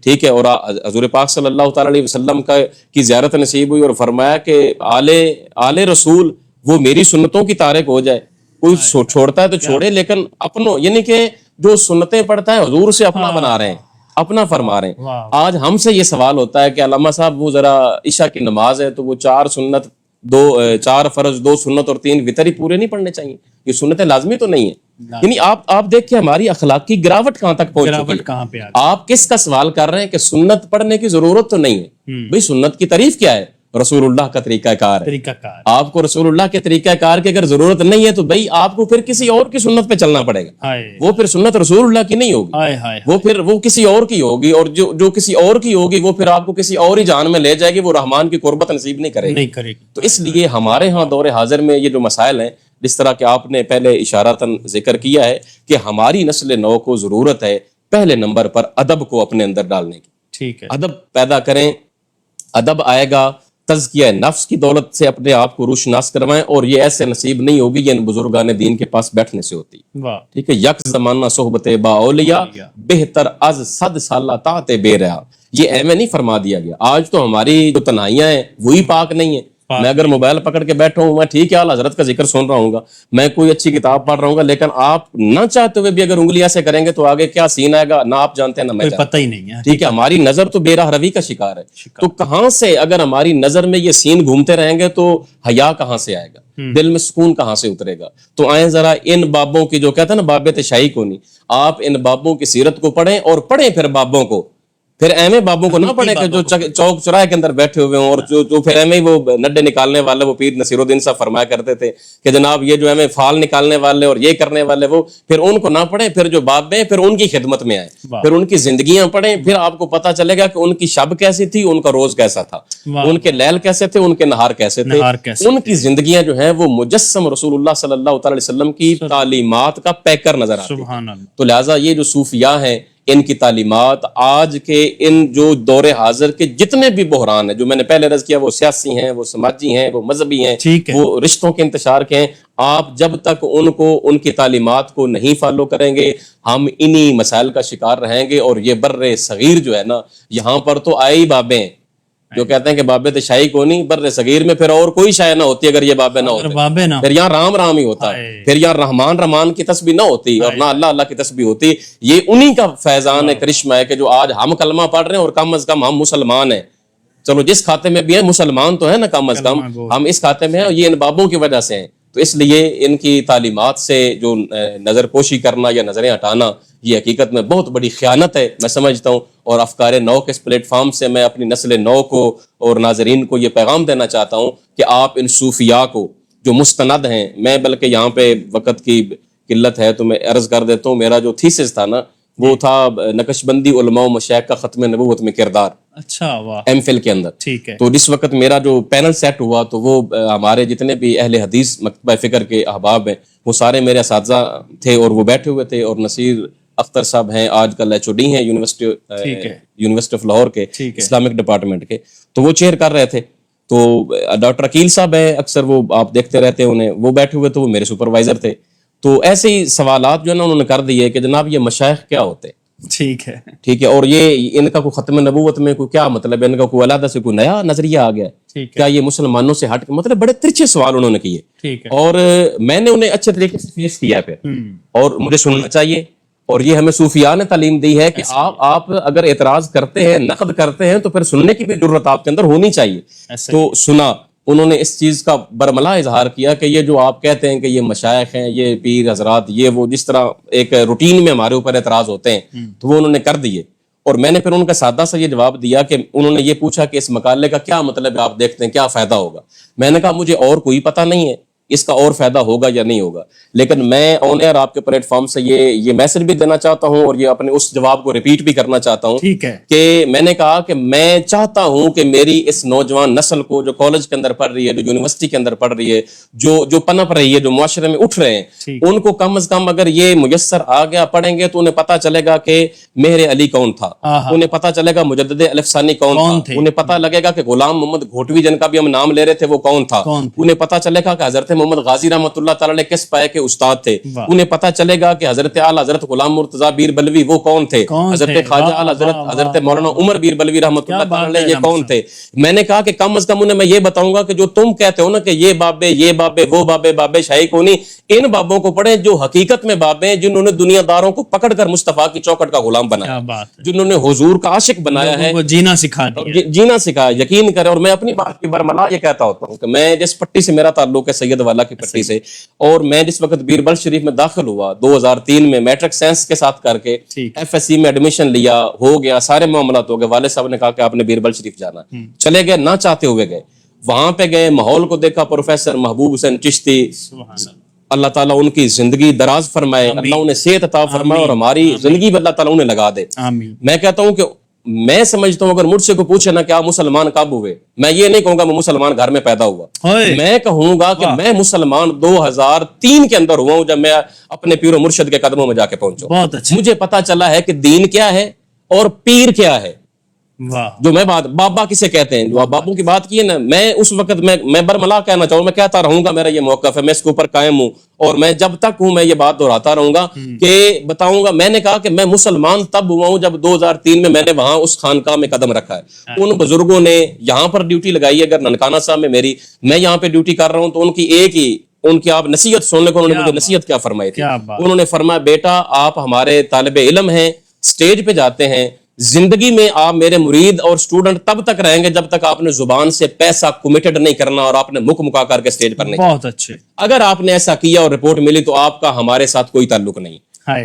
ٹھیک ہے, اور حضور پاک صلی اللہ تعالی علیہ وسلم کی زیارت نصیب ہوئی اور فرمایا کہ آل رسول وہ میری سنتوں کی تارک ہو جائے. کوئی چھوڑتا ہے تو چھوڑے, لیکن اپنوں یعنی کہ جو سنتیں پڑھتا ہے حضور سے اپنا بنا رہے ہیں, اپنا فرما رہے ہیں. آج ہم سے یہ سوال ہوتا ہے کہ علامہ صاحب وہ ذرا عشاء کی نماز ہے تو وہ 4 سنت, 4 فرض 2 سنت اور 3 وتر ہی پورے نہیں پڑھنے چاہیے. یہ سنتیں لازمی تو نہیں ہے. یعنی آپ دیکھیں ہماری اخلاقی گراوٹ کہاں تک پہنچ چکی ہے. آپ کس کا سوال کر رہے ہیں کہ سنت پڑھنے کی ضرورت تو نہیں ہے. بھئی سنت کی تعریف کیا ہے؟ رسول اللہ کا طریقہ کار ہے. آپ کو رسول اللہ کے طریقہ کار کی اگر ضرورت نہیں ہے تو بھئی آپ کو پھر کسی اور کی سنت پہ چلنا پڑے گا. وہ پھر سنت رسول اللہ کی نہیں ہوگی, وہ کسی اور کی ہوگی, اور جو کسی اور کی ہوگی وہ پھر آپ کو کسی اور ہی جان میں لے جائے گی, وہ رحمان کی قربت نصیب نہیں کرے گی. تو اس لیے ہمارے ہاں دور حاضر میں یہ جو مسائل ہیں, جس طرح کہ آپ نے پہلے اشارتاً ذکر کیا ہے کہ ہماری نسل نو کو ضرورت ہے پہلے نمبر پر ادب کو اپنے اندر ڈالنے کی. ٹھیک ہے, ادب پیدا کریں. ادب آئے گا تزکیہ نفس کی دولت سے اپنے آپ کو روشناس کروائیں, اور یہ ایسے نصیب نہیں ہوگی یہ ان بزرگان دین کے پاس بیٹھنے سے ہوتی. ٹھیک ہے, یک زمانہ صحبت با اولیاء بہتر از 100 سالہ طاعت بے ریا. یہ ایویں نہیں فرما دیا گیا. آج تو ہماری جو تنہائیاں ہیں وہی پاک نہیں ہیں. میں اگر موبائل پکڑ کے بیٹھا ہوں, میں ٹھیک ہے اعلیٰ حضرت کا ذکر سن رہا ہوں گا, میں کوئی اچھی کتاب پڑھ رہا ہوں گا, لیکن آپ نہ چاہتے ہوئے بھی اگر انگلیاں سے کریں گے تو آگے کیا سین آئے گا نہ آپ جانتے ہیں نہ میں پتہ ہی نہیں ہے. ٹھیک ہے, ہماری نظر تو بے راہ روی کا شکار ہے. تو کہاں سے اگر ہماری نظر میں یہ سین گھومتے رہیں گے تو حیا کہاں سے آئے گا, دل میں سکون کہاں سے اترے گا. تو آئیں ذرا ان بابوں کی جو کہتے ہیں نا باب تشائی کو نہیں, آپ ان بابوں کی سیرت کو پڑھیں اور پڑھیں پھر بابوں کو, پھر ایویں بابوں کو نہ پڑھیں کہ جو چوک چوراہے کے اندر بیٹھے ہوئے ہوں, اور جو پھر ایویں وہ نڈے نکالنے والے, وہ پیر نصیر الدین صاحب فرمایا کرتے تھے کہ جناب یہ جو ایویں فال نکالنے والے اور یہ کرنے والے, وہ پھر ان کو نہ پڑھیں. پھر جو باب ہیں پھر ان کی خدمت میں آئیں, پھر ان کی زندگیاں پڑھیں, پھر آپ کو پتہ چلے گا کہ ان کی شب کیسی تھی, ان کا روز کیسا تھا, ان کے لیل کیسے تھے, ان کے نہار کیسے تھے. ان کی زندگیاں جو ہیں وہ مجسم رسول اللہ صلی اللہ تعالی وسلم کی تعلیمات کا پیکر نظر آتی ہیں. تو لہٰذا یہ جو صوفیاء ہیں ان کی تعلیمات آج کے ان جو دور حاضر کے جتنے بھی بحران ہیں, جو میں نے پہلے عرض کیا, وہ سیاسی ہیں, وہ سماجی ہیں, وہ مذہبی ہیں, وہ رشتوں کے انتشار کے ہیں, آپ جب تک ان کی تعلیمات کو نہیں فالو کریں گے ہم انہی مسائل کا شکار رہیں گے. اور یہ بر صغیر جو ہے نا, یہاں پر تو آئے ہی بابے ہیں جو کہتے ہیں کہ بابے تشائی کو نہیں, بر صغیر میں پھر اور کوئی شے نہ ہوتی اگر یہ بابے نہ ہوتے, پھر یہاں رام رام ہی ہوتا, پھر یہاں رحمان کی تسبیح نہ ہوتی اور نہ اللہ کی تسبیح ہوتی. یہ انہی کا فیضان ہے, کرشمہ ہے کہ جو آج ہم کلمہ پڑھ رہے ہیں اور کم از کم ہم مسلمان ہیں. چلو جس کھاتے میں بھی ہیں مسلمان تو ہے نا, کم از کم ہم اس کھاتے میں ہیں, یہ ان بابوں کی وجہ سے ہیں. تو اس لیے ان کی تعلیمات سے جو نظر پوشی کرنا یا نظریں ہٹانا یہ حقیقت میں بہت بڑی خیانت ہے میں سمجھتا ہوں. اور افکار نو کے اس پلیٹ فارم سے میں اپنی نسل نو کو اور ناظرین کو یہ پیغام دینا چاہتا ہوں کہ آپ ان صوفیاء کو جو مستند ہیں، میں بلکہ یہاں پہ وقت کی قلت ہے تو میں عرض کر دیتا ہوں، میرا جو تھیسس تھا نا وہ تھا نقش بندی علماء و مشائخ کا ختم نبوت میں کردار، اچھا واہ، ایم فل کے اندر. ٹھیک ہے. تو جس وقت میرا جو پینل سیٹ ہوا تو وہ ہمارے جتنے بھی اہل حدیث مکتبہ فکر کے احباب ہیں وہ سارے میرے اساتذہ تھے اور وہ بیٹھے ہوئے تھے. اور نصیر اختر صاحب ہیں آج کل HOD ہیں یونیورسٹی آف لاہور کے اسلامک ڈپارٹمنٹ کے، تو وہ چیئر کر رہے تھے. تو ڈاکٹر عقیل صاحب ہیں، اکثر وہ آپ دیکھتے رہتے ہیں انہیں، وہ بیٹھے ہوئے تو وہ میرے سپروائزر تھے. تو ایسے ہی سوالات جو ہے نا انہوں نے کر دیے کہ جناب یہ مشائخ کیا ہوتے ہیں، ٹھیک ہے، ٹھیک ہے، اور یہ ان کا کوئی ختم نبوت میں کوئی کیا مطلب ہے، ان کا کوئی علیحدہ سے کوئی نیا نظریہ آ گیا ہے کیا، یہ مسلمانوں سے ہٹ کے، مطلب بڑے ترچھے سوال انہوں نے کیے. ٹھیک ہے. اور میں نے انہیں اچھے طریقے سے فیس کیا پھر، اور مجھے سننا چاہیے. اور یہ ہمیں صوفیاء نے تعلیم دی ہے کہ آپ اگر اعتراض کرتے ہیں، نقد کرتے ہیں، تو پھر سننے کی بھی ضرورت آپ کے اندر ہونی چاہیے. تو سنا، انہوں نے اس چیز کا برملا اظہار کیا کہ یہ جو آپ کہتے ہیں کہ یہ مشائخ ہیں، یہ پیر حضرات، یہ وہ جس طرح ایک روٹین میں ہمارے اوپر اعتراض ہوتے ہیں تو وہ انہوں نے کر دیے. اور میں نے پھر ان کا سادہ سا یہ جواب دیا کہ انہوں نے یہ پوچھا کہ اس مقالے کا کیا مطلب ہے، آپ دیکھتے ہیں کیا فائدہ ہوگا. میں نے کہا مجھے اور کوئی پتہ نہیں ہے اس کا اور فائدہ ہوگا یا نہیں ہوگا، لیکن میں آن ایئر آپ کے پلیٹ فارم سے یہ میسج بھی دینا چاہتا ہوں اور یہ اپنے اس جواب کو ریپیٹ بھی کرنا چاہتا ہوں. ٹھیک ہے. کہ میں نے کہا کہ میں چاہتا ہوں کہ میری اس نوجوان نسل کو جو کالج کے اندر پڑھ رہی ہے، جو یونیورسٹی کے اندر پڑھ رہی ہے، جو پنپ رہی ہے، جو معاشرے میں اٹھ رہے ہیں، ان کو کم از کم اگر یہ میسر آ گیا پڑھیں گے تو انہیں پتہ چلے گا کہ مہر علی کون تھا، انہیں پتہ چلے گا مجدد الف ثانی کون تھا، انہیں پتہ لگے گا کہ غلام محمد گھوٹوی جن کا بھی ہم نام لے رہے تھے وہ کون تھا، انہیں پتہ چلے گا کہ حضرت محمد غازی رحمۃ اللہ تعالیٰ نے کس پائے کے استاد تھے، انہیں پتہ چلے گا کہ حضرت اعلی حضرت غلام مرتضیٰ بیر بلوی وہ کون تھے، حضرت خواجہ اعلی حضرت مولانا عمر بیر بلوی رحمۃ اللہ تعالیٰ یہ کون تھے. میں نے کہا کہ کم از کم انہیں میں یہ بتاؤں گا کہ جو تم کہتے ہو نا کہ یہ بابے وہ بابے شاہی کونی، ان بابوں کو پڑھیں جو حقیقت میں بابے ہیں، جنہوں نے دنیا داروں کو پکڑ کر مصطفیٰ کی چوکھٹ کا غلام بنایا، جنہوں نے حضور کا عاشق بنایا ہے، جینا سکھا دیا، جینا سکھا. یقین کرے. اور میں اپنی بات کی برملا یہ کہتا ہوتا ہوں کہ میں جس پٹی سے میرا تعلق ہے سید والا کی پٹی سے، اور میں جس وقت بیربل شریف میں داخل ہوا 2003 میں میٹرک سائنس کے ساتھ کر کے FSC میں ایڈمیشن لیا، ہو گیا، سارے معاملات ہو گئے. والد صاحب نے کہا کہ آپ نے بیربل شریف جانا، چلے گئے، نہ چاہتے ہوئے گئے. وہاں پہ گئے، ماحول کو دیکھا، پروفیسر محبوب حسین چشتی، اللہ تعالیٰ ان کی زندگی دراز فرمائے، اللہ انہیں صحت عطا فرمائے اور ہماری زندگی بھی اللہ تعالیٰ انہیں لگا دے. میں کہتا ہوں کہ میں سمجھتا ہوں اگر مجھ سے کوئی پوچھے نا کہ آپ مسلمان کب ہوئے، میں یہ نہیں کہوں گا میں مسلمان گھر میں پیدا ہوا، میں کہوں گا کہ میں مسلمان 2003 کے اندر ہوا ہوں، جب میں اپنے پیر و مرشد کے قدموں میں جا کے پہنچا. مجھے پتا چلا ہے کہ دین کیا ہے اور پیر کیا ہے. جو میں بات بابا کسے کہتے ہیں، جو آپ بابوں کی بات کی ہے نا، میں اس وقت میں برملا کہنا چاہوں، میں کہتا رہوں گا، میرا یہ موقف ہے، میں اس کے اوپر قائم ہوں اور میں جب تک ہوں میں یہ بات دہراتا رہوں گا کہ بتاؤں گا. میں نے کہا کہ میں مسلمان تب ہوا ہوں جب 2003 میں نے وہاں اس خانقاہ میں قدم رکھا ہے. ان بزرگوں نے یہاں پر ڈیوٹی لگائی ہے، اگر ننکانہ صاحب میں میں یہاں پہ ڈیوٹی کر رہا ہوں تو ان کی ایک ہی ان کی آپ نصیحت سننے کو، انہوں نے مجھے نصیحت کیا فرمائی تھی. انہوں نے فرمایا بیٹا آپ ہمارے طالب علم ہیں، سٹیج پہ جاتے ہیں، زندگی میں آپ میرے مرید اور سٹوڈنٹ تب تک رہیں گے جب تک آپ نے زبان سے پیسہ کمیٹڈ نہیں کرنا اور آپ نے مکا کر کے سٹیج پر نہیں. بہت اچھے. اگر آپ نے ایسا کیا اور رپورٹ ملی تو آپ کا ہمارے ساتھ کوئی تعلق نہیں.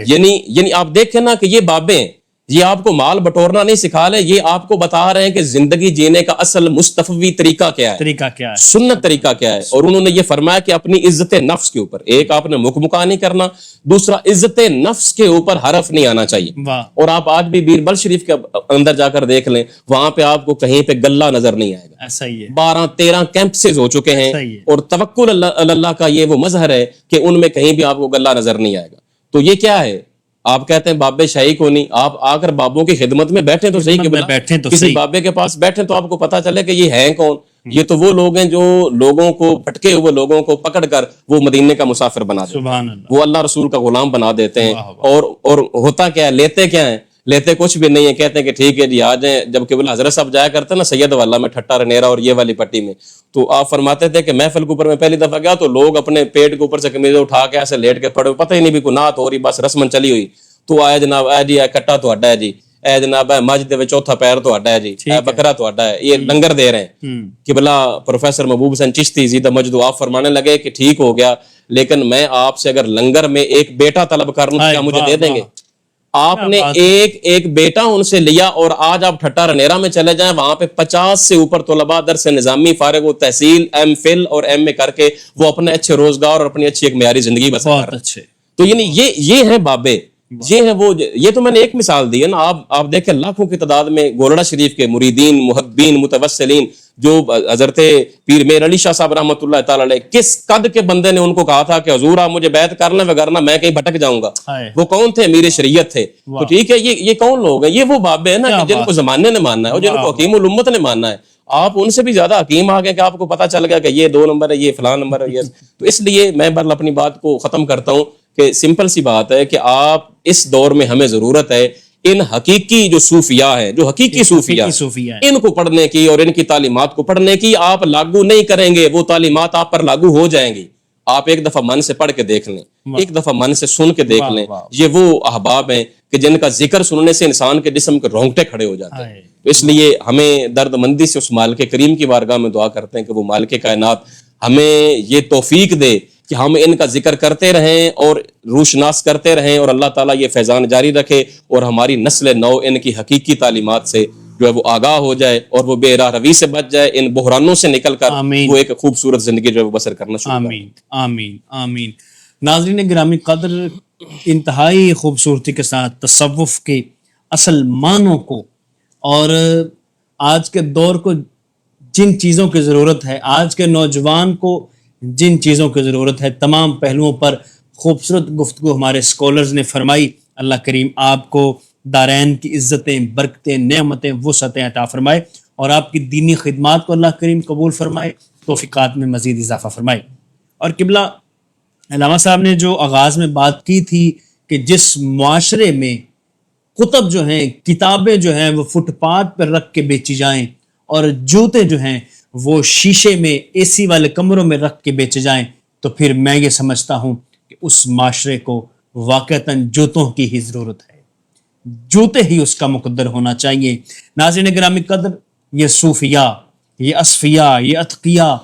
یعنی آپ دیکھیں نا کہ یہ بابے ہیں، یہ آپ کو مال بٹورنا نہیں سکھا لے، یہ آپ کو بتا رہے ہیں کہ زندگی جینے کا اصل مصطفی طریقہ کیا ہے، سنت طریقہ کیا ہے. اور انہوں نے یہ فرمایا کہ اپنی عزت نفس کے اوپر ایک آپ نے مکا نہیں کرنا، دوسرا عزت نفس کے اوپر حرف نہیں آنا چاہیے. اور آپ آج بھی بیربل شریف کے اندر جا کر دیکھ لیں، وہاں پہ آپ کو کہیں پہ گلہ نظر نہیں آئے گا. 12-13 کیمپسز ہو چکے ہیں اور توکل اللہ کا یہ وہ مظہر ہے کہ ان میں کہیں بھی آپ کو گلہ نظر نہیں آئے گا. تو یہ کیا ہے؟ آپ کہتے ہیں بابے شاہی کو نہیں، آپ آ کر بابوں کی خدمت میں بیٹھیں تو صحیح، کہ کسی بابے کے پاس بیٹھیں تو آپ کو پتا چلے کہ یہ ہیں کون. یہ تو وہ لوگ ہیں جو لوگوں کو بھٹکے ہوئے لوگوں کو پکڑ کر وہ مدینے کا مسافر بنا دیتے ہیں، وہ اللہ رسول کا غلام بنا دیتے ہیں. اور ہوتا کیا ہے، لیتے کیا ہیں، لیتے کچھ بھی نہیں ہے. کہتے ہیں کہ ٹھیک ہے جی آ جائیں. جب کہ حضرت صاحب جایا کرتے ہیں نا سید والا میں، ٹھٹا رنیرا اور یہ والی پٹی میں، تو آپ فرماتے تھے کہ محفل کے اوپر میں پہلی دفعہ گیا تو لوگ اپنے پیٹ کے اوپر سے قمیضیں اٹھا کے ایسے لیٹ کے پڑے، پتہ ہی نہیں بھی کوئی نعت ہو رہی، بس رسمن چلی ہوئی. تو آیا جناب، آیا جی کٹا تو ہڈا ہے جی، اے جناب مجھ دے وچ چوتھا پیر تہاڈا ہے جی، اے بکرا تہاڈا ہے، یہ لنگر دے رہے ہیں. قبلہ پروفیسر محبوب حسین چشتی زیدہ مجدو آپ فرمانے لگے کہ ٹھیک ہو گیا، لیکن میں آپ سے اگر لنگر میں ایک بیٹا طلب کر لوں تو کیا مجھے دے دیں گے؟ آپ نے ایک بیٹا ان سے لیا، اور آج آپ ٹھٹا رنیرا میں چلے جائیں، وہاں پہ 50 سے اوپر طلباء درس نظامی فارغ و تحصیل ایم فل اور ایم اے کر کے وہ اپنے اچھے روزگار اور اپنی اچھی ایک معیاری زندگی بسر کر رہے ہیں. تو یعنی یہ ہیں بابے، یہ ہیں وہ. یہ تو میں نے ایک مثال دی ہے نا. آپ دیکھیں لاکھوں کی تعداد میں گولڑا شریف کے مریدین، محبین، متوسلین، جو حضرت پیر میر علی شاہ صاحب رحمۃ اللہ تعالی علیہ، کس قد کے بندے نے ان کو کہا تھا کہ حضور آپ مجھے بیعت کر لیں وگرنہ میں کہیں بھٹک جاؤں گا. وہ کون تھے؟ امیر شریعت تھے. تو ٹھیک ہے، یہ کون لوگ ہیں؟ یہ وہ بابے ہیں نا کہ جن کو زمانے نے ماننا ہے اور جن کو حکیم الامت نے ماننا ہے. آپ ان سے بھی زیادہ حکیم آ گئے کہ آپ کو پتہ چل گیا کہ یہ 2 نمبر ہے، یہ فلاں نمبر ہے. تو اس لیے میں بہرحال اپنی بات کو ختم کرتا ہوں کہ سمپل سی بات ہے کہ آپ اس دور میں ہمیں ضرورت ہے ان حقیقی جو صوفیاء ہیں، جو حقیقی صوفیاء ہیں، ان کو پڑھنے کی اور ان کی تعلیمات کو پڑھنے کی. آپ لاگو نہیں کریں گے، وہ تعلیمات آپ پر لاگو ہو جائیں گی. آپ ایک دفعہ من سے پڑھ کے دیکھ لیں، ایک دفعہ من سے سن کے دیکھ لیں. یہ وہ احباب ہیں کہ جن کا ذکر سننے سے انسان کے جسم کے رونگٹے کھڑے ہو جاتے ہیں. تو اس لیے ہمیں درد مندی سے اس مالک کریم کی بارگاہ میں دعا کرتے ہیں کہ وہ مالک کائنات ہمیں یہ توفیق دے کہ ہم ان کا ذکر کرتے رہیں اور روشناس کرتے رہیں، اور اللہ تعالیٰ یہ فیضان جاری رکھے اور ہماری نسل نو ان کی حقیقی تعلیمات سے جو ہے وہ آگاہ ہو جائے اور وہ بے راہ روی سے بچ جائے، ان بحرانوں سے نکل کر وہ ایک خوبصورت زندگی جو ہے وہ بسر کرنا شروع کرے. آمین آمین آمین. ناظرین گرامی قدر، انتہائی خوبصورتی کے ساتھ تصوف کے اصل معنوں کو اور آج کے دور کو جن چیزوں کی ضرورت ہے، آج کے نوجوان کو جن چیزوں کی ضرورت ہے، تمام پہلوؤں پر خوبصورت گفتگو ہمارے اسکالرز نے فرمائی. اللہ کریم آپ کو دارین کی عزتیں، برکتیں، نعمتیں، وسعتیں عطا فرمائے، اور آپ کی دینی خدمات کو اللہ کریم قبول فرمائے، توفیقات میں مزید اضافہ فرمائے. اور قبلہ علامہ صاحب نے جو آغاز میں بات کی تھی کہ جس معاشرے میں کتب جو ہیں، کتابیں جو ہیں وہ فٹ پاتھ پر رکھ کے بیچی جائیں، اور جوتے جو ہیں وہ شیشے میں اے سی والے کمروں میں رکھ کے بیچے جائیں، تو پھر میں یہ سمجھتا ہوں کہ اس معاشرے کو واقعتاً جوتوں کی ہی ضرورت ہے، جوتے ہی اس کا مقدر ہونا چاہیے. ناظرین گرامی قدر، یہ صوفیاء، یہ اصفیاء، یہ اتقیاء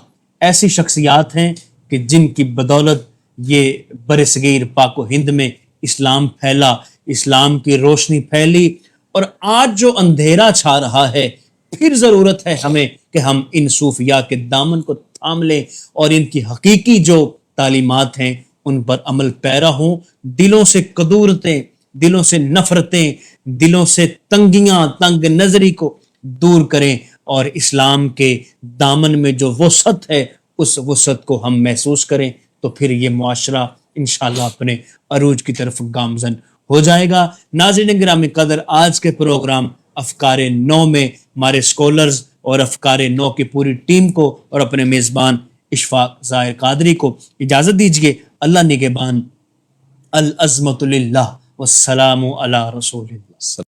ایسی شخصیات ہیں کہ جن کی بدولت یہ برصغیر پاک و ہند میں اسلام پھیلا، اسلام کی روشنی پھیلی. اور آج جو اندھیرا چھا رہا ہے، پھر ضرورت ہے ہمیں کہ ہم ان صوفیاء کے دامن کو تھام لیں اور ان کی حقیقی جو تعلیمات ہیں ان پر عمل پیرا ہوں. دلوں سے کدورتیں، دلوں سے نفرتیں، دلوں سے تنگیاں، تنگ نظری کو دور کریں، اور اسلام کے دامن میں جو وسعت ہے اس وسعت کو ہم محسوس کریں. تو پھر یہ معاشرہ انشاءاللہ اپنے عروج کی طرف گامزن ہو جائے گا. ناظرین گرامی قدر، آج کے پروگرام افکار نو میں ہمارے اسکالرز اور افکار نو کی پوری ٹیم کو اور اپنے میزبان اشفاق ظاہر قادری کو اجازت دیجیے. اللہ نگہبان. العظمت للہ والسلام علی رسول اللہ.